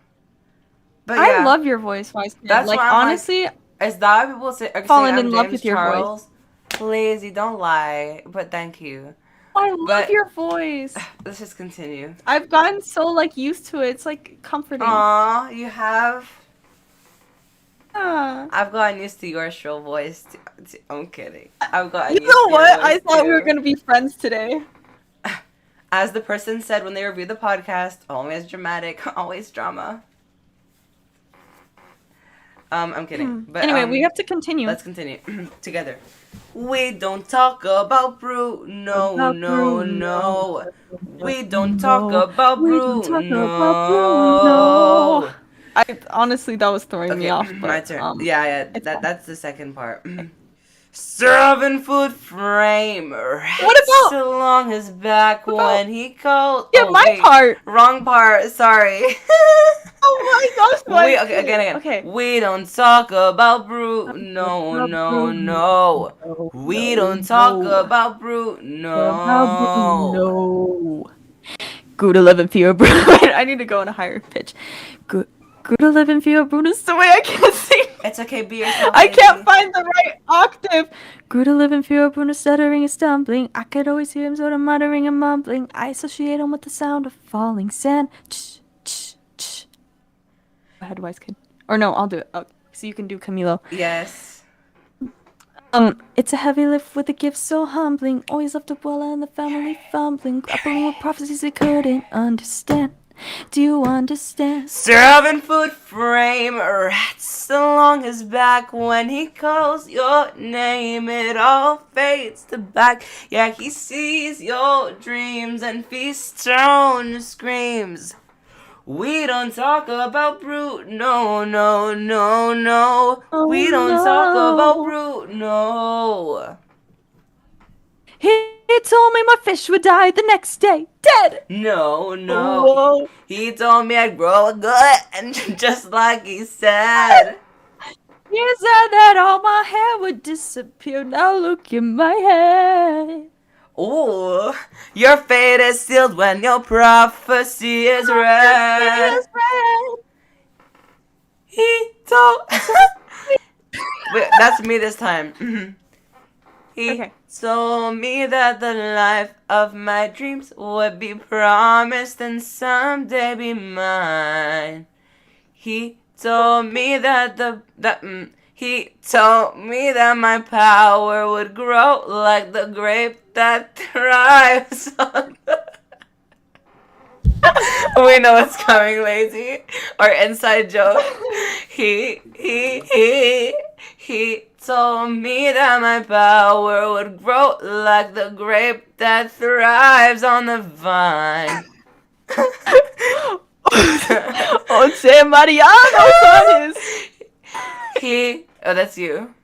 But I love your voice, Wise Kid. That's like, why honestly, is that why people say falling in love with your voice. Please, you don't lie. But thank you. I love your voice. Let's just continue. I've gotten so, like, used to it. It's, like, comforting. Aw, you have? Yeah. I've gotten used to your shrill voice. I'm kidding. I've gotten You know what? I thought we were going to be friends today. As the person said when they reviewed the podcast, always dramatic, always drama. I'm kidding. But anyway, we have to continue. Let's continue. Together. We don't talk about Bruno, no. We don't talk about Bruno. Honestly, that was throwing me off. But, my turn. That's the second part. 7-foot frame. What about? So long his back when he called. Yeah, my part. Wrong part. Sorry. Oh my gosh. Okay, again. Okay. We don't talk about Bruno, no. We don't talk about Bruno. Good 11 fewer Bruno. I need to go in a higher pitch. Good 11 fewer Bruno. It's the way I can't sing. It's okay, be yourself. I can't find the right octave. Good 11 fewer Bruno stuttering and stumbling. I could always hear him sort of muttering and mumbling. I associate him with the sound of falling sand. Go ahead, Wise Kid. Or no, I'll do it. Oh, so you can do Camilo. Yes. It's a heavy lift with a gift so humbling. Always left a well and the family fumbling. Grappling with prophecies they couldn't understand. Do you understand? 7-foot frame, rats along his back. When he calls your name, it all fades to black. Yeah, he sees your dreams and feasts on your screams. We don't talk about Bruno, no, no, no. Oh, We don't talk about no. Bruno. He told me my fish would die the next day, dead. No, no. Whoa. He told me I'd grow a gut, and just like he said. He said that all my hair would disappear. Now look in my head. Ooh, your fate is sealed when your prophecy is read. He told. Wait, that's me this time. He told me that the life of my dreams would be promised and someday be mine. He told me that he told me that my power would grow like the grape that thrives on the... We know what's coming, lazy. Or inside joke. He told me that my power would grow like the grape that thrives on the vine. Jose Mariano on his. Oh, that's you.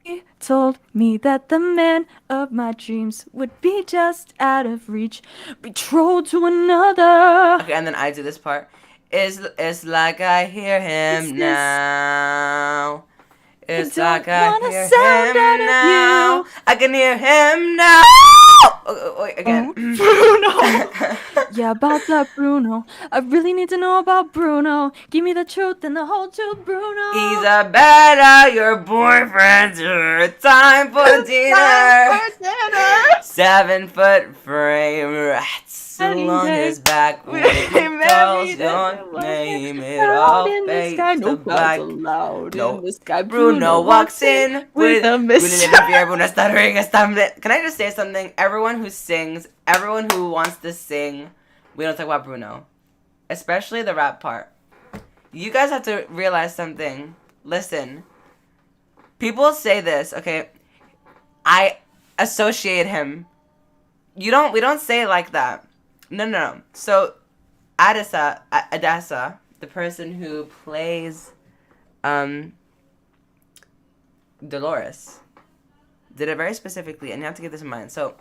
He told me that the man of my dreams would be just out of reach, betrothed to another. Okay, and then I do this part. It's like I hear him now. It's like I hear him now. I can hear him now. Oh, wait, again. Bruno. Yeah, about that Bruno. I really need to know about Bruno. Give me the truth and the whole truth, Bruno. He's a better your boyfriend's time for dinner. 7-foot frame rats along his back. When he calls your name, it all fades to black. No, Bruno walks in with a mystery. Can I just say something? Everyone who sings, everyone who wants to sing, we don't talk about Bruno. Especially the rap part. You guys have to realize something. Listen. People say this, okay? I associate him. We don't say it like that. No. So, Adessa, the person who plays, Dolores, did it very specifically, and you have to keep this in mind. So,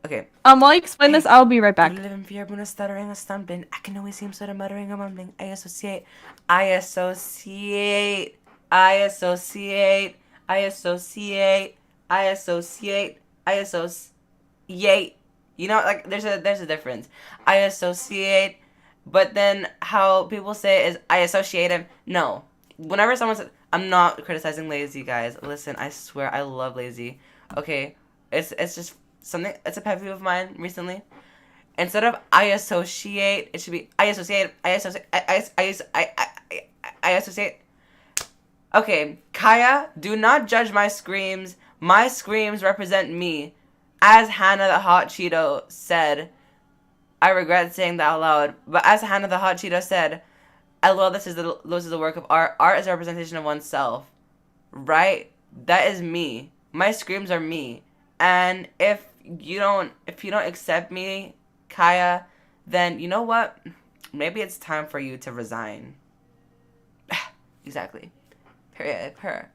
okay. While you explain this, I'll be right back. I live in fear, Bruno stuttering, a stumbling. I can always see him sort of muttering and mumbling. I associate. You know, like there's a difference. I associate, but then how people say it is I associate him. No, whenever someone says, I'm not criticizing Lazy, guys. Listen, I swear I love Lazy. Okay, it's just something. It's a pet peeve of mine recently. Instead of I associate, it should be I associate. I associate. Okay, Kaya, do not judge my screams. My screams represent me. As Hannah the Hot Cheeto said, I regret saying that out loud, but as Hannah the Hot Cheeto said, LOL, this is the work of art. Art is a representation of oneself. Right? That is me. My screams are me. And if you don't accept me, Kaya, then you know what? Maybe it's time for you to resign. Exactly. Period. Per.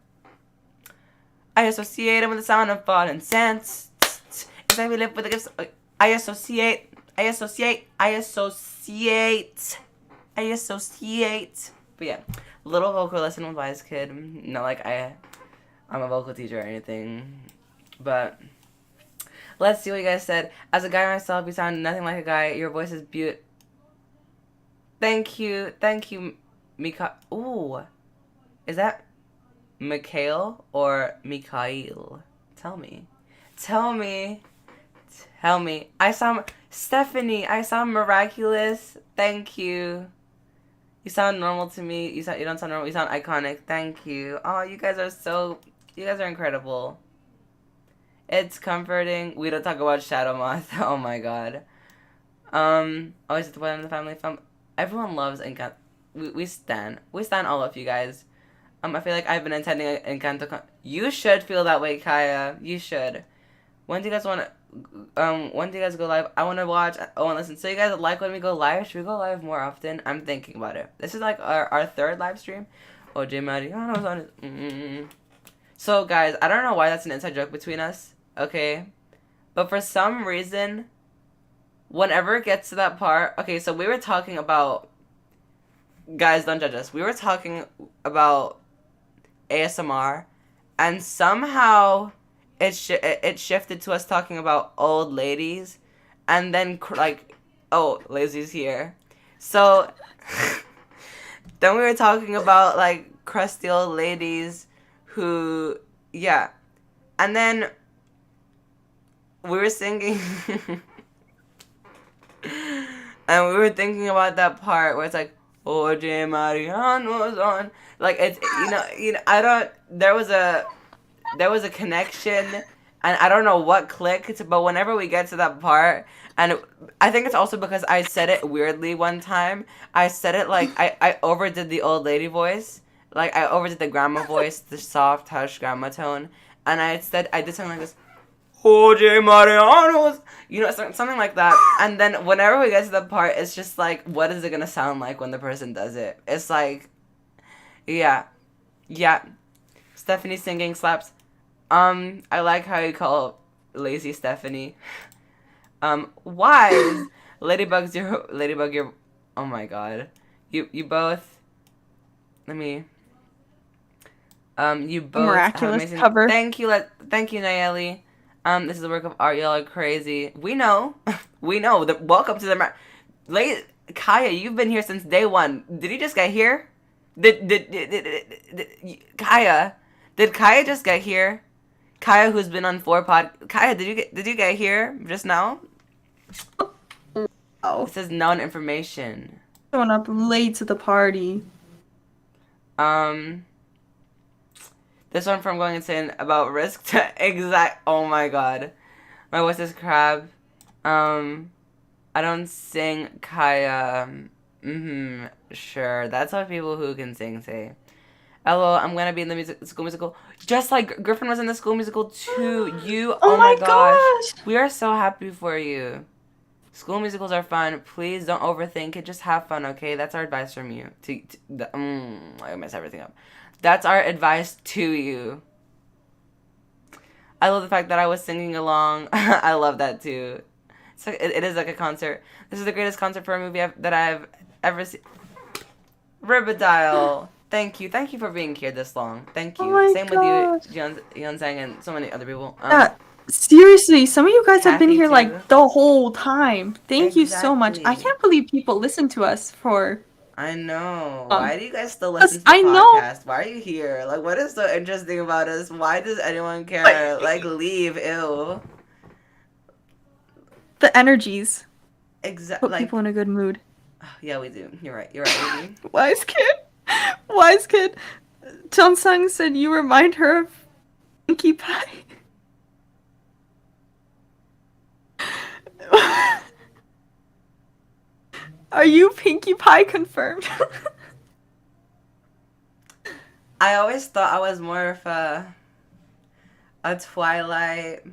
I associate him with the sound of falling sense. It's like we live with the gifts. I associate. But yeah, little vocal lesson with Wise Kid. Not like I'm a vocal teacher or anything. But let's see what you guys said. As a guy myself, you sound nothing like a guy. Your voice is beautiful. Thank you, Mika. Ooh, is that Mikhail or Mikhail? Tell me. I sound Stephanie. I sound miraculous. Thank you. You sound normal to me. You don't sound normal. You sound iconic. Thank you. Oh, you guys are incredible. It's comforting. We don't talk about Shadow Moth. Oh my god. Always at the one in the family film. Everyone loves Encanto. We stan all of you guys. I feel like I've been attending Encanto. You should feel that way, Kaya. You should. When do you guys want to when do you guys go live? I want to watch. Oh, and listen. So you guys like when we go live? Should we go live more often? I'm thinking about it. This is like our third live stream. Oh, J Mariano's on it. So guys, I don't know why that's an inside joke between us. Okay, but for some reason, whenever it gets to that part, okay. So we were talking about. Guys, don't judge us. We were talking about ASMR, and somehow it shifted to us talking about old ladies, and then like, oh, Lazy's here. So then we were talking about like crusty old ladies who, yeah, and then we were singing. And we were thinking about that part where it's like, oh, J Mariano's on. Like, it's, I don't, there was a connection, and I don't know what clicked, but whenever we get to that part, and I think it's also because I said it weirdly one time. I said it like, I overdid the old lady voice. Like, I overdid the grandma voice, the soft, hush grandma tone, and I did something like this. Oh, J Mariano's, something like that. And then whenever we get to the part, it's just like, what is it gonna sound like when the person does it? It's like, yeah. Stephanie singing slaps. I like how you call Lazy Stephanie. Wise. Ladybug, you're, oh my god. You both, let me, you both Miraculous have amazing cover. Thank you, Nayeli. This is a work of art. Y'all are crazy. We know. Welcome to the Kaya, you've been here since day one. Did you just get here? Kaya? Did Kaya just get here? Kaya, who's been on 4 Kaya, did you get here just now? Oh. It says known information. Showing up late to the party. This one from Going Insane about risk to exact. Oh my god. My voice is crab. I don't sing Kaya. Sure. That's what people who can sing say. LOL, I'm gonna be in the School Musical. Just like Griffin was in the School Musical too. Oh my gosh. We are so happy for you. School musicals are fun. Please don't overthink it. Just have fun, okay? That's our advice from you. I mess everything up. That's our advice to you. I love the fact that I was singing along. I love that too. It's like, it is like a concert. This is the greatest concert for a movie that I've ever seen. Ribadile. Thank you. Thank you for being here this long. Thank you. Oh my Same gosh. with you, Yeon-sang, and so many other people. Yeah, seriously, some of you guys have been Kathy here too. like the whole time. Thank you so much. I Exactly. can't believe people listen to us for. I know. Why do you guys still listen to the I know. podcast? Why are you here? Like, what is so interesting about us? Why does anyone care? Like, leave. Ew. The energies. Exactly. Put Like, people in a good mood. yeah, we do. You're right. You're right. We do. Wise kid. Wise kid. Jung-sung said you remind her of Pinkie Pie. Are you Pinkie Pie confirmed? I always thought I was more of a Twilight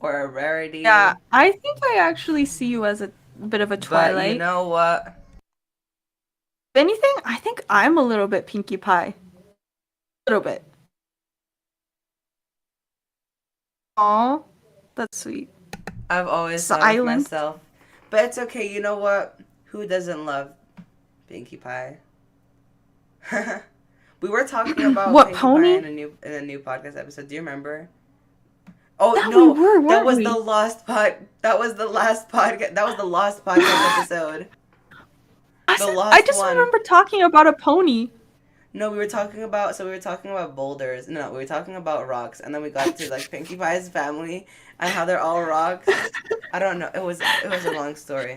or a Rarity. Yeah, I think I actually see you as a bit of a Twilight. But you know what? If anything, I think I'm a little bit Pinkie Pie. A little bit. Aw, that's sweet. I've always thought of Silent. myself. But it's okay. You know what? Who doesn't love Pinkie Pie? We were talking about What, Pinkie Pony? Pie in a new podcast episode. Do you remember? Oh Yeah, no, we were, that weren't was we? the last pod. That was the last podcast. That was the last podcast episode. I just remember talking about a pony. No, we were talking about boulders. No, we were talking about rocks, and then we got to like Pinkie Pie's family and how they're all rocks. I don't know. It was a long story.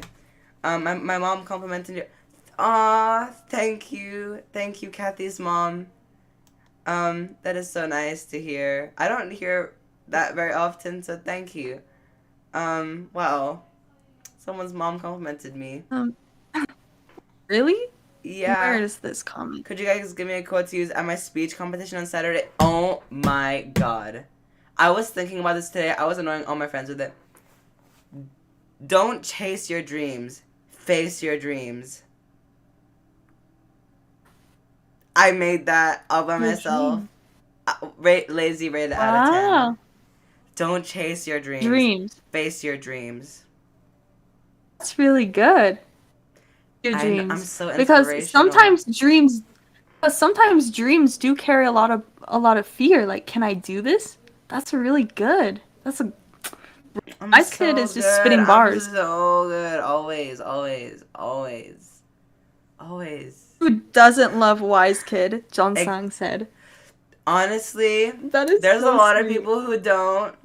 My mom complimented you. Aw, thank you, Kathy's mom. That is so nice to hear. I don't hear that very often, so thank you. Wow, someone's mom complimented me. Really? Yeah. Where is this comment? Could you guys give me a quote to use at my speech competition on Saturday? Oh my god. I was thinking about this today. I was annoying all my friends with it. Don't chase your dreams. Face your dreams. I made that all by myself. Lazy rated out of 10. Wow. Don't chase your dreams. Dreams. Face your dreams. That's really good. Your dreams. I'm so because inspirational. sometimes dreams do carry a lot of fear. Like, can I do this? That's really good. That's a Ice Kid is just spitting bars. I'm so good. Always, always, always, always. Who doesn't love Wise Kid? John Sang said. Honestly, there's so a lot of people who don't,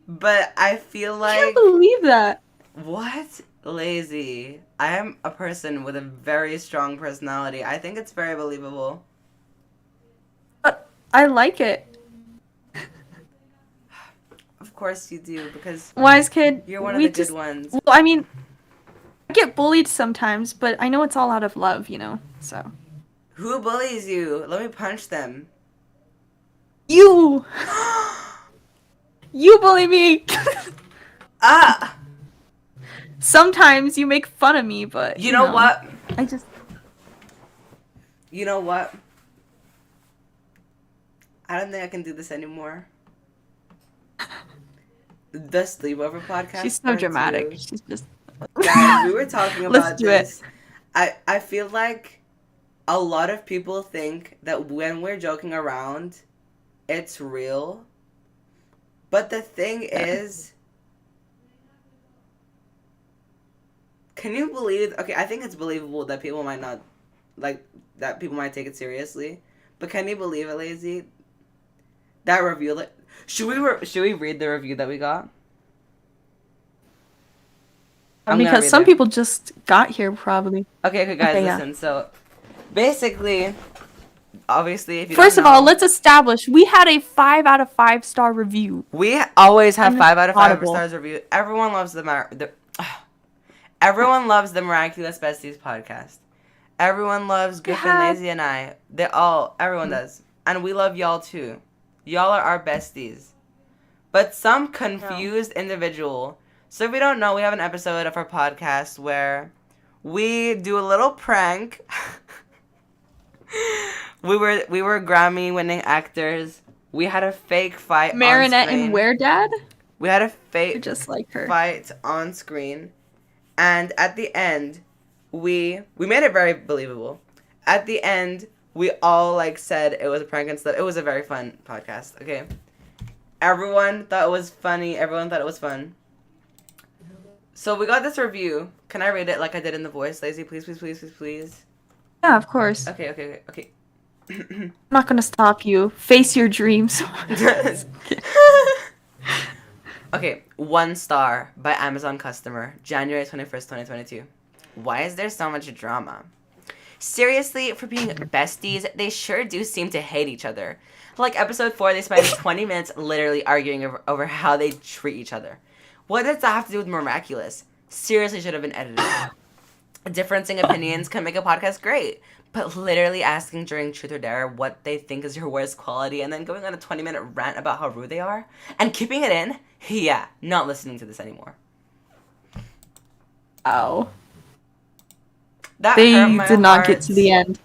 but I feel like... I can't believe that. What? Lazy. I am a person with a very strong personality. I think it's very believable. But I like it. Of course you do, because... Wise Kid, you're one of the good ones. Well, I mean, I get bullied sometimes, but I know it's all out of love, you know, so... Who bullies you? Let me punch them. You! You bully me! Ah! Sometimes you make fun of me, but... You know what? I just... You know what? I don't think I can do this anymore. The Sleepover Podcast. She's so dramatic. She's just... Guys, we were talking about Let's do this. it. I feel like a lot of people think that when we're joking around, it's real. But the thing is, can you believe... Okay, I think it's believable that people might not... Like, that people might take it seriously. But can you believe it, Lazy? That review... Like, should we read the review that we got? Because some people just got here, probably. Okay, guys, listen. So, basically... Obviously, if you First don't of know, all, let's establish we had a 5 out of 5 star review. We always have 5 out of 5 Audible. stars review. Everyone loves everyone loves the Miraculous Besties podcast. Everyone loves Griffin, Lazy, and I. Everyone does, and we love y'all too. Y'all are our besties. But some confused individual. So if you don't know, we have an episode of our podcast where we do a little prank. We were Grammy-winning actors. We had a fake fight Marinette on screen. and Where Dad? We had a fake just like her. fight on screen. And at the end, we made it very believable. At the end, we all said it was a prank and stuff. It was a very fun podcast, okay? Everyone thought it was funny. Everyone thought it was fun. So we got this review. Can I read it like I did in the voice? Lazy, please, please, please, please, please. Yeah, of course. Okay. I'm not gonna stop you. Face your dreams. Okay, 1 star by Amazon customer, January 21st, 2022. Why is there so much drama? Seriously, for being besties, they sure do seem to hate each other. Like episode 4, they spent 20 minutes literally arguing over how they treat each other. What does that have to do with Miraculous? Seriously should have been edited. Differencing opinions can make a podcast great, but literally asking during Truth or Dare what they think is your worst quality and then going on a 20-minute rant about how rude they are and keeping it in, yeah, not listening to this anymore. Oh. That they hurt my did not heart. get to the end.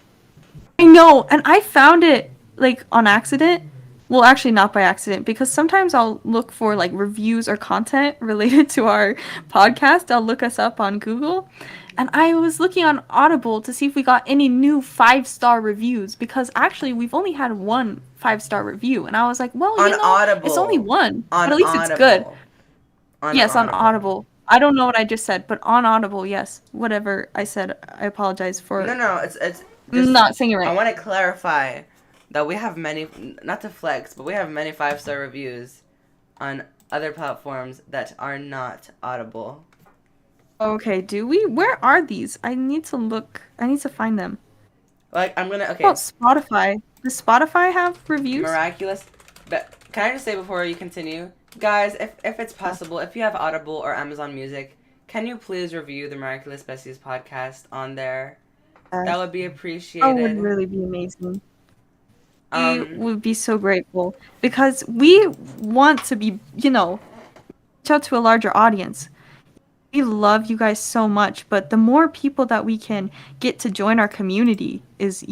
I know, and I found it on accident. Well, actually not by accident, because sometimes I'll look for reviews or content related to our podcast. I'll look us up on Google. And I was looking on Audible to see if we got any new 5-star reviews, because actually we've only had 1 5-star review. And I was like, well, Audible. It's only 1, but at least Audible. it's good. On Audible. I don't know what I just said, but on Audible, yes. Whatever I said, I apologize for. No, it's just, not saying it right. I want to clarify that we have many, not to flex, but we have many 5-star reviews on other platforms that are not Audible. Okay, do we? Where are these? I need to look. I need to find them. Okay. How about Spotify? Does Spotify have reviews? Miraculous. But can I just say before you continue, guys, if it's possible, if you have Audible or Amazon Music, can you please review the Miraculous Besties podcast on there? That would be appreciated. That would really be amazing. We would be so grateful, because we want to be, reach out to a larger audience. we love you guys so much, but the more people that we can get to join our community is,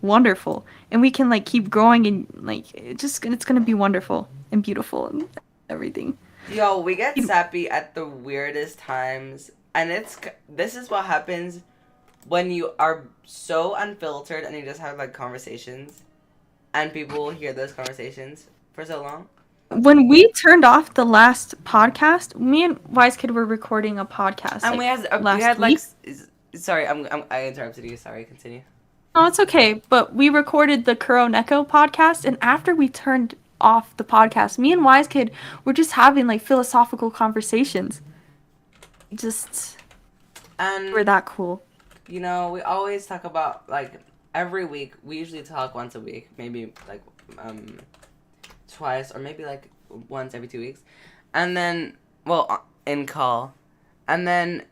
wonderful. And we can like keep growing and like it's gonna be wonderful and beautiful and everything. Yo, we get sappy at the weirdest times, and this is what happens when you are so unfiltered and you just have like conversations, and people hear those conversations for so long. When we turned off the last podcast, me and Wise Kid were recording a podcast. And like, we had week. Sorry, I interrupted you. Sorry, continue. No, it's okay. But we recorded the Kuroneko podcast, and after we turned off the podcast, me and Wise Kid were just having like philosophical conversations. And we're that cool. We always talk about like every week. We usually talk once a week, maybe like twice or maybe like once every 2 weeks, and then in call, and then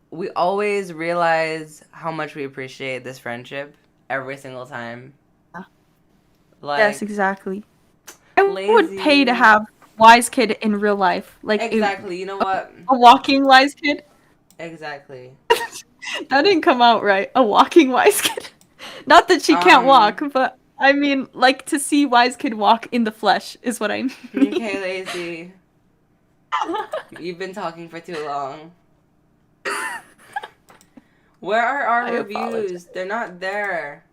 we always realize how much we appreciate this friendship every single time. Like, yes, exactly. I would pay to have Wise Kid in real life. Like exactly. You know what? A walking Wise Kid. Exactly. That didn't come out right. A walking Wise Kid. Not that she can't walk, but I mean, like, to see Wise Kid walk in the flesh is what I mean. Okay, Lazy. You've been talking for too long. Where are our reviews? Apologize. They're not there.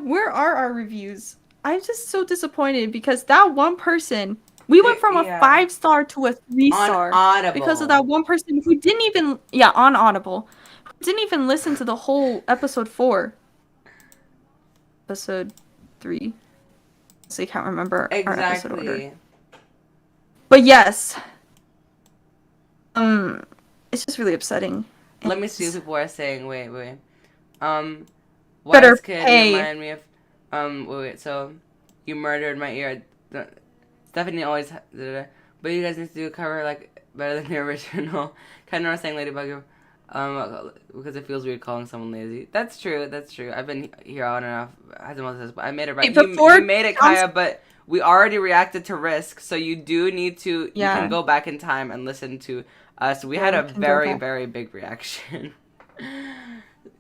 Where are our reviews? I'm just so disappointed because that one person, we went from a 5-star to a 3-star. On Audible. Because of that one person who didn't even, on Audible, who didn't even listen to the whole episode 4. Episode 3. So you can't remember our episode order. But yes. It's just really upsetting. Let me see what people are saying. Wait. Better Wise Kid pay. Remind me of wait. So you murdered my ear. Stephanie always. But you guys need to do a cover like better than the original. Kind of saying Ladybug. Because it feels weird calling someone lazy. That's true. I've been here on and off. I don't know what this is, but I made it right. You made it, Kaya, but we already reacted to Risk, so you do need to. Yeah. You can go back in time and listen to us. We had a very, very big reaction.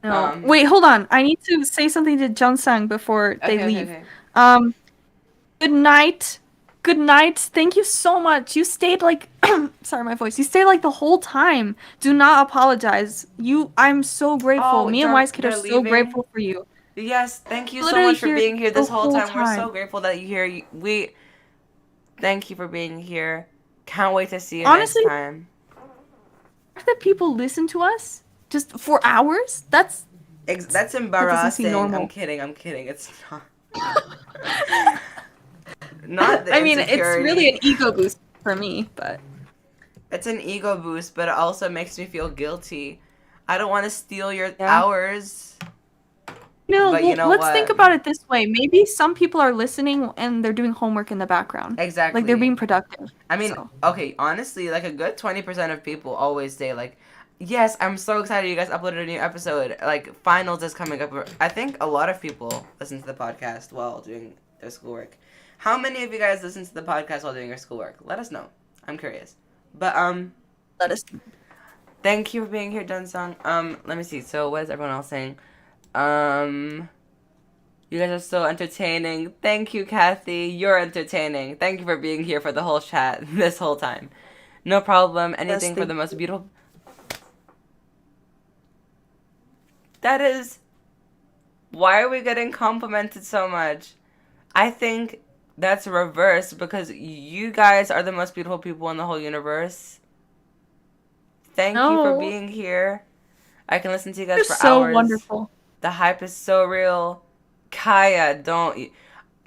No. Wait, hold on. I need to say something to Junsung before they leave. Okay. Good night. Good night. Thank you so much. You stayed like sorry, my voice. You stayed like the whole time. Do not apologize. I'm so grateful. Me and Wise Kid are so grateful for you. Yes, thank you so much for being here this whole time. We're so grateful that you're here. We thank you for being here. Can't wait to see you next time. That people listen to us just for hours? That's embarrassing. I'm kidding. It's not. Not the it's really an ego boost for me, but it's an ego boost, but it also makes me feel guilty. I don't want to steal your hours. No, let's think about it this way. Maybe some people are listening and they're doing homework in the background. Exactly. Like they're being productive. Okay, honestly, like a good 20% of people always say like, yes, I'm so excited you guys uploaded a new episode. Like finals is coming up. I think a lot of people listen to the podcast while doing their schoolwork. How many of you guys listen to the podcast while doing your schoolwork? Let us know. I'm curious. But let us. Thank you for being here, Junsung. Let me see. So what is everyone else saying? You guys are so entertaining. Thank you, Kathy. You're entertaining. Thank you for being here for the whole chat this whole time. No problem. Anything for the most beautiful. That is. Why are we getting complimented so much? I think that's reverse because you guys are the most beautiful people in the whole universe. Thank you for being here. I can listen to you guys for hours. So wonderful. The hype is so real. Kaya,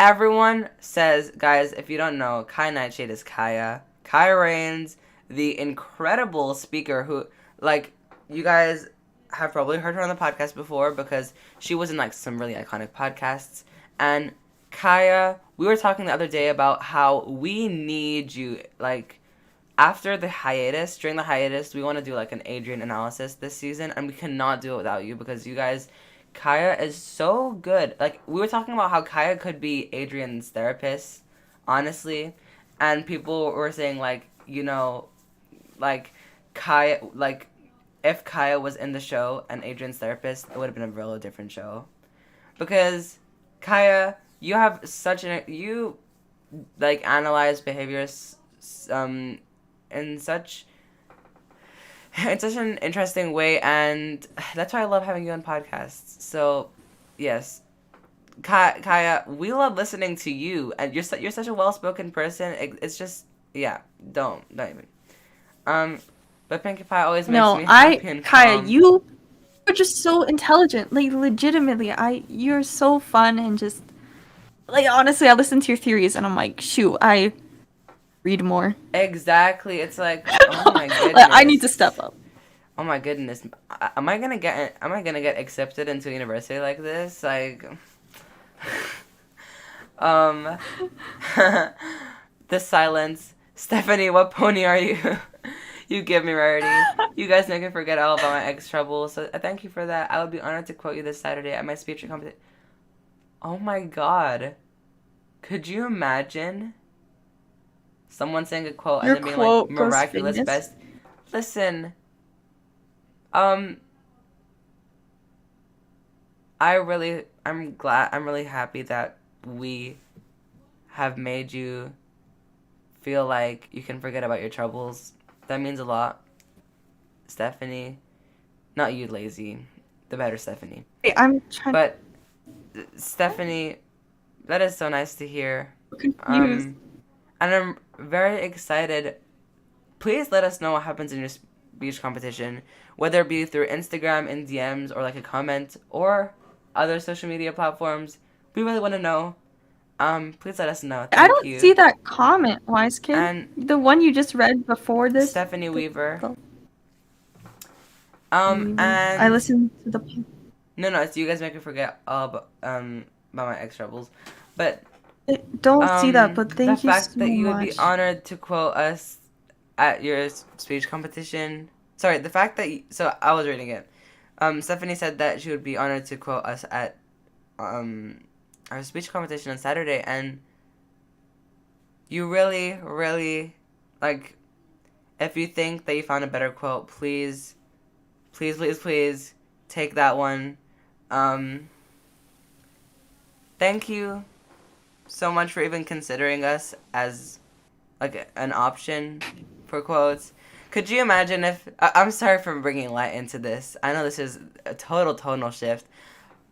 everyone says, guys, if you don't know, Kai Nightshade is Kaya. Kaya Reigns, the incredible speaker who, like, you guys have probably heard her on the podcast before because she was in, like, some really iconic podcasts. And Kaya, we were talking the other day about how we need you, like, during the hiatus, we want to do, like, an Adrian analysis this season, and we cannot do it without you because you guys, Kaya is so good. Like, we were talking about how Kaya could be Adrian's therapist, honestly, and people were saying, like, Kaya, like, if Kaya was in the show and Adrian's therapist, it would have been a really different show. Because, Kaya, you have such an, you, like, analyze behaviors, in such an interesting way, and that's why I love having you on podcasts. So, yes. Kaya, we love listening to you, and you're such a well-spoken person. It's just, yeah, don't even. But Pinkie Pie always makes me happy and Kaya, calm. you are just so intelligent. Like, legitimately, you're so fun and just, like, honestly, I listen to your theories and I'm like, shoot, I read more. Exactly. It's like, oh my goodness. I need to step up. Oh my goodness. Am I gonna get accepted into a university like this? Like, the silence. Stephanie, what pony are you? You give me rarity. You guys make me forget all about my ex troubles. So thank you for that. I would be honored to quote you this Saturday at my speech competition. Oh my god. Could you imagine someone saying a quote and then being like, miraculous best? Listen. I'm really happy that we have made you feel like you can forget about your troubles. That means a lot. Stephanie. Not you, lazy. The better Stephanie. Hey, I'm trying. But Stephanie, that is so nice to hear. Confused. And I'm very excited. Please let us know what happens in your speech competition, whether it be through Instagram in DMs or like a comment or other social media platforms. We really want to know. Please let us know. I don't see that comment, Wise Kid. And the one you just read before this. Stephanie Weaver. And I listened to the. No, it's you guys make me forget all about my ex troubles, but don't see that. But thank you so much. The fact that you would be honored to quote us at your speech competition. Sorry, the fact that so I was reading it. Stephanie said that she would be honored to quote us at our speech competition on Saturday, and you really, really, like, if you think that you found a better quote, please take that one. Thank you so much for even considering us as, like, an option for quotes. Could you imagine if... I'm sorry for bringing light into this. I know this is a total tonal shift.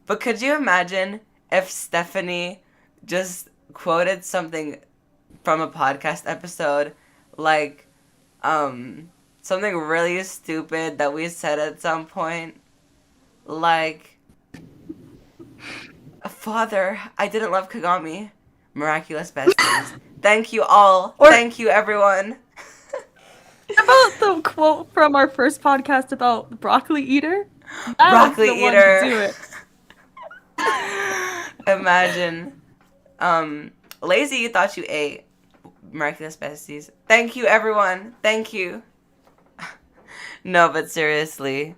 But could you imagine if Stephanie just quoted something from a podcast episode, like, something really stupid that we said at some point? Like, Father, I didn't love Kagami. Miraculous besties. Thank you all. Thank you, everyone. About the quote from our first podcast about broccoli eater? Broccoli eater. Do it. Imagine. Lazy, you thought you ate. Miraculous besties. Thank you, everyone. Thank you. No, but seriously.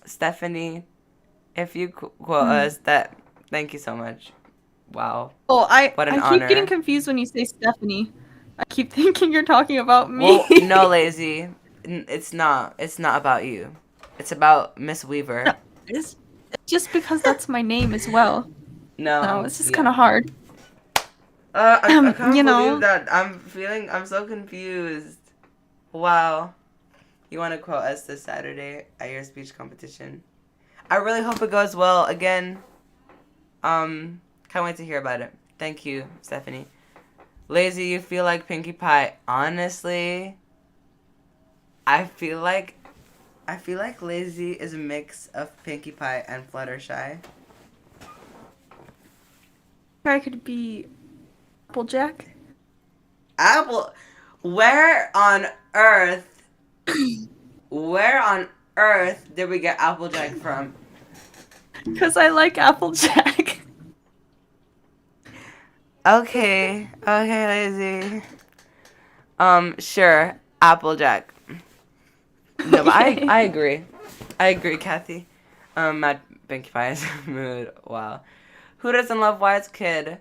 Stephanie, if you quote us, thank you so much. Wow. Oh, what an I honor. keep getting confused when you say Stephanie. I keep thinking you're talking about me. Well, no, Lazy. It's not. It's not about you. It's about Miss Weaver. No, it's just because that's my name as well. No, it's just kind of hard. I can't believe that. I'm so confused. Wow. You want to quote us this Saturday at your speech competition? I really hope it goes well. Again, can't wait to hear about it. Thank you, Stephanie. Lazy, you feel like Pinkie Pie. Honestly, I feel like Lazy is a mix of Pinkie Pie and Fluttershy. I could be Applejack. Where on earth did we get Applejack from? Because I like Applejack. Okay, Lazy. Sure, Applejack. No, but I agree. I agree, Kathy. Mad Pinkie Pie's mood. Wow. Who doesn't love Wise Kid?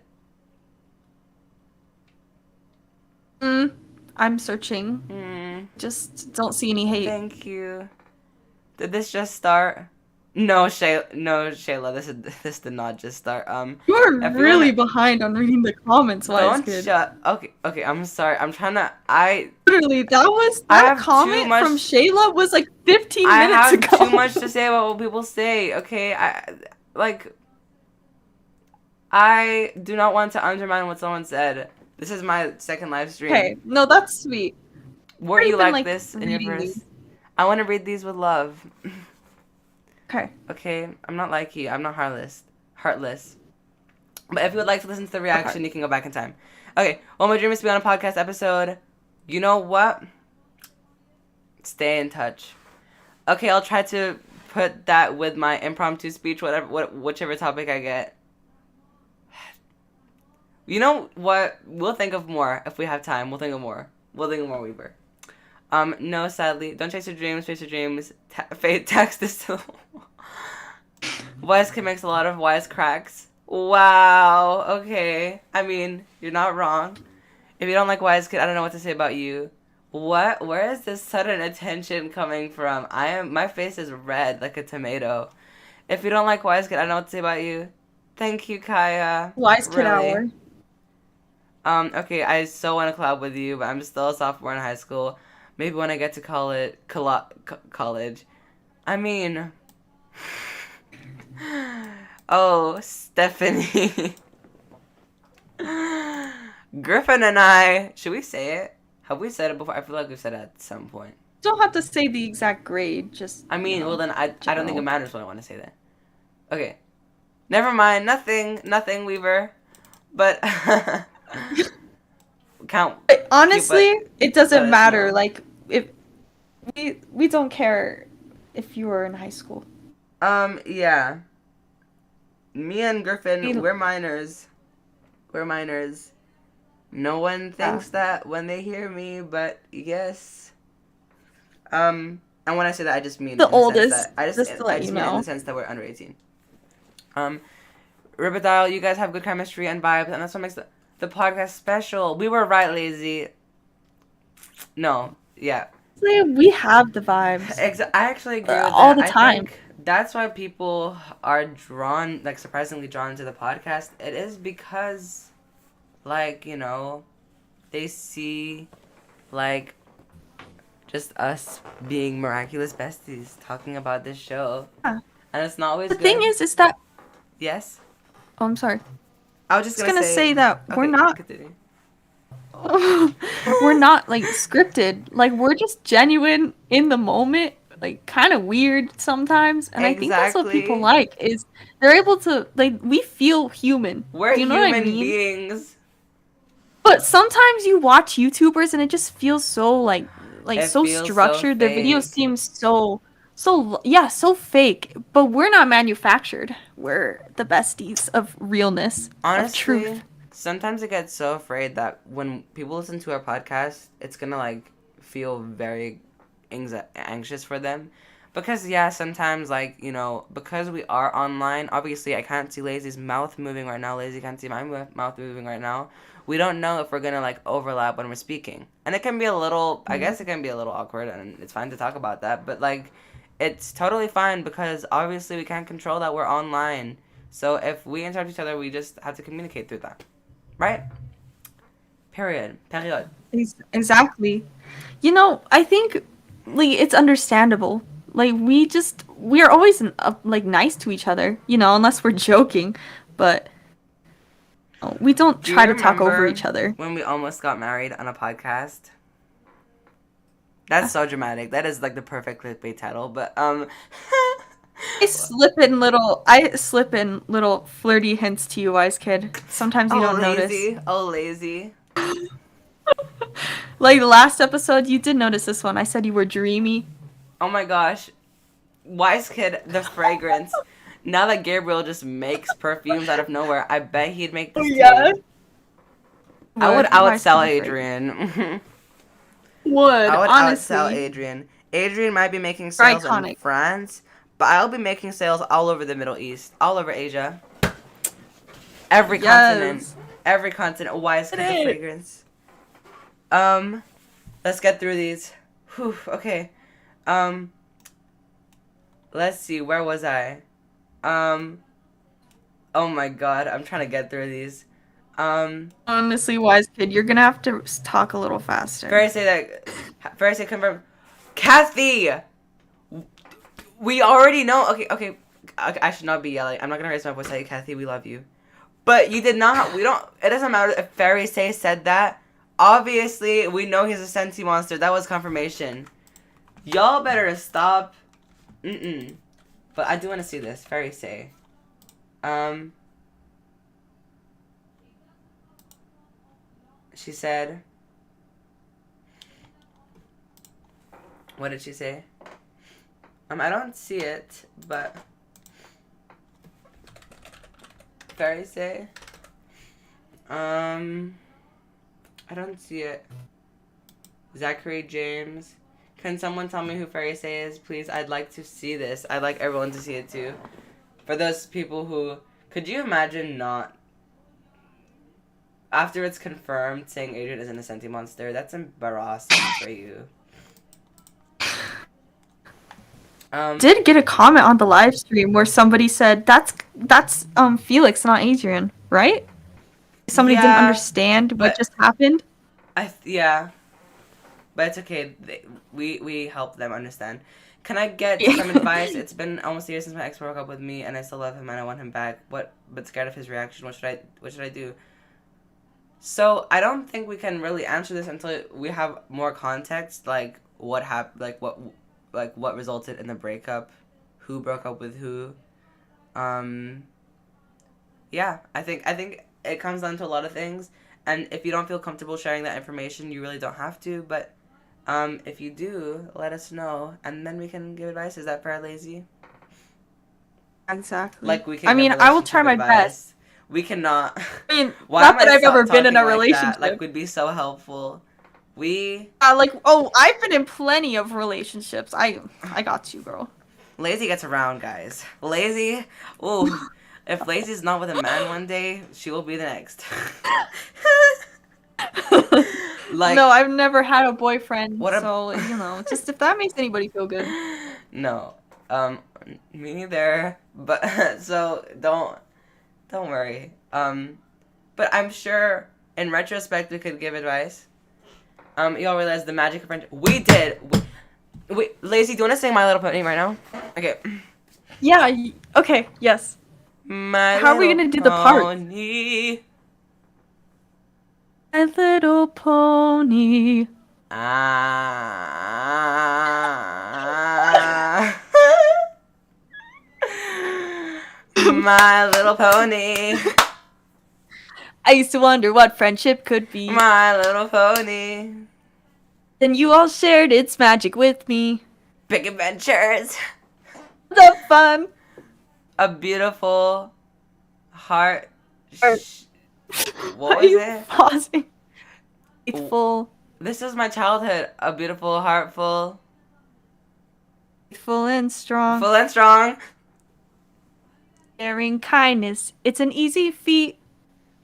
I'm searching. Just don't see any hate. Thank you. Did this just start? No, Shayla, this did not just start. You are if you really wanna- behind on reading the comments, Wise Don't Kid. shut. Okay, I'm sorry. I'm trying to. Literally, that have too comment much- from Shayla was like 15 I minutes have ago. too much to say about what people say. Okay, I do not want to undermine what someone said. This is my second live stream. Okay, no, that's sweet. Were I've you been, like this in your reading first? these. I want to read these with love. Okay. Okay, I'm not like you. I'm not heartless. But if you would like to listen to the reaction, you can go back in time. Okay, well, my dream is to be on a podcast episode. You know what? Stay in touch. Okay, I'll try to put that with my impromptu speech, whichever topic I get. You know what? We'll think of more if we have time. We'll think of more, Weaver. No, sadly, don't chase your dreams. Chase your dreams. Text this to. Wise Kid makes a lot of wise cracks. Wow. Okay. I mean, you're not wrong. If you don't like Wise Kid, I don't know what to say about you. What? Where is this sudden attention coming from? My face is red like a tomato. If you don't like Wise Kid, I don't know what to say about you. Thank you, Kaya. Wise Kid Really. hour. Okay, I so want to collab with you, but I'm still a sophomore in high school. Maybe when I get to college. I mean... Oh, Stephanie. Griffin and I... Should we say it? Have we said it before? I feel like we've said it at some point. Don't have to say the exact grade, just... I mean, well then, I don't think it general. matters when I want to say that. Okay. Never mind. Nothing, Weaver. But... Count. Honestly, it doesn't let us matter. know. Like, if we don't care if you were in high school. Yeah. Me and Griffin, We- we're minors. No one thinks that when they hear me, but yes. And when I say that, I just mean The in sense oldest, that- I just to let I just you mean in know. the sense that we're under 18. Ribadile, you guys have good chemistry and vibes, and that's what makes the podcast special. We were right, Lazy. No, yeah. We have the vibes. I actually agree with all that. the time. I think that's why people are drawn, like surprisingly drawn to the podcast. It is because, like, you know, they see, like, just us being miraculous besties talking about this show. Yeah. And it's not always The good. thing is that... Yes? Oh, I'm sorry. I was just gonna say that we're Okay, not... continue. we're not, like, scripted. Like, we're just genuine in the moment. Like, kind of weird sometimes. And I think that's what people Exactly. like, is they're able to... Like, we feel human. We're Do you know human what I mean? beings. But sometimes you watch YouTubers and it just feels so, like It so feels so structured. Their videos fake. seem so fake. But we're not manufactured. We're the besties of realness, of Honestly, truth. sometimes I get so afraid that when people listen to our podcast, it's gonna like feel very anxious for them. Because yeah, sometimes like, you know, because we are online, obviously I can't see Lazy's mouth moving right now. Lazy can't see my mouth moving right now. We don't know if we're gonna like overlap when we're speaking. And it can be a little, I guess it can be a little awkward, and it's fine to talk about that. But like, it's totally fine because obviously we can't control that we're online. So if we interact with each other, we just have to communicate through that. Right? Period. Exactly. You know, I think like it's understandable. Like we are always like nice to each other, you know, unless we're joking, but we don't Do you try to talk over remember each other. when we almost got married on a podcast? That's so dramatic. That is like the perfect clickbait title, but I slip in little flirty hints to you, Wise Kid. Sometimes you don't lazy. notice. Oh, lazy. Like the last episode, you did notice this one. I said you were dreamy. Oh my gosh. Wise Kid, the fragrance. Now that Gabriel just makes perfumes out of nowhere, I bet he'd make this too. I would Wise sell Kid Adrian. Would I would honestly. outsell Adrian. Adrian might be making sales in Iconic. France, but I'll be making sales all over the Middle East, all over Asia. Every continent. Every continent. Wise Kid, the fragrance. Let's get through these. Whew, okay. Let's see. Where was I? Oh my god. I'm trying to get through these. Honestly, wise kid, you're gonna have to talk a little faster. First say that. First say confirm. Kathy! We already know. Okay. I should not be yelling. I'm not gonna raise my voice at you, Kathy. We love you. But you did not. We don't. It doesn't matter if Fairy Say said that. Obviously, we know he's a Sentimonster. That was confirmation. Y'all better stop. But I do want to see this. Fairy Say. She said. What did she say? I don't see it, but Fairy Say. I don't see it. Zachary James. Can someone tell me who Fairy Say is, please? I'd like to see this. I'd like everyone to see it too. For those people who, could you imagine not, after it's confirmed, saying Adrian isn't a Sentimonster? That's embarrassing for you. Did get a comment on the live stream where somebody said that's Felix, not Adrian, right? Somebody didn't understand what just happened. Yeah, but it's okay. We help them understand. Can I get some advice? It's been almost a year since my ex broke up with me, and I still love him and I want him back. But scared of his reaction. What should I do? So I don't think we can really answer this until we have more context, like what happened, like what resulted in the breakup, who broke up with who. Yeah, I think it comes down to a lot of things, and if you don't feel comfortable sharing that information, you really don't have to. But if you do, let us know, and then we can give advice. Is that fair, Lazy? Exactly. Like we can. I mean, I will try my best. We cannot. I mean, Why not am I that I've ever been in a talking like relationship. that? Like, we'd be so helpful. I've been in plenty of relationships. I got you, girl. Lazy gets around, guys. Lazy, ooh, if Lazy's not with a man one day, she will be the next. Like, no, I've never had a boyfriend, so you know, just if that makes anybody feel good. No, me neither. But so don't worry. But I'm sure in retrospect we could give advice. Y'all realize the magic of friendship. We did. Wait, Lazy, do you want to sing My Little Pony right now? Okay. Yeah. Okay. Yes. How are we gonna do the part? Pony. My Little Pony. My Little Pony. I used to wonder what friendship could be. My Little Pony. Then you all shared its magic with me. Big adventures. The fun. A beautiful heart. What Are was you it? Pausing. Faithful. This is my childhood. A beautiful heart full. Faithful and strong. Full and strong. Sharing kindness. It's an easy feat.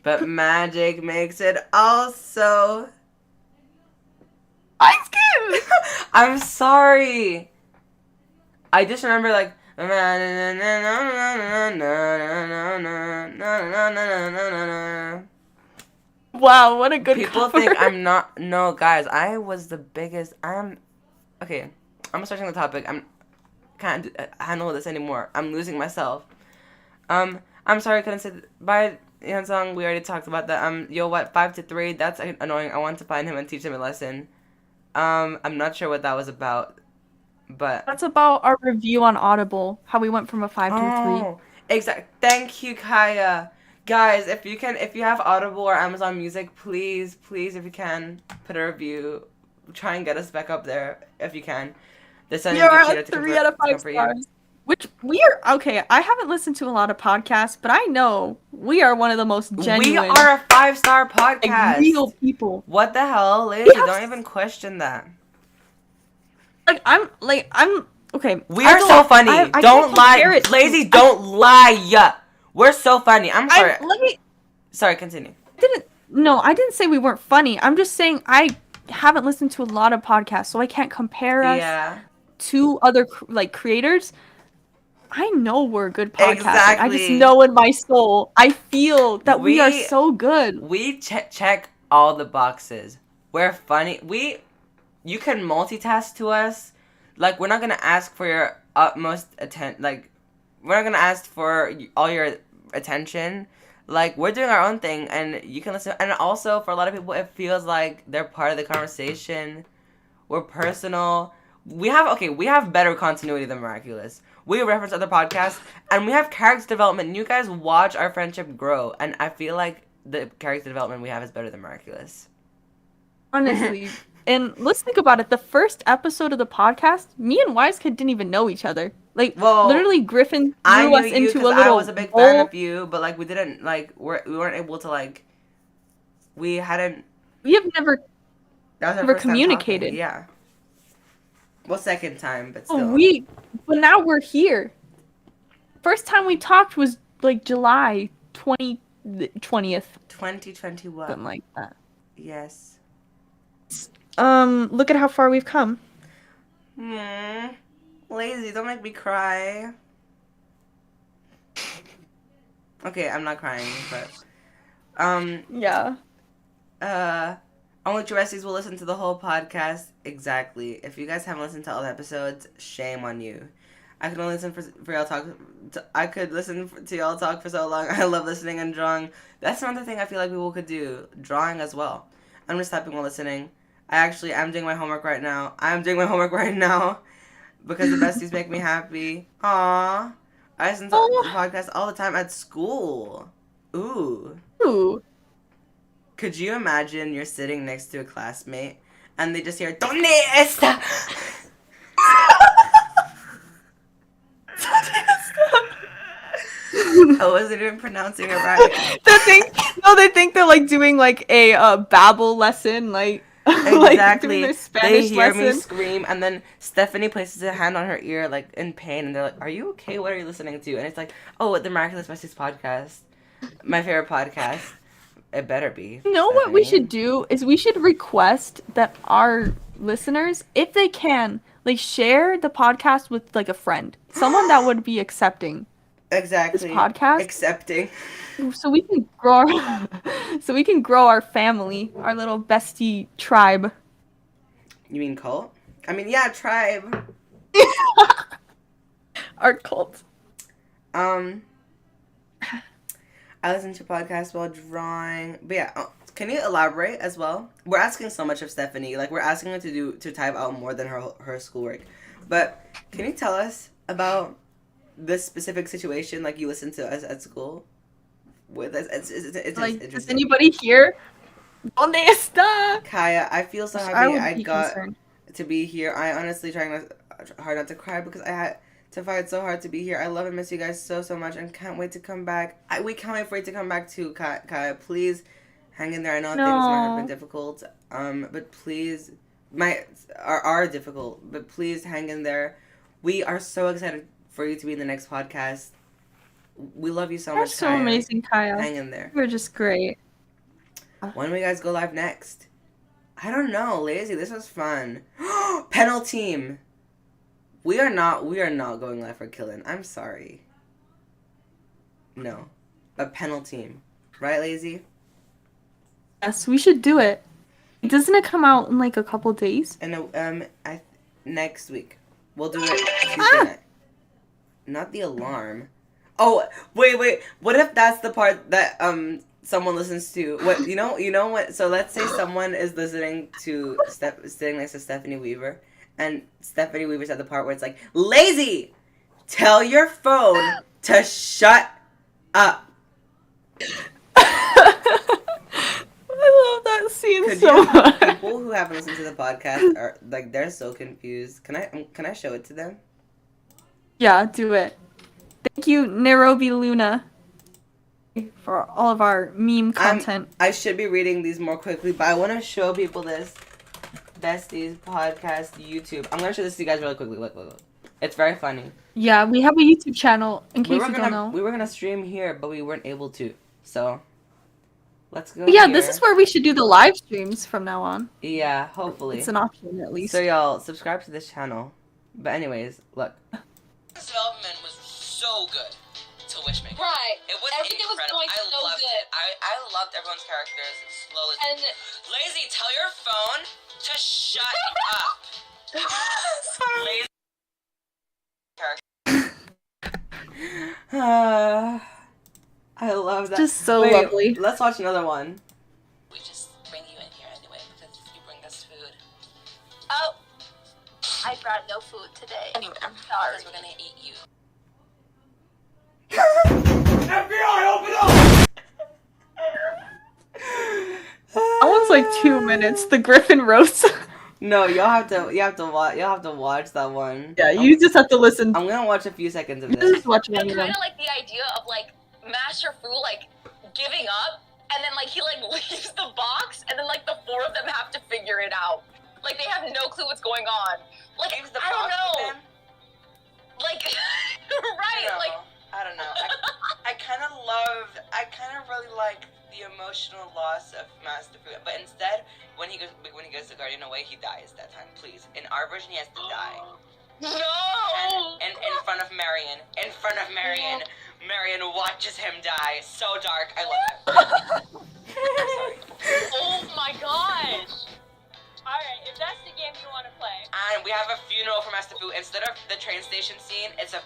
But magic makes it also. I'm sorry. I just remember like. Wow, what a good People cover. think I'm not. No, guys, I was the biggest. Okay, I'm switching the topic. Can't handle this anymore. I'm losing myself. I'm sorry I couldn't say bye, Yansong. We already talked about that. Yo, what? 5 to 3. That's annoying. I want to find him and teach him a lesson. I'm not sure what that was about, but that's about our review on Audible. How we went from a 5 to a 3. Exactly. Thank you, Kaya. Guys, if you have Audible or Amazon Music, please, if you can, put a review. Try and get us back up there if you can. You're at 3 out of 5 stars. Which we are okay. I haven't listened to a lot of podcasts, but I know we are one of the most genuine. We are a 5-star podcast. Like, real people. What the hell, Liz? Don't even question that. I'm okay. We are so funny. Don't lie, Lazy. Don't lie. We're so funny. I'm sorry. Sorry, continue. I didn't say we weren't funny. I'm just saying haven't listened to a lot of podcasts, so I can't compare us Yeah. to other like creators. I know we're a good podcast. Like, I just Exactly. know in my soul, I feel that we are so good. We check all the boxes. We're funny. You can multitask to us. Like, we're not gonna ask for your utmost attention. Like, we're not gonna ask for all your attention. Like, we're doing our own thing, and you can listen. And also, for a lot of people, it feels like they're part of the conversation. We're personal. We have better continuity than Miraculous. We reference other podcasts, and we have character development. You guys watch our friendship grow, and I feel like the character development we have is better than Miraculous. Honestly. And let's think about it. The first episode of the podcast, me and Wise Kid didn't even know each other. Like, literally, Griffin threw us into a little I was a big fan of you, but like we didn't like we weren't able to like we have never communicated. Yeah. Well, second time, but still. But now we're here. First time we talked was like July 20th. 2021. Something like that. Yes. Look at how far we've come. Lazy, don't make me cry. Okay, I'm not crying, but yeah. Only true besties will listen to the whole podcast. Exactly. If you guys haven't listened to all the episodes, shame on you. I could only listen for y'all talk. I could listen to y'all talk for so long. I love listening and drawing. That's another thing I feel like people could do. Drawing as well. I'm just typing while listening. I'm doing my homework right now. Because the besties make me happy. Aww. I listen to the podcast all the time at school. Ooh. Could you imagine you're sitting next to a classmate and they just hear "¿Dónde está?" I wasn't even pronouncing it right. They think they're like doing like a Babbel lesson, like Exactly. like doing their Spanish they hear lesson. me scream, and then Stephanie places a hand on her ear, like in pain, and they're like, "Are you okay? What are you listening to?" And it's like, "Oh, the Miraculous Besties podcast, my favorite podcast. It better be." You know what we should do is we should request that our listeners, if they can, like share the podcast with like a friend, someone that would be accepting. Exactly. This podcast. Accepting. So we can grow our family, our little bestie tribe. You mean cult? I mean, yeah, tribe. Our cult. I listen to podcasts while drawing. But yeah, can you elaborate as well? We're asking so much of Stephanie. Like, we're asking her to type out more than her schoolwork. But can you tell us about this specific situation? Like, you listen to us at school with us. It's like, interesting. does anybody here? ¿Dónde está? Kaya, I feel so happy I got to be here. I honestly trying hard not to cry because I had to fight so hard to be here. I love and miss you guys so much and can't wait to come back. We can't wait for you to come back too, Kaya. Please hang in there. I know things might have been difficult, but please, are difficult, but please hang in there. We are so excited for you to be in the next podcast. We love you so much, so amazing, Kyle. Hang in there. You're just great. When will you guys go live next? I don't know, Lazy. This was fun. Panel team. We are not going live for Killing. I'm sorry. No. A panel team. Right, Lazy? Yes, we should do it. Doesn't it come out in like a couple days? And next week. We'll do it Tuesday night. Not the alarm. Oh, wait. What if that's the part that someone listens to? What you know what? So let's say someone is listening to sitting next to Stephanie Weaver, and Stephanie Weaver's at the part where it's like, "Lazy, tell your phone to shut up." I love that scene so much. People who haven't listened to the podcast are like, they're so confused. Can I show it to them? Yeah, do it. Thank you, Nairobi Luna, for all of our meme content. I should be reading these more quickly, but I want to show people this Besties podcast YouTube. I'm gonna show this to you guys really quickly. Look. It's very funny. Yeah, we have a YouTube channel. In case you don't know, we were gonna stream here, but we weren't able to. So Let's go Yeah, here. this is where we should do the live streams from now on. Yeah, hopefully. It's an option at least. So y'all, subscribe to this channel. But anyways, look. Development was so good to Wishmaker. Right. It was Everything was incredible. going I so loved good. it. I loved everyone's characters. Slowly. And Lazy, tell your phone to shut up. Lazy. I love that. Just so Wait, lovely. Let's watch another one. we just bring you in here anyway because you bring us food. Oh, I brought no food today. Anyway, I'm sorry. We're gonna eat you. FBI, open up! Almost like 2 minutes. The Griffin roast. No, you have to watch that one. Yeah, you just have to listen. I'm gonna watch a few seconds of You this. just watch I one of them. kind of like the idea of like Master Fu like giving up, and then like he like leaves the box, and then like the four of them have to figure it out. Like they have no clue what's going on. Like I don't know. Like right, like I don't know. I kind of really like the emotional loss of Master Fu, but instead, when he goes to Guardian away, he dies that time. Please, in our version, he has to die. no. And in front of Marion, Marion watches him die. So dark. I love it. I'm sorry. Oh my gosh. Alright, if that's the game you want to play. And we have a funeral for Master Fu. Instead of the train station scene, it's the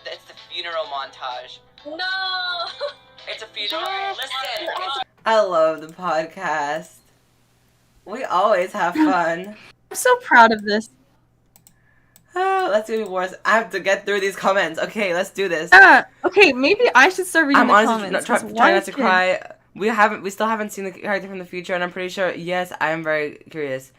funeral montage. No. It's a funeral. Listen. I love the podcast. We always have fun. I'm so proud of this. Oh, let's do more. I have to get through these comments. Okay, let's do this. Okay, maybe I should start reading the comments. Trying not to cry. We still haven't seen the character from the future, and I'm pretty sure. Yes, I am very curious.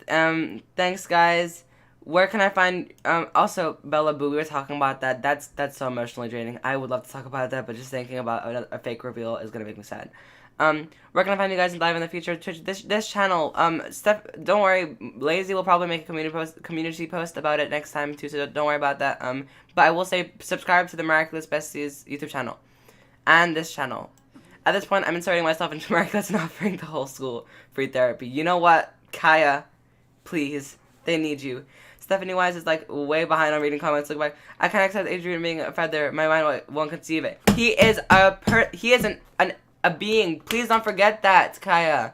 Thanks, guys. Where can I find? Also, Bella Boo. We were talking about that. That's so emotionally draining. I would love to talk about that, but just thinking about a fake reveal is gonna make me sad. Where can I find you guys live in the future? Twitch, this channel. Steph, don't worry. Lazy will probably make a community post about it next time too. So don't worry about that. But I will say subscribe to the Miraculous Besties YouTube channel, and this channel. At this point, I'm inserting myself into Miraculous and offering the whole school free therapy. You know what, Kaya? Please, they need you. Stephanie Wise is like way behind on reading comments. Look back. I can't accept Adrian being a feather. My mind won't conceive it. He is a being. Please don't forget that, Kaya.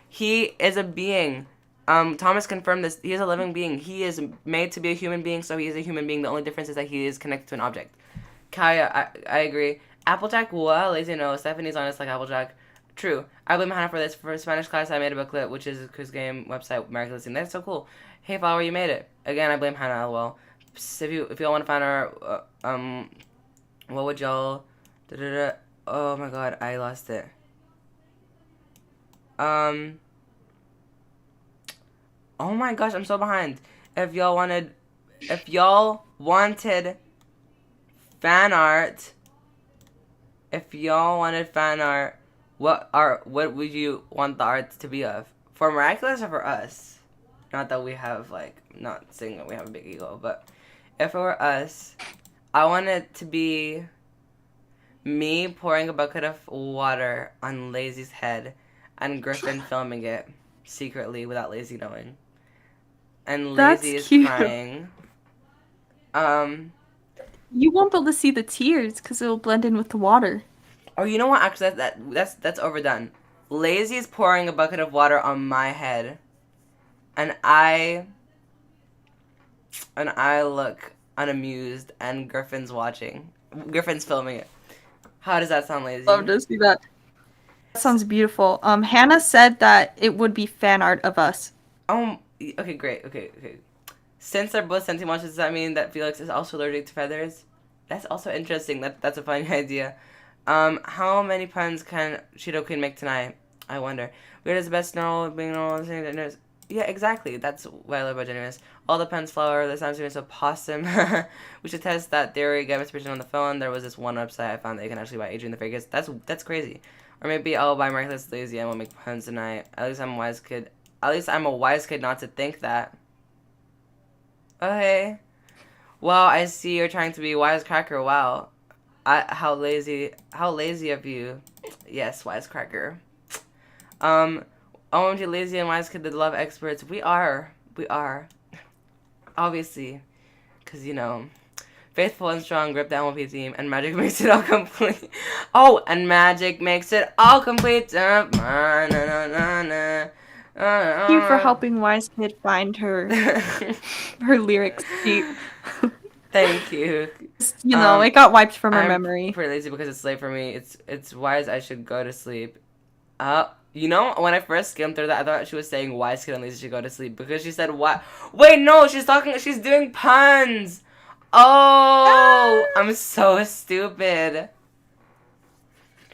He is a being. Thomas confirmed this. He is a living being. He is made to be a human being, so he is a human being. The only difference is that he is connected to an object. Kaya, I agree. Applejack, what? Lazy no. Stephanie's honest like Applejack. True. I blame Hannah for this. For Spanish class, I made a booklet, which is a quiz game website, Miraculous. That's so cool. Hey, Flower, you made it. Again, I blame Hannah. Well, if y'all want to find her, what would y'all? Oh my God, I lost it. Oh my gosh, I'm so behind. If y'all wanted fan art, what would you want the art to be of? For Miraculous or for us? Not that we have not saying that we have a big ego, but if it were us, I want it to be me pouring a bucket of water on Lazy's head and Griffin filming it secretly without Lazy knowing. And Lazy is crying. You won't be able to see the tears because it'll blend in with the water. Oh, you know what? Actually, that's overdone. Lazy is pouring a bucket of water on my head, and I look unamused, and Griffin's watching. Griffin's filming it. How does that sound, Lazy? Love to see that. That sounds beautiful. Hannah said that it would be fan art of us. Okay, great. Okay. Since they're both Sentimonsters, does that mean that Felix is also allergic to feathers? That's also interesting. That's a funny idea. How many puns can Cheeto Queen make tonight? I wonder. Weird is the best normal, being normal, yeah, exactly. That's what I love about Genuineness. All the puns flower, the sounds so possum. We should test that theory, get Mr. Pigeon on the phone. There was this one website I found that you can actually buy Adrian the Vegas. That's crazy. Or maybe I'll buy Miraculous Lazy and we'll make puns tonight. At least I'm a wise kid. At least I'm a wise kid not to think that. Okay. Well, I see you're trying to be wisecracker. Wow. How lazy of you. Yes, wisecracker. OMG, lazy and wise kid, the love experts. We are. Obviously. Because, you know, faithful and strong, grip the MLP team, and magic makes it all complete. Oh, and magic makes it all complete. Thank you for helping Wise Kid find her lyrics sheet. Thank you. You know, it got wiped from her I'm memory. pretty lazy because it's late for me. It's wise I should go to sleep. You know, when I first skimmed through that, I thought she was saying wise kid and lazy should go to sleep because she said what? Wait, no, she's doing puns. Oh, I'm so stupid.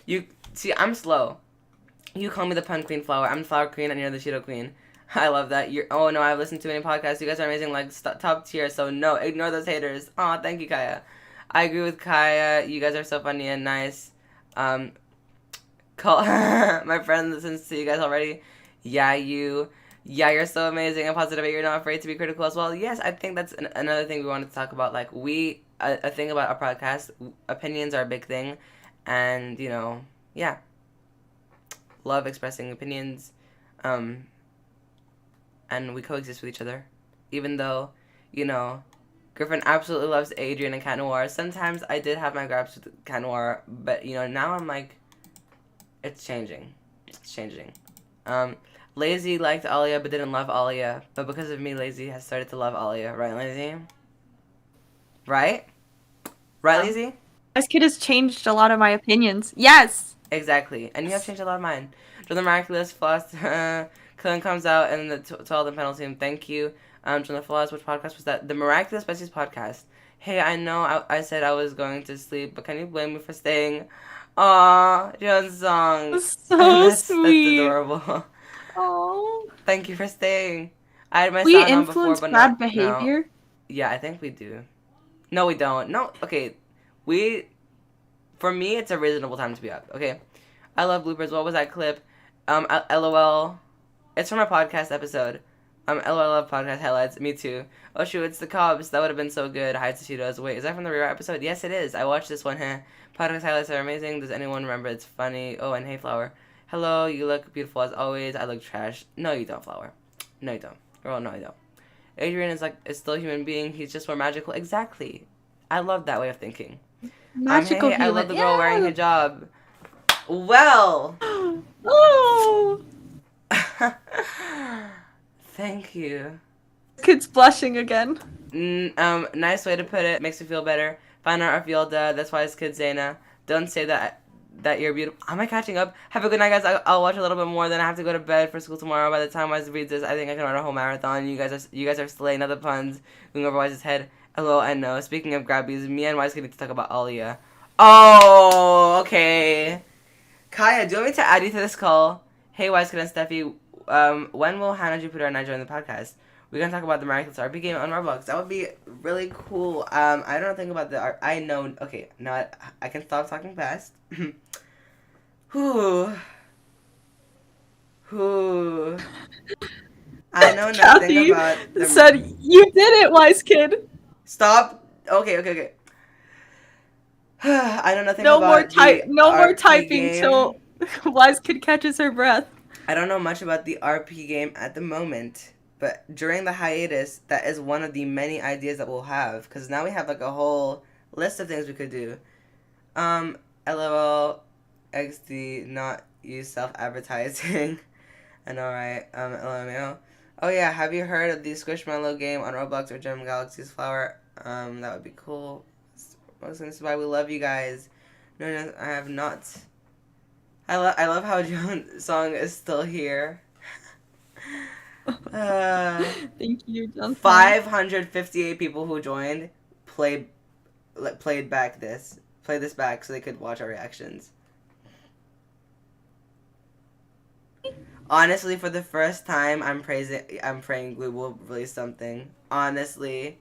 You see, I'm slow. You call me the pun queen flower. I'm the flower queen and you're the Cheeto queen. I love that. Oh no, I've listened to many podcasts. You guys are amazing, like top tier. So no, ignore those haters. Aw, thank you, Kaya. I agree with Kaya. You guys are so funny and nice. My friend listens to you guys already. Yeah, you're so amazing and positive. You're not afraid to be critical as well. Yes, I think that's another thing we wanted to talk about. Like a thing about our podcast. Opinions are a big thing, and you know, yeah. Love expressing opinions, and we coexist with each other, even though, you know, Griffin absolutely loves Adrian and Cat Noir. Sometimes I did have my gripes with Cat Noir, but you know, now I'm like, it's changing. Lazy liked Alia but didn't love Alia, but because of me, Lazy has started to love Alia. Right, Lazy? Right, Lazy? This kid has changed a lot of my opinions. Yes! Exactly, and you have changed a lot of mine. John the Miraculous, Floss, Killing comes out, and to all the panel team, thank you. John the Floss, which podcast was that? The Miraculous Besties podcast. Hey, I know I said I was going to sleep, but can you blame me for staying? Aww, John's song. So sweet. That's adorable. Aww. Thank you for staying. I had my We sound on influence before, but bad not behavior? No. Yeah, I think we do. No, we don't. No, okay. For me, it's a reasonable time to be up. Okay. I love bloopers. What was that clip? LOL. It's from a podcast episode. LOL love podcast highlights. Me too. Oh shoot, it's the Cobs. That would have been so good. Hi to Cheetos. Wait, is that from the rewrite episode? Yes, it is. I watched this one. Podcast highlights are amazing. Does anyone remember? It's funny. Oh, and hey, Flower. Hello, you look beautiful as always. I look trash. No, you don't, Flower. No, you don't. Girl, no, you don't. Adrian is still a human being. He's just more magical. Exactly. I love that way of thinking. Magical I love the girl wearing hijab. Well. Oh. Thank you. Kid's blushing again. Nice way to put it. Makes me feel better. Find out if you're dead. That's why it's kid Zayna. Don't say that you're beautiful. Am I catching up? Have a good night, guys. I'll watch a little bit more. Then I have to go to bed for school tomorrow. By the time Wise reads this, I think I can run a whole marathon. You guys are slaying other puns. Going over Wise's head. Hello, I know. Speaking of grabbies, me and Wise need to talk about Alia. Oh, okay. Kaya, do you want me to add you to this call? Hey, Wise and Steffi. When will Hannah, Jupiter, and I join the podcast? We're gonna talk about the Miraculous RP game on Roblox. That would be really cool. I don't think about I know. Okay, now I can stop talking fast. Whew. I know nothing Kathy about said, "You did it, Wise Kid." Stop. Okay. I know nothing No about more RP typing game. till Wise Kid catches her breath. I don't know much about the RP game at the moment, but during the hiatus, that is one of the many ideas that we'll have, because now we have like a whole list of things we could do. LOL, XD, not use self-advertising. I know, right? LMAO. Oh yeah, have you heard of the Squishmallow game on Roblox or Gem Galaxy's Flower? That would be cool. This is why we love you guys. No, I have not. I love how John's song is still here. Thank you, John. 558 people who joined played this back so they could watch our reactions. Honestly, for the first time, I'm praying Glue will release something. Honestly.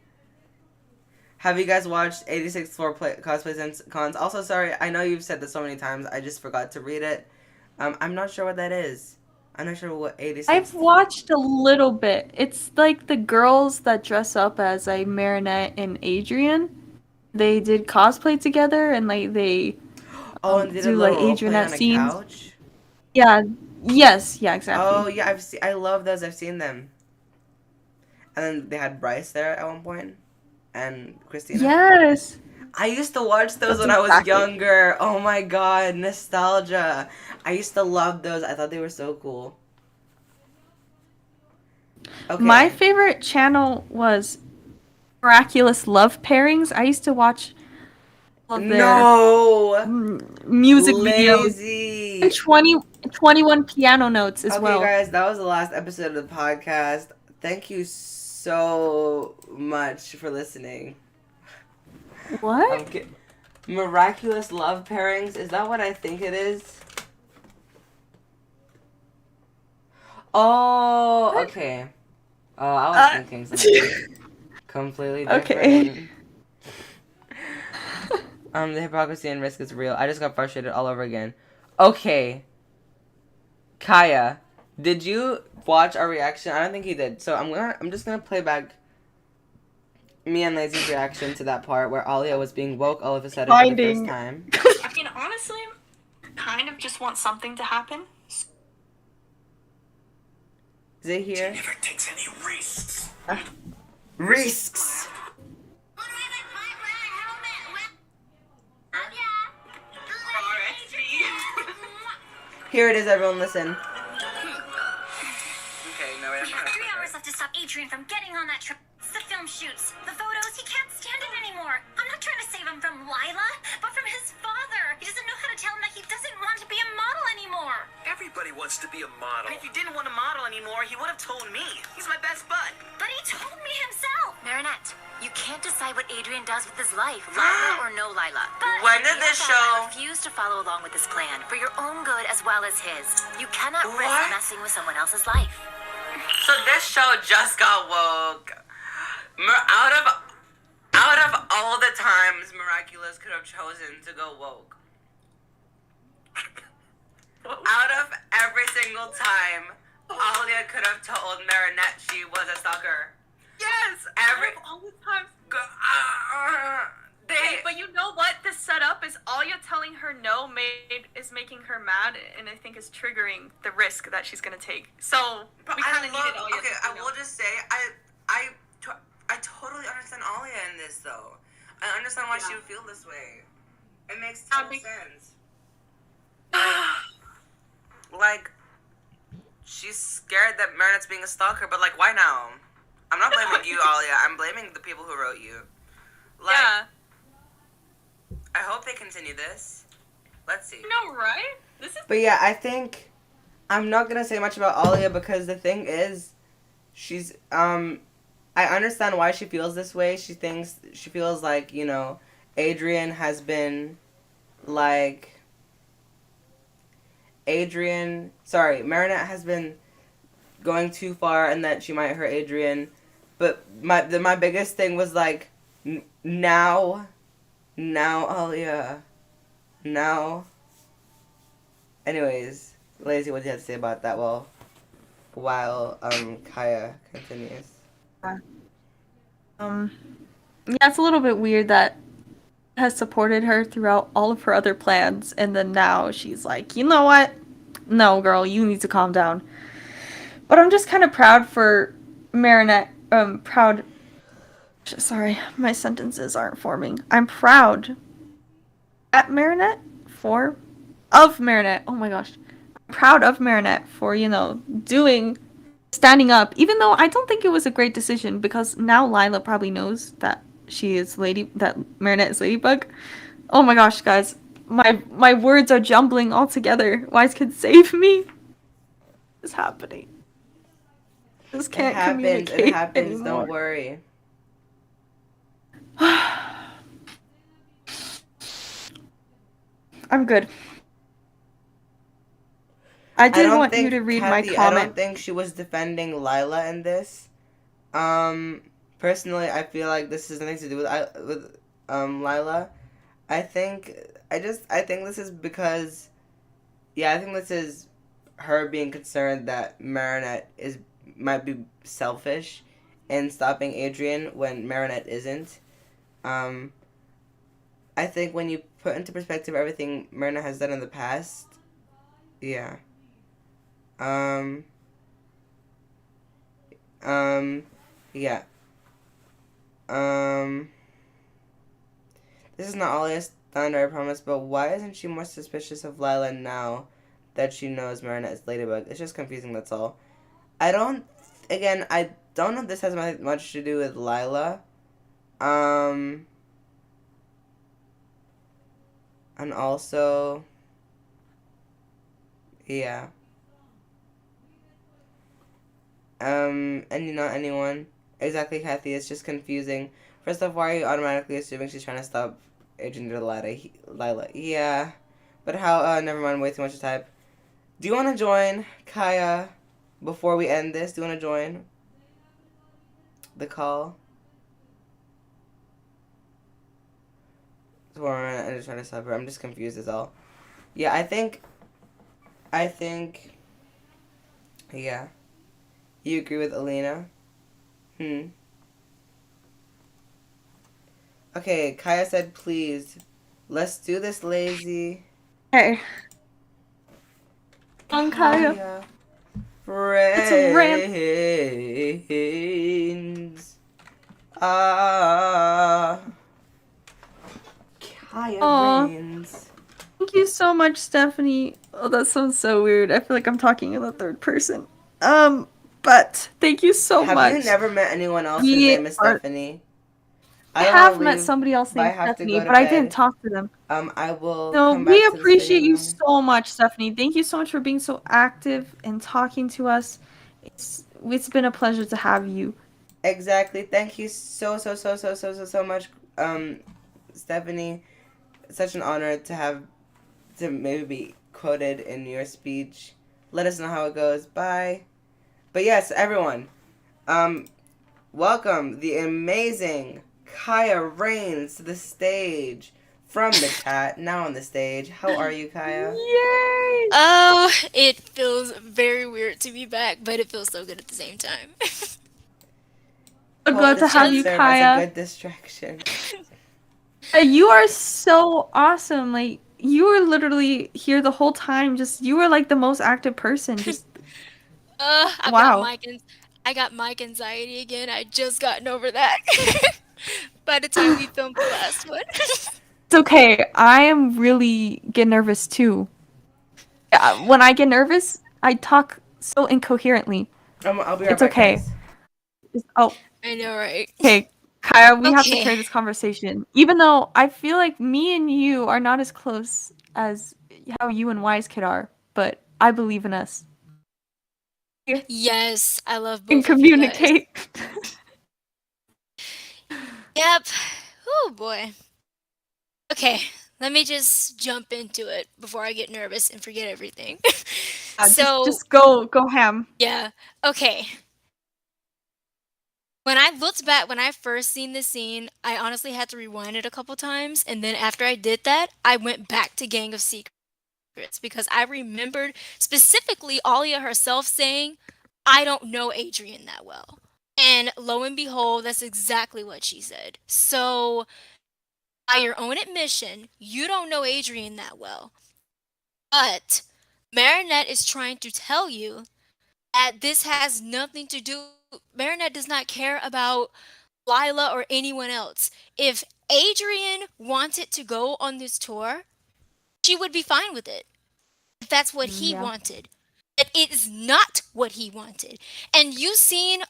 Have you guys watched 86 Floor Cosplays and Cons? Also, sorry, I know you've said this so many times, I just forgot to read it. I'm not sure what that is. I'm not sure what 86... I've watched a little bit. It's like the girls that dress up as a Marinette and Adrian. They did cosplay together and like they and they did do a like little Adrian role-play at on a scenes. couch? Yeah, Yes, yeah, exactly. Oh yeah, I love those. I've seen them. And then they had Bryce there at one point, and Christina. Yes. I used to watch those That's when I was exactly. younger. Oh my god, nostalgia. I used to love those. I thought they were so cool. Okay. My favorite channel was Miraculous Love Pairings. I used to watch all of their music Lazy. videos. And 21 piano notes as well. Okay, guys, that was the last episode of the podcast. Thank you so much for listening. What? Okay. Miraculous Love Pairings, is that what I think it is? Oh, What? okay. Oh, I was thinking something completely different. Okay. The hypocrisy and risk is real. I just got frustrated all over again. Okay. Kaya, did you watch our reaction? I don't think you did. So I'm just gonna play back me and Lazy's reaction to that part where Alia was being woke all of a sudden for the first time. I mean, honestly, kind of just want something to happen. Is it here? Never takes any risks. Risks. Here it is, everyone. Listen. Okay, no, we have 3 hours left to stop Adrian from getting on that trip. It's the film shoots, the photos. He can't stand it anymore. I'm not trying to save him from Lila, but from his father. He doesn't know how to tell him that he doesn't want to be a model anymore. Everybody wants to be a model. If he didn't want to model anymore, he would have told me. He's my best bud. But he told me himself. Marinette, you can't decide what Adrian does with his life, Lila or no Lila. When did this show? I refuse to follow along with this plan for your own good as well as his. You cannot risk messing with someone else's life. So this show just got woke. Out of all the times Miraculous could have chosen to go woke. Out of every single time, Alia could have told Marinette she was a stalker. Yes, all the times. But you know what? This setup is Alia telling her no is making her mad, and I think is triggering the risk that she's gonna take. So we kind of needed Alia. Okay, I will just say I totally understand Alia in this though. I understand why she would feel this way. It makes total sense. Like, she's scared that Marinette's being a stalker, but like, why now? I'm not blaming you, Alia. I'm blaming the people who wrote you. Like, Yeah. I hope they continue this. Let's see. No, right? This is. But yeah, I think I'm not gonna say much about Alia because the thing is, she's I understand why she feels this way. She feels like, you know, Adrian has been like Marinette has been going too far and that she might hurt Adrian. But my biggest thing was like now Alia. Now. Anyways, Lazy, what do you have to say about that? Well, while Kaya continues. Yeah, it's a little bit weird that has supported her throughout all of her other plans, and then now she's like, you know what? No, girl, you need to calm down. But I'm just kind of proud for Marinette. Sorry, my sentences aren't forming. I'm proud at Marinette of Marinette. Oh my gosh. I'm proud of Marinette for, you know, standing up, even though I don't think it was a great decision because now Lila probably knows that that Marinette is Ladybug. Oh my gosh, guys. My words are jumbling all together. Wise Kids, save me. What's happening? Just can't communicate It happens. anymore. Don't worry. I'm good. I did want you to read my comment. I don't think she was defending Lila in this. Personally, I feel like this has nothing to do with Lila. I think this is because, I think this is her being concerned that Marinette might be selfish in stopping Adrian when Marinette isn't. I think when you put into perspective everything Marinette has done in the past, yeah. Um, um, yeah. Um, this is not Alia's thunder, I promise, but why isn't she more suspicious of Lila now that she knows Marinette is Ladybug? It's just confusing, that's all. I don't, again, I don't know if this has much to do with Lila. And also, yeah. And anyone. Exactly, Kathy, it's just confusing. First off, why are you automatically assuming she's trying to stop Agent Lila? Yeah. But how, never mind, way too much to type. Do you want to join, Kaya, before we end this? Do you want to join the call? I'm just trying to stop her. I'm just confused as all. Yeah, I think, yeah. You agree with Alina? Okay, Kaya said, please, let's do this, lazy. Hey. On Kaya. Friends. Kaya Rains. Thank you so much, Stephanie. Oh, that sounds so weird. I feel like I'm talking in the third person. But thank you so much. Have you never met anyone else whose name is Stephanie? I have met somebody else named Stephanie, but I didn't talk to them. I will. No, come we back to appreciate you so much, Stephanie. Thank you so much for being so active and talking to us. It's been a pleasure to have you. Exactly. Thank you so much, Stephanie. Such an honor to maybe be quoted in your speech. Let us know how it goes. Bye. But yes, everyone, welcome the amazing Kaya Rains to the stage from the chat, now on the stage. How are you, Kaya? Yay! Oh, it feels very weird to be back, but it feels so good at the same time. So glad to have you, Kaya. As a good distraction. You are so awesome. Like, you were literally here the whole time. You were like the most active person. Wow. I got mic anxiety again. I just gotten over that by the time we filmed the last one. It's okay. I am really get nervous too. When I get nervous, I talk so incoherently. I'll be right it's back, okay. I know, right? Okay, Kaya, we have to carry this conversation. Even though I feel like me and you are not as close as how you and Wise Kid are, but I believe in us. Yes, I love both and communicate. Yep. Oh boy. Okay, let me just jump into it before I get nervous and forget everything. Just go ham. Yeah. Okay. When I looked back, when I first seen this scene, I honestly had to rewind it a couple times, and then after I did that, I went back to Gang of Secrets because I remembered specifically Alia herself saying, "I don't know Adrian that well." And lo and behold, that's exactly what she said. So, by your own admission, you don't know Adrian that well. But Marinette is trying to tell you that this has nothing to do. Marinette does not care about Lila or anyone else. If Adrian wanted to go on this tour, she would be fine with it. If that's what he wanted. But it is not what he wanted. And you seen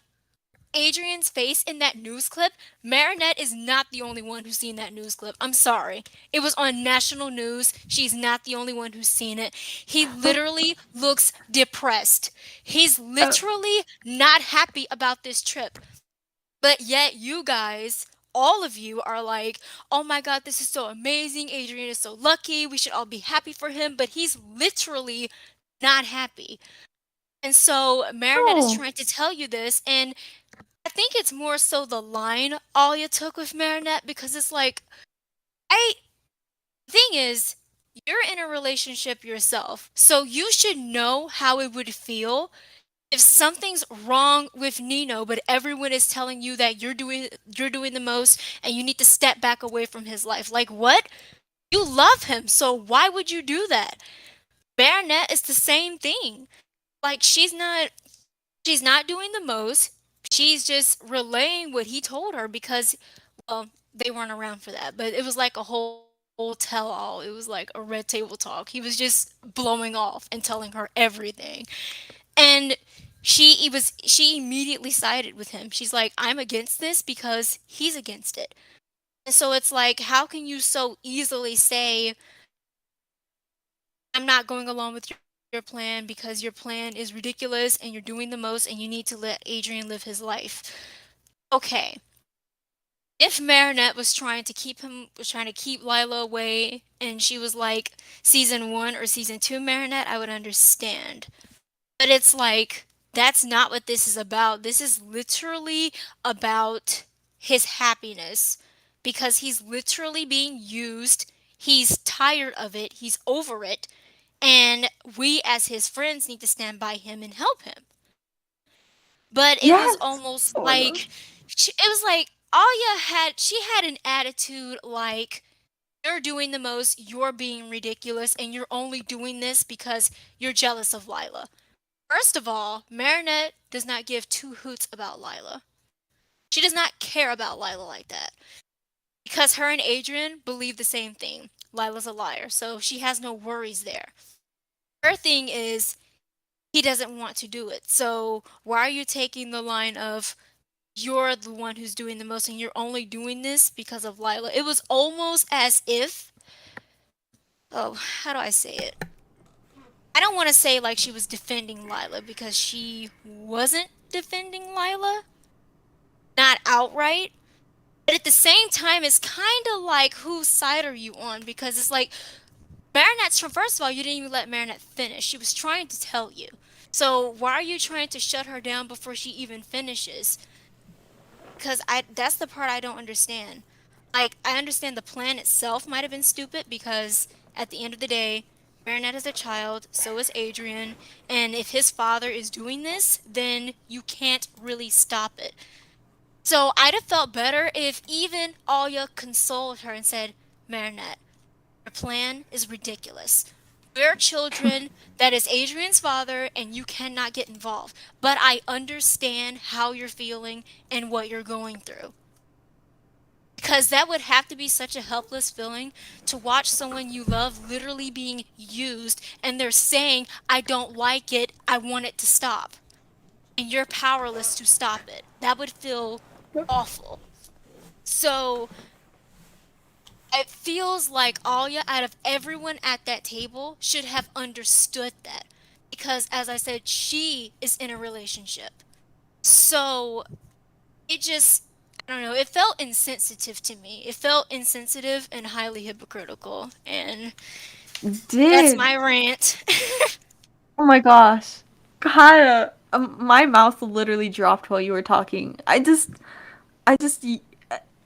Adrian's face in that news clip. Marinette is not the only one who's seen that news clip. I'm sorry. It was on national news. She's not the only one who's seen it. He literally looks depressed. He's literally not happy about this trip. But yet you guys, all of you are like, "Oh my god, this is so amazing. Adrian is so lucky. We should all be happy for him." But he's literally not happy. And so Marinette is trying to tell you this, and I think it's more so the line Alia took with Marinette, because it's like, thing is, you're in a relationship yourself, so you should know how it would feel if something's wrong with Nino, but everyone is telling you that you're doing the most and you need to step back away from his life. Like, what? You love him, so why would you do that? Marinette is the same thing. like she's not doing the most. She's just relaying what he told her because, well, they weren't around for that. But it was like a whole tell all. It was like a red table talk. He was just blowing off and telling her everything. And she immediately sided with him. She's like, "I'm against this because he's against it." And so it's like, how can you so easily say, "I'm not going along with your plan because your plan is ridiculous and you're doing the most and you need to let Adrian live his life." Okay. If Marinette was trying to keep Lila away and she was like season 1 or season 2 Marinette, I would understand. But it's like, that's not what this is about. This is literally about his happiness because he's literally being used. He's tired of it. He's over it. And we, as his friends, need to stand by him and help him. But it was Yes. almost Oh my gosh. like, it was like, she had an attitude like, "You're doing the most, you're being ridiculous, and you're only doing this because you're jealous of Lila." First of all, Marinette does not give two hoots about Lila. She does not care about Lila like that. Because her and Adrian believe the same thing. Lila's a liar, so she has no worries there. Her thing is, he doesn't want to do it. So why are you taking the line of, "You're the one who's doing the most and you're only doing this because of Lila"? It was almost as if, oh, how do I say it? I don't want to say like she was defending Lila because she wasn't defending Lila. Not outright. But at the same time, it's kind of like, whose side are you on? Because it's like, Marinette's from, first of all, you didn't even let Marinette finish. She was trying to tell you. So why are you trying to shut her down before she even finishes? Because that's the part I don't understand. Like, I understand the plan itself might have been stupid because at the end of the day, Marinette is a child, so is Adrian, and if his father is doing this, then you can't really stop it. So I'd have felt better if even Alya consoled her and said, "Marinette, your plan is ridiculous. We're children, that is Adrian's father, and you cannot get involved. But I understand how you're feeling and what you're going through." Because that would have to be such a helpless feeling to watch someone you love literally being used and they're saying, "I don't like it, I want it to stop." And you're powerless to stop it. That would feel awful. So it feels like Alya, out of everyone at that table, should have understood that. Because, as I said, she is in a relationship. So it just, I don't know, it felt insensitive to me. It felt insensitive and highly hypocritical. And that's Did. my rant. Oh my gosh. Kaya, my mouth literally dropped while you were talking.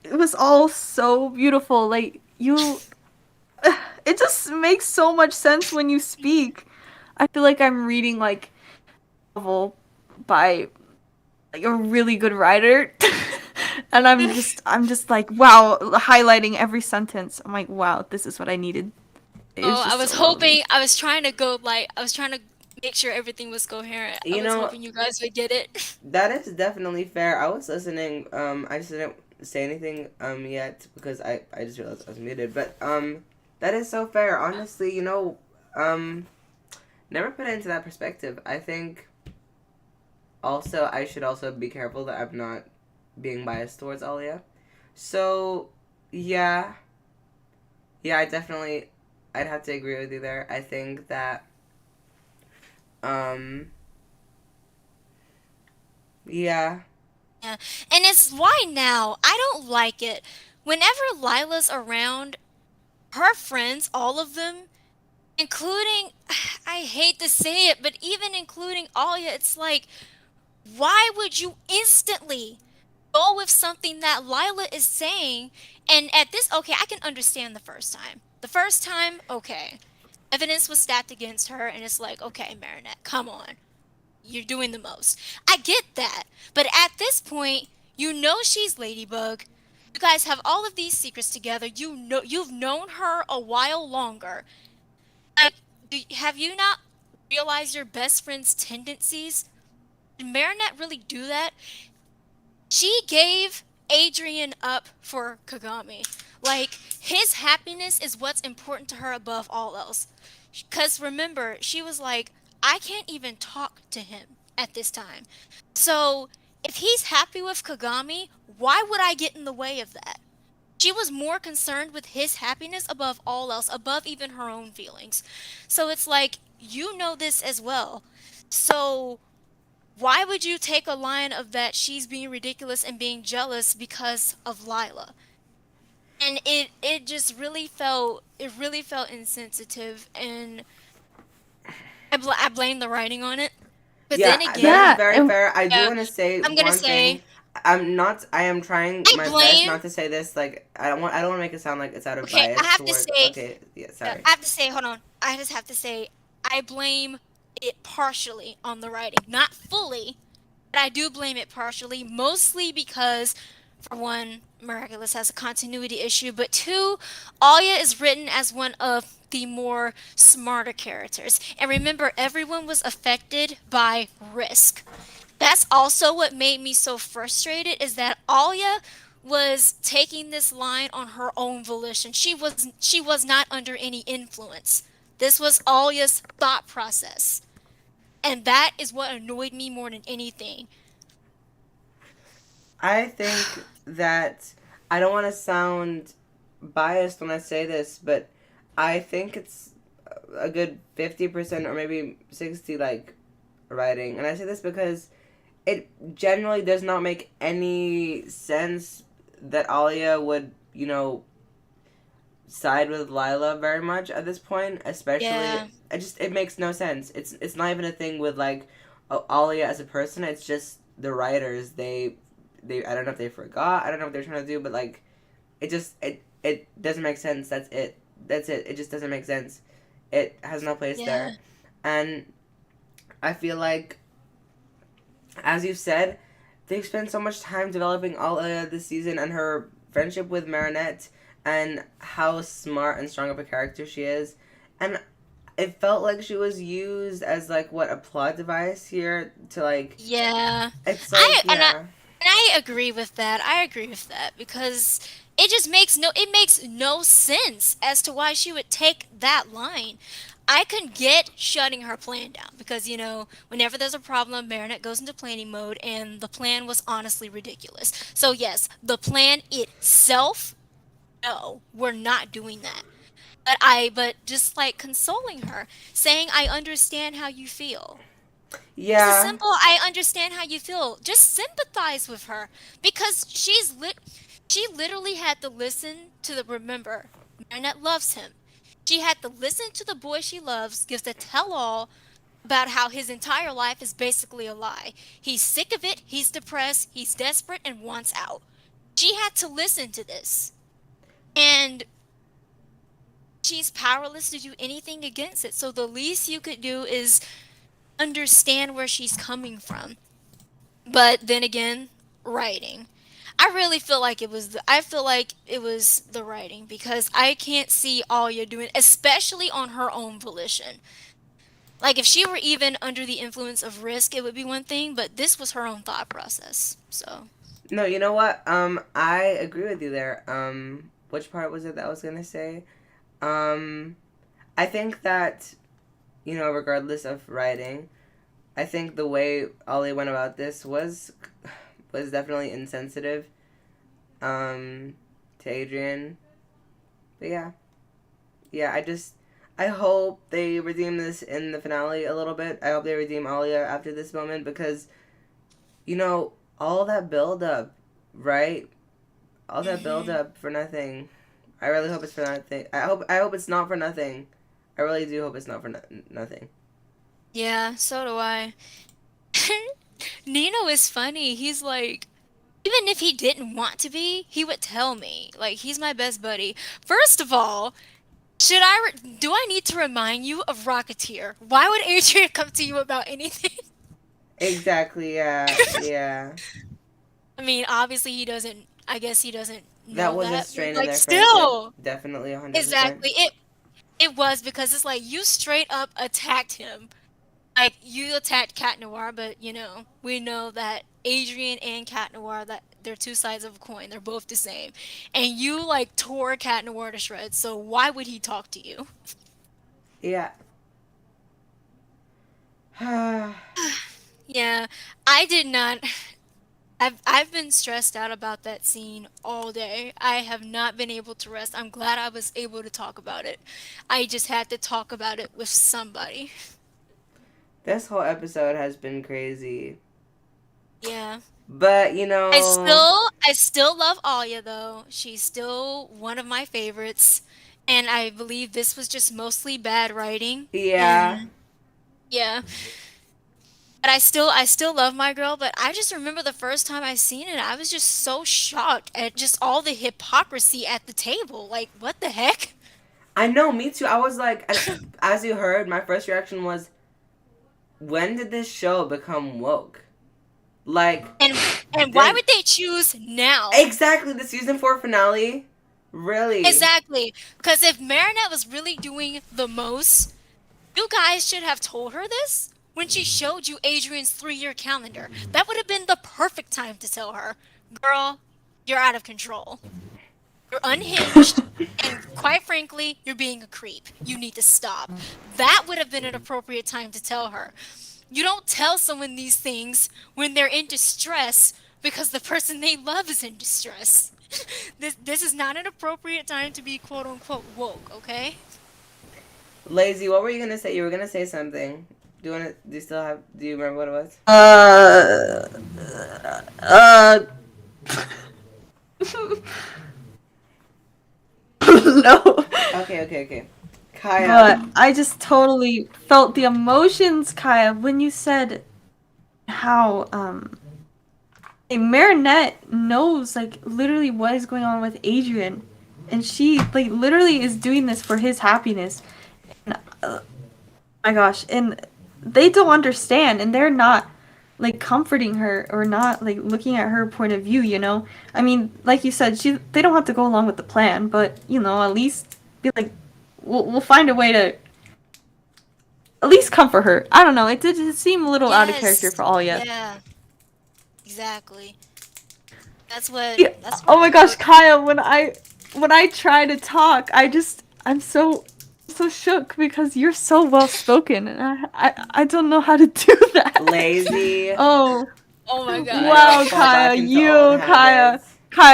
It was all so beautiful. Like, it just makes so much sense when you speak. I feel like I'm reading, like, a novel by, like, a really good writer. And I'm just like, wow, highlighting every sentence. I'm like, wow, this is what I needed. It was Oh, I just was so lovely. hoping, I was trying to go, like, I was trying to make sure everything was coherent. I You was know, hoping you guys would get it. that is definitely fair. I was listening. I just didn't say anything yet because I just realized I was muted. But that is so fair. Honestly, never put it into that perspective. I think also I should also be careful that I'm not being biased towards Alia. So yeah, I definitely I'd have to agree with you there. I think that um yeah. Yeah. And it's why now. I don't like it. Whenever Lila's around, her friends, all of them, including, I hate to say it, but even including Alia, it's like, why would you instantly go with something that Lila is saying? And at this, okay, I can understand the first time. The first time, okay. Evidence was stacked against her, and it's like, okay, Marinette, come on. You're doing the most. I get that. But at this point, you know she's Ladybug. You guys have all of these secrets together. You know you've known her a while longer. Like, have you not realize your best friend's tendencies. Did Marinette really do that? She gave Adrian up for Kagami. Like, his happiness is what's important to her above all else. Because remember, she was like, I can't even talk to him at this time. So, if he's happy with Kagami, why would I get in the way of that? She was more concerned with his happiness above all else, above even her own feelings. So it's like, you know this as well. So why would you take a line of that she's being ridiculous and being jealous because of Lila? And it just really felt insensitive, and I blame the writing on it. But Yeah, then again, that is very fair. I do yeah, want to say I'm gonna one thing. say I am trying I my best blame. not to say this. Like, I don't want to make it sound like it's out of Okay, bias I have to towards. say. Okay, yeah, sorry. I have to say. Hold on. I just have to say. I blame it partially on the writing, not fully, but I do blame it partially, mostly because, for one, Miraculous has a continuity issue, but two, Alia is written as one of the more smarter characters. And remember, everyone was affected by risk. That's also what made me so frustrated, is that Alia was taking this line on her own volition. She was not under any influence. This was Alia's thought process. And that is what annoyed me more than anything. I think that I don't want to sound biased when I say this, but I think it's a good 50% or maybe 60 like writing. And I say this because it generally does not make any sense that Alia would, side with Lila very much at this point, especially it makes no sense. It's not even a thing with like Alia as a person. It's just the writers. They I don't know if they forgot. I don't know what they're trying to do, but like it doesn't make sense. That's it. It just doesn't make sense. It has no place there. And I feel like, as you've said, they've spent so much time developing Alia this season and her friendship with Marinette and how smart and strong of a character she is. And it felt like she was used as like a plot device here to like it's like I agree with that. I agree with that because it makes no sense as to why she would take that line. I can get shutting her plan down because, whenever there's a problem, Marinette goes into planning mode, and the plan was honestly ridiculous. So yes, the plan itself, no, we're not doing that. But just like consoling her, saying, I understand how you feel. Yeah. It's a simple, I understand how you feel. Just sympathize with her because she literally had to listen to remember, Marinette loves him. She had to listen to the boy she loves gives a tell-all about how his entire life is basically a lie. He's sick of it, he's depressed, he's desperate, and wants out. She had to listen to this. And she's powerless to do anything against it. So the least you could do is understand where she's coming from. But then again, writing. I really feel like it was the writing because I can't see Alia doing, especially on her own volition. Like if she were even under the influence of risk, it would be one thing, but this was her own thought process. So no, you know what? I agree with you there. Which part was it that I was gonna say? I think that, regardless of writing, I think the way Ollie went about this was definitely insensitive to Adrian. But yeah, I hope they redeem this in the finale a little bit. I hope they redeem Alia after this moment because, all that build up, right? All that build up for nothing. I really hope it's for nothing. I hope it's not for nothing. I really do hope it's not for nothing. Yeah, so do I. Nino is funny. He's like, even if he didn't want to be, he would tell me. Like, he's my best buddy. First of all, do I need to remind you of Rocketeer? Why would Adrian come to you about anything? Exactly, yeah. I mean, obviously I guess he doesn't know that was that. a strain Like, in their still, friendship. Definitely 100%. exactly. It was because it's like you straight up attacked him Like, you attacked Cat Noir, but, you know, we know that Adrian and Cat Noir, that they're two sides of a coin. They're both the same. And you, like, tore Cat Noir to shreds, so why would he talk to you? Yeah. Yeah, I did not. I've been stressed out about that scene all day. I have not been able to rest. I'm glad I was able to talk about it. I just had to talk about it with somebody. This whole episode has been crazy. Yeah. But, you know... I still love Alia, though. She's still one of my favorites. And I believe this was just mostly bad writing. Yeah. And yeah. But I still love my girl, but I just remember the first time I seen it, I was just so shocked at just all the hypocrisy at the table. Like, what the heck? I know, me too. I was like, as you heard, my first reaction was, when did this show become woke? Like... And why would they choose now? Exactly, the season 4 finale. Really? Exactly. Because if Marinette was really doing the most, you guys should have told her this when she showed you Adrian's 3-year calendar. That would have been the perfect time to tell her, girl, you're out of control. You're unhinged, and quite frankly, you're being a creep. You need to stop. That would have been an appropriate time to tell her. You don't tell someone these things when they're in distress because the person they love is in distress. This is not an appropriate time to be quote unquote woke, okay? Lazy, what were you gonna say? You were gonna say something. Do you remember what it was? No. Okay. Kaya. But I just totally felt the emotions, Kaya, when you said how Marinette knows like literally what is going on with Adrian, and she like literally is doing this for his happiness. And, my gosh, and they don't understand, and they're not like comforting her or not like looking at her point of view. You know, I mean, like you said, they don't have to go along with the plan, but you know, at least be like, we'll find a way to at least comfort her. I don't know. It did seem a little out of character for Alia. Yeah. Exactly. That's what. Yeah. Oh my gosh, Kaya! When I try to talk, I'm so shook because you're so well spoken, and I don't know how to do that. Lazy. Oh. Oh my god. Wow, Kaya,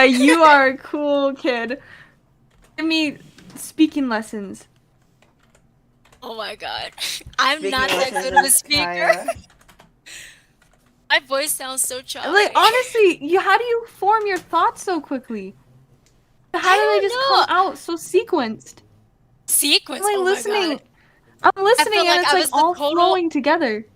you are a cool kid. Give me speaking lessons. Oh my god. I'm not that good of a speaker. My voice sounds so choppy. Like honestly, how do you form your thoughts so quickly? How do they just come out so sequenced? Sequence. I'm oh listening. My god. I'm listening, and it's like all flowing together.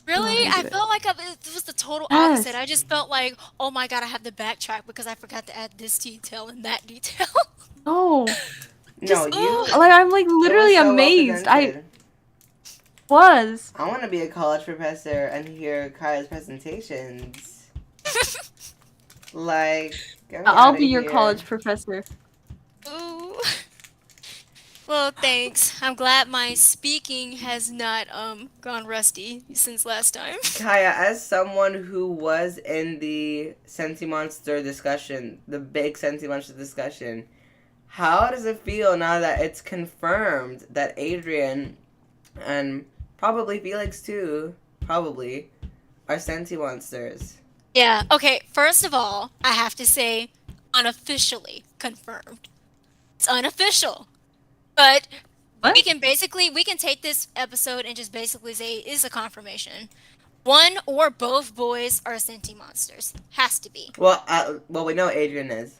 Really? I felt like it was the total opposite. I just felt like, oh my god, I have to backtrack because I forgot to add this detail and that detail. No. Just, like I'm like literally so amazed. Well I want to be a college professor and hear Kaya's presentations. Like, I'll be your college professor. Ooh. Well, thanks. I'm glad my speaking has not gone rusty since last time. Kaya, as someone who was in the Sentimonster discussion, the big Sentimonster discussion, how does it feel now that it's confirmed that Adrian and probably Felix too, probably, are Sentimonsters? Yeah, okay, first of all, I have to say, unofficially confirmed. It's unofficial. But we can take this episode and just basically say it is a confirmation. One or both boys are Sentimonsters. Has to be. Well, we know Adrian is.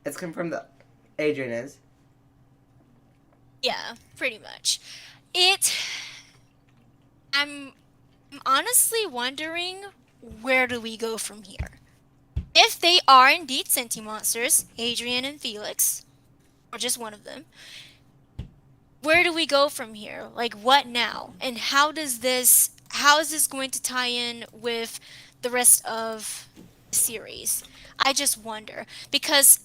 It's confirmed that Adrian is. Yeah, pretty much. I'm honestly wondering, where do we go from here? If they are indeed Sentimonsters, Adrian and Felix, or just one of them, where do we go from here? Like, what now? And how is this going to tie in with the rest of the series? I just wonder. Because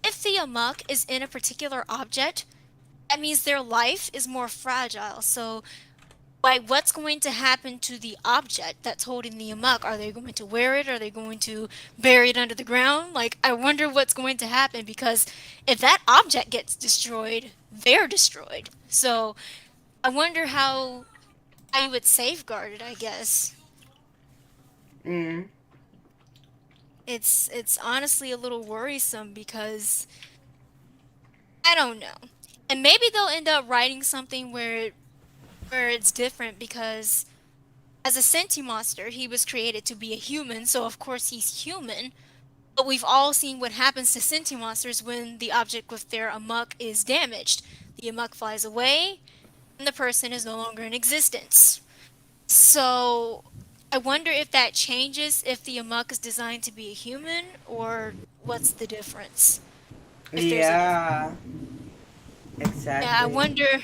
if the amok is in a particular object, that means their life is more fragile. So like what's going to happen to the object that's holding the amok? Are they going to wear it? Are they going to bury it under the ground? Like, I wonder what's going to happen, because if that object gets destroyed, they're destroyed. So I wonder how I would safeguard it, I guess. Mm. It's honestly a little worrisome, because I don't know. And maybe they'll end up writing something where it's different, because as a Sentimonster, he was created to be a human, so of course he's human. But we've all seen what happens to Sentimonsters when the object with their amok is damaged. The amok flies away, and the person is no longer in existence. So I wonder if that changes if the amok is designed to be a human, or what's the difference? If there's Yeah. a Exactly. Yeah, I wonder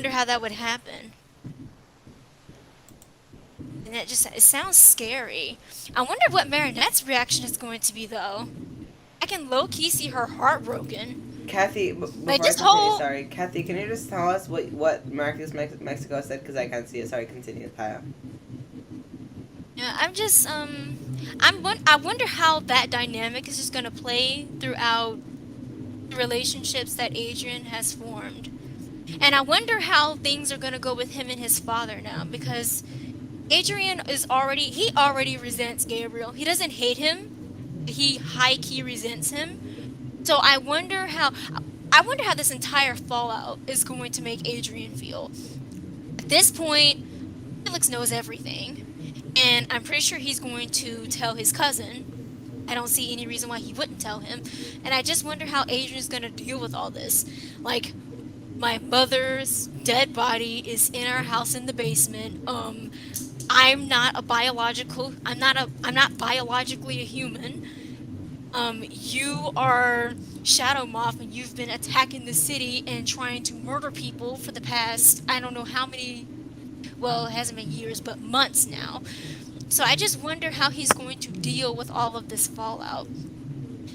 how that would happen. And it sounds scary. I wonder what Marinette's reaction is going to be, though. I can low-key see her heartbroken. Kathy, before Like, I this continue, whole... sorry. Kathy, can you just tell us what Miraculous Mexico said? Because I can't see it. Sorry, continue, Paya. Yeah, I'm just, I wonder how that dynamic is just gonna play throughout the relationships that Adrian has formed. And I wonder how things are gonna go with him and his father now, because Adrian he already resents Gabriel. He doesn't hate him, he high-key resents him. So I wonder how this entire fallout is going to make Adrian feel. At this point, Felix knows everything. And I'm pretty sure he's going to tell his cousin. I don't see any reason why he wouldn't tell him. And I just wonder how Adrian's gonna deal with all this. Like, my mother's dead body is in our house in the basement. I'm not biologically a human. You are Shadow Moth, and you've been attacking the city and trying to murder people for the past, I don't know how many, well, it hasn't been years, but months now. So I just wonder how he's going to deal with all of this fallout.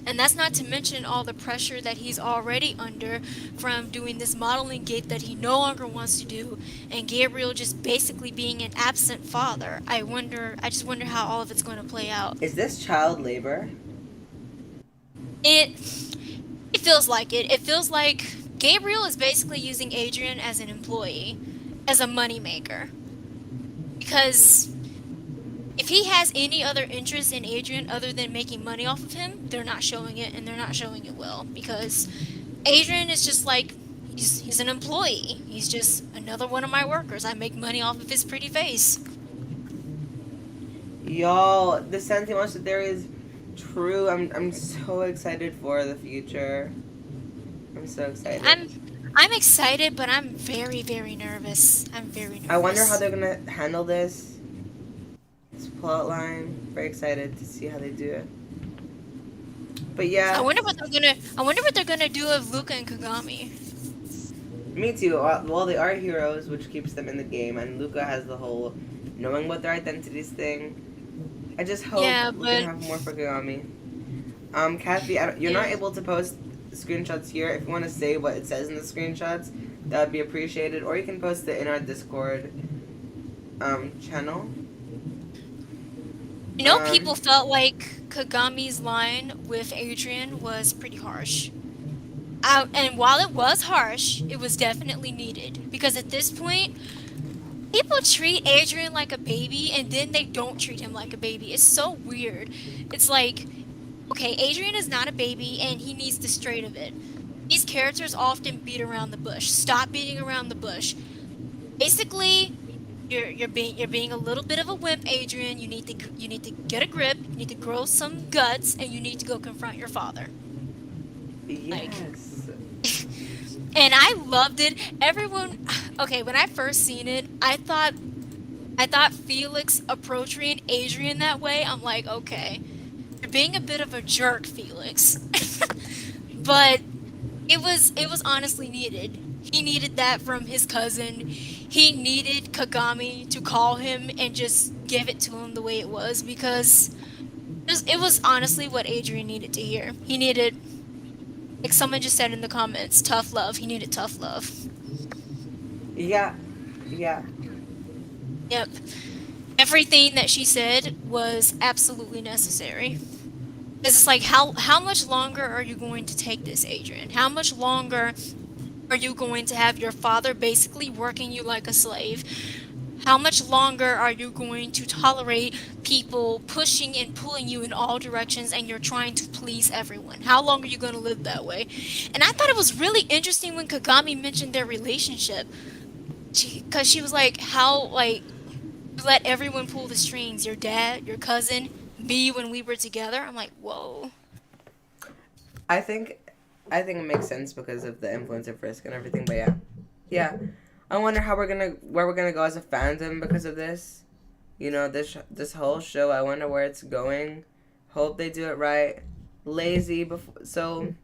And that's not to mention all the pressure that he's already under from doing this modeling gig that he no longer wants to do, and Gabriel just basically being an absent father. I just wonder how all of it's going to play out. Is this child labor? It feels like it. It feels like Gabriel is basically using Adrian as an employee, as a moneymaker. Because if he has any other interest in Adrian other than making money off of him, they're not showing it, and they're not showing it well. Because Adrian is just like, he's an employee. He's just another one of my workers. I make money off of his pretty face. Y'all, the Sentimonster theory is true. I'm so excited for the future. I'm so excited. I'm excited, but I'm very, very nervous. I'm very nervous. I wonder how they're gonna handle this plot line. Very excited to see how they do it. But yeah, I wonder what they're gonna do of Luca and Kagami. Me too. Well, they are heroes, which keeps them in the game, and Luca has the whole knowing what their identities thing. I just hope we can have more for Kagami. Kathy, you're not able to post screenshots here. If you want to say what it says in the screenshots, that would be appreciated. Or you can post it in our Discord channel. You know, people felt like Kagami's line with Adrian was pretty harsh. And while it was harsh, it was definitely needed. Because at this point, people treat Adrian like a baby, and then they don't treat him like a baby. It's so weird. It's like, okay, Adrian is not a baby, and he needs the straight of it. These characters often beat around the bush. Stop beating around the bush. Basically, you're being a little bit of a wimp, Adrian. You need to get a grip. You need to grow some guts, and you need to go confront your father. Yes. And I loved it. Everyone, okay, when I first seen it, I thought Felix approaching Adrian that way. I'm like, okay, you're being a bit of a jerk, Felix. But it was honestly needed. He needed that from his cousin. He needed Kagami to call him and just give it to him the way it was, because it was honestly what Adrian needed to hear. He needed, like someone just said in the comments, tough love. He needed tough love. Yeah. Yep. Everything that she said was absolutely necessary. It's like, how much longer are you going to take this, Adrian? How much longer are you going to have your father basically working you like a slave? How much longer are you going to tolerate people pushing and pulling you in all directions and you're trying to please everyone? How long are you going to live that way? And I thought it was really interesting when Kagami mentioned their relationship. Because she was like, how, like, you let everyone pull the strings. Your dad, your cousin, me when we were together. I'm like, whoa. I think it makes sense because of the influence of Risk and everything. But yeah. I wonder where we're gonna go as a fandom because of this. You know, this whole show. I wonder where it's going. Hope they do it right. Lazy before, so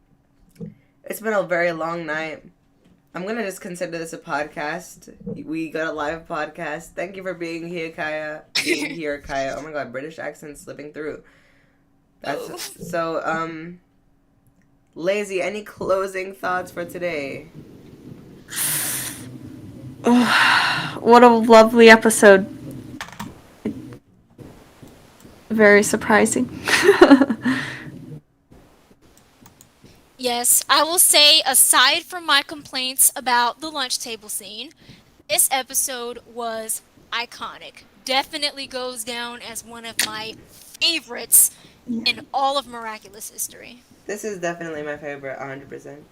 it's been a very long night. I'm gonna just consider this a podcast. We got a live podcast. Thank you for being here, Kaya. Oh my god, British accent slipping through. That's so. Lazy. Any closing thoughts for today? What a lovely episode. Very surprising. Yes, I will say, aside from my complaints about the lunch table scene, this episode was iconic. Definitely goes down as one of my favorites in all of Miraculous history. This is definitely my favorite, 100%.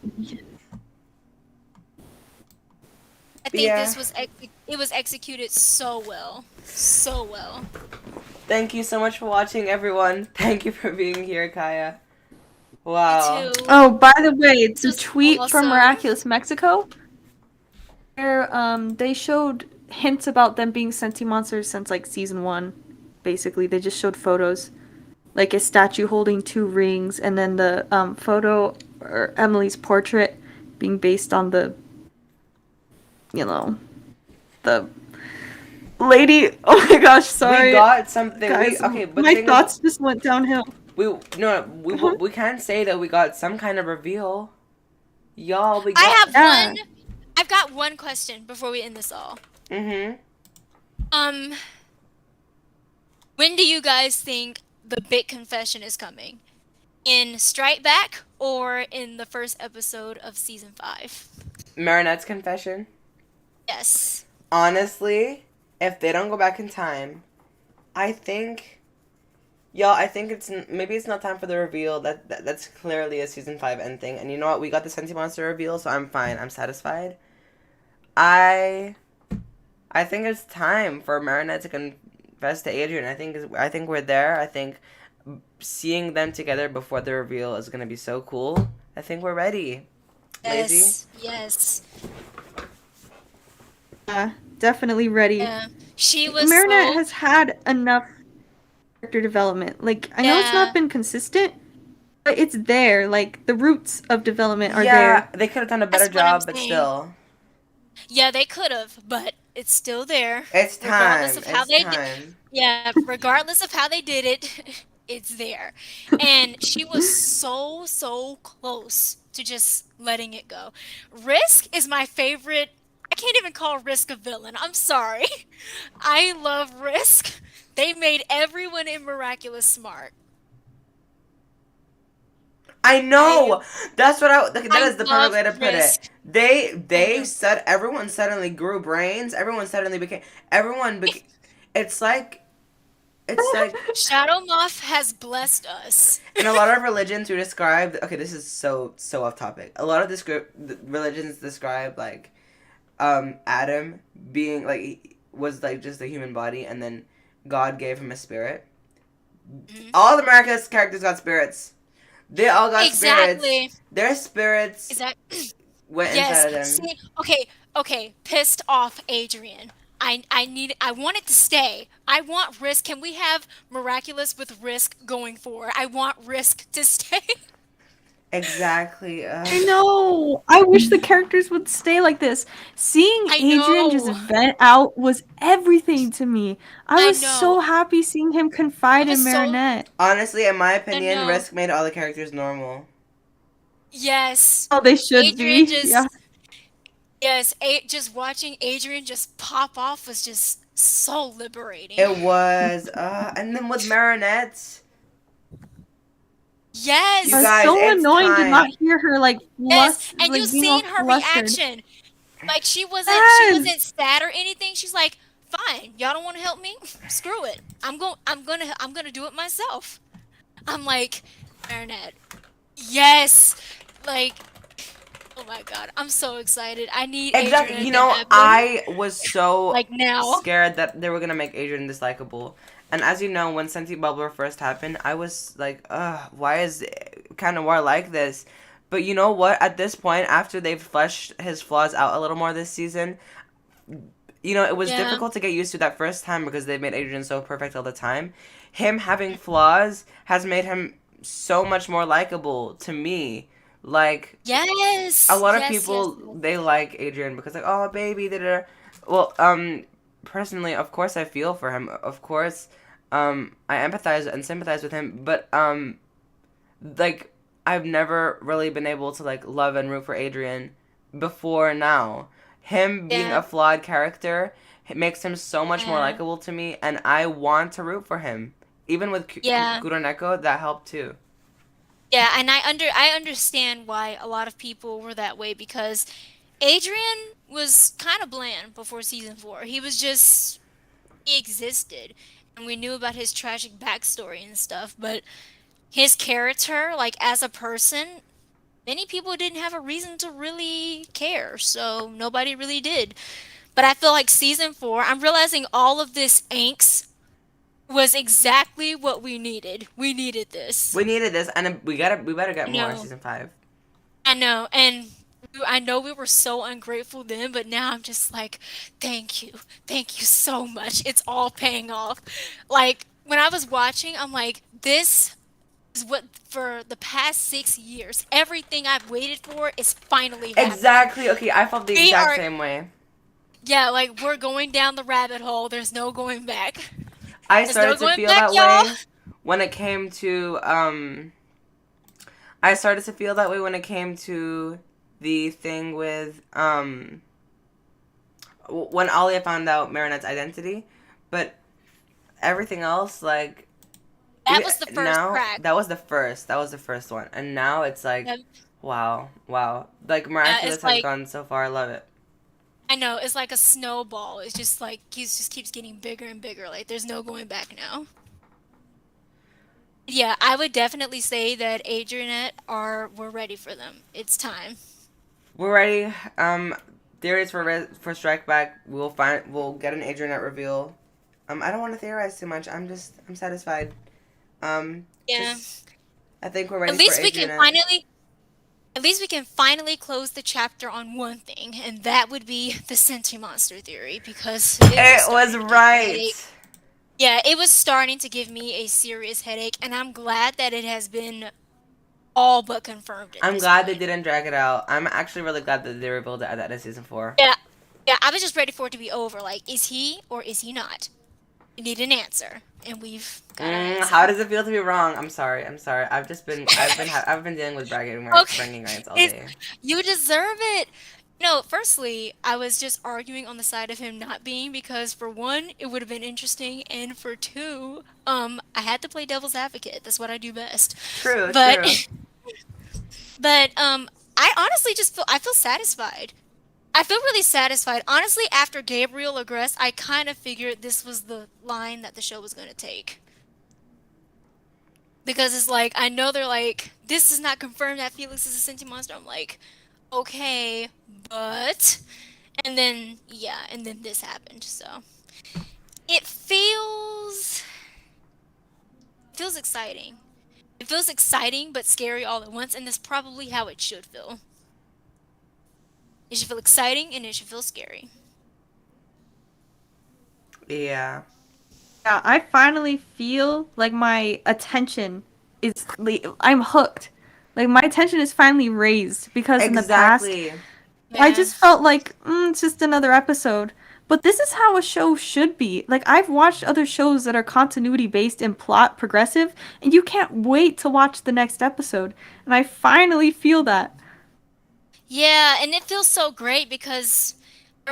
I think this was executed so well. So well. Thank you so much for watching, everyone. Thank you for being here, Kaya. Wow. Me too. Oh, by the way, it's a tweet awesome. from Miraculous Mexico where they showed hints about them being Sentimonsters since like season 1. Basically, they just showed photos. Like a statue holding 2 rings, and then the photo or Emily's portrait being based on the, you know, the lady. Oh my gosh, sorry. We got something. Guys, But my thoughts just went downhill. We can't say that we got some kind of reveal. Y'all, I've got one question before we end this all. Mm-hmm. When do you guys think the big confession is coming? In Strike Back or in the first episode of season 5? Marinette's confession? Yes. Honestly, if they don't go back in time, I think maybe it's not time for the reveal. That's clearly a season 5 end thing. And you know what? We got the Sentimonster reveal, so I'm fine. I'm satisfied. I think it's time for Marinette to confess to Adrian. I think we're there. I think seeing them together before the reveal is gonna be so cool. I think we're ready. Lazy? Yes. Yeah, definitely ready. Yeah. She was Marinette has had enough character development. Like, I know it's not been consistent, but it's there. Like, the roots of development are there. Yeah, they could have done a better job, but still. Yeah, they could have, but it's still there. It's time. Regardless of how they did it, it's there. And she was so close to just letting it go. Risk is my favorite. I can't even call Risk a villain. I'm sorry. I love Risk. They made everyone in Miraculous smart. I know. That is the perfect way to put it. They said everyone suddenly grew brains. It's like Shadow Moth has blessed us. In a lot of religions we describe, okay, this is so off topic. A lot of religions describe like Adam being like he was like just a human body, and then God gave him a spirit. Mm-hmm. All the miraculous characters got spirits. They all got spirits. Their spirits went inside of them. See, okay. Pissed off Adrian. I want it to stay. I want Risk. Can we have Miraculous with Risk going forward? I want Risk to stay. Exactly. I know. I wish the characters would stay like this. Seeing Adrian just vent out was everything to me. I was so happy seeing him confide in Marinette. Honestly, in my opinion, Risk made all the characters normal. Yes. Oh, they should be. Yes, just watching Adrian just pop off was just so liberating. It was, and then with Marinette. Yes. You guys, so it's annoying to not time. hear her like Yes, and like you being all seen her flustered. reaction. Like she wasn't Yes. sad or anything. She's like, "Fine, y'all don't want to help me? Screw it. I'm gonna do it myself." I'm like, Marinette. Yes. Like, oh my god, I'm so excited. I need Exactly. Adrian You to know, happen. I was so Like now. scared that they were gonna make Adrian dislikable. And as you know, when Senti Bubbler first happened, I was like, why is kind of war like this? But you know what? At this point, after they've fleshed his flaws out a little more this season, you know, it was difficult to get used to that first time because they made Adrian so perfect all the time. Him having flaws has made him so much more likable to me. Like, yes, a lot of people they like Adrian because like, oh baby, da. Well, personally, of course I feel for him. Of course, I empathize and sympathize with him. But like I've never really been able to like love and root for Adrian before now. Him being a flawed character, it makes him so much more likable to me, and I want to root for him. Even with Kuroneko, that helped too. Yeah, and I understand why a lot of people were that way because Adrian was kind of bland before season 4. He existed, and we knew about his tragic backstory and stuff, but his character, like as a person, many people didn't have a reason to really care, so nobody really did. But I feel like season 4, I'm realizing all of this angst was exactly what we needed. We needed this. We needed this, and we better get more in season 5. I know, and I know we were so ungrateful then, but now I'm just like, thank you so much. It's all paying off. Like when I was watching, I'm like, this is what for the past 6 years, everything I've waited for is finally happening. Exactly. Okay, I felt the exact same way. Yeah, like we're going down the rabbit hole. There's no going back. I started to feel that way when it came to I started to feel that way when it came to the thing with when Alia found out Marinette's identity, but everything else like that was the first crack. That was the first one, and now it's like wow, like Miraculous has gone so far. I love it. I know, it's like a snowball. It's just like just keeps getting bigger and bigger. Like there's no going back now. Yeah, I would definitely say that Adrianette we're ready for them. It's time. We're ready. Theories for Strike Back. We'll get an Adrianette reveal. I don't want to theorize too much. I'm satisfied. Yeah. I think we're ready. At least we can finally close the chapter on one thing, and that would be the Sentimonster theory, because it was right. Yeah, it was starting to give me a serious headache, and I'm glad that it has been all but confirmed. I'm glad they didn't drag it out. I'm actually really glad that they revealed it at the end of season 4. Yeah, I was just ready for it to be over. Like, is he or is he not? We need an answer, and we've got an answer. How does it feel to be wrong? I'm sorry. I've been dealing with bragging rights all day. You deserve it. No, firstly, I was just arguing on the side of him not being, because for one, it would have been interesting, and for two, I had to play devil's advocate. That's what I do best. True. But I honestly I feel satisfied. I feel really satisfied. Honestly, after Gabriel aggressed, I kind of figured this was the line that the show was going to take. Because it's like, I know they're like, this does not confirm that Felix is a Sentimonster. I'm like, okay, but... And then this happened, so... It feels exciting. It feels exciting, but scary all at once, and that's probably how it should feel. It should feel exciting, and it should feel scary. Yeah. Yeah, I finally feel like my attention is... I'm hooked. Like, my attention is finally raised, because in the past, I just felt like, it's just another episode. But this is how a show should be. Like, I've watched other shows that are continuity-based and plot progressive, and you can't wait to watch the next episode. And I finally feel that. Yeah, and it feels so great because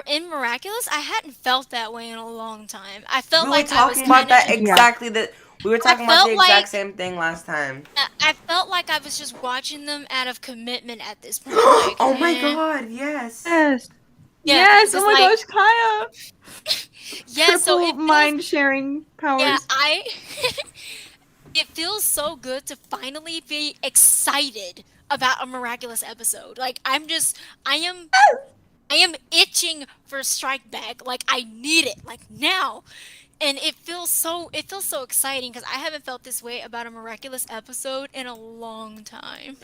in Miraculous, I hadn't felt that way in a long time. I felt We were like I was talking about kinda that just exactly. That we were talking about the felt like exact same thing last time. I felt like I was just watching them out of commitment at this point. Like, Oh my god, yes. Yes. Yeah, Yes. Oh 'cause, my like gosh, Kaya. yeah, so Triple it feels mind sharing powers. yeah, it feels so good to finally be excited about a Miraculous episode. Like, I am itching for Strike Back. Like, I need it, like, now. And it feels so exciting because I haven't felt this way about a Miraculous episode in a long time.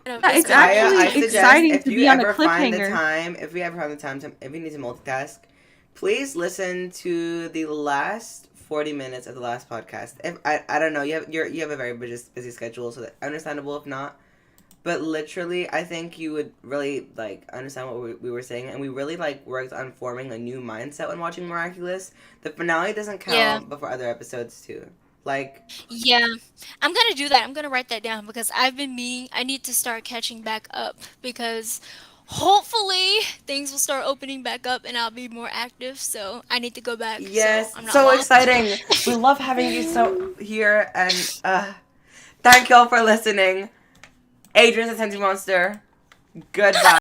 You know, Yeah, this it's many Kaya, I actually episodes. suggest exciting if to you be on a ever find the cliffhanger. time, if you ever have the time to, if you need to multitask, please listen to the last 40 minutes of the last podcast. If I don't know, you have a very busy schedule, so that's understandable if not. But literally, I think you would really like understand what we were saying, and we really like worked on forming a new mindset when watching Miraculous. The finale doesn't count, Yeah. but for other episodes too. Like, Yeah, I'm gonna do that. I'm gonna write that down because I've been meaning. I need to start catching back up because hopefully things will start opening back up and I'll be more active. So I need to go back. yes, so I'm not so lost. exciting. We love having you so here, and thank y'all for listening. Adrian's a Sentimonster. Goodbye.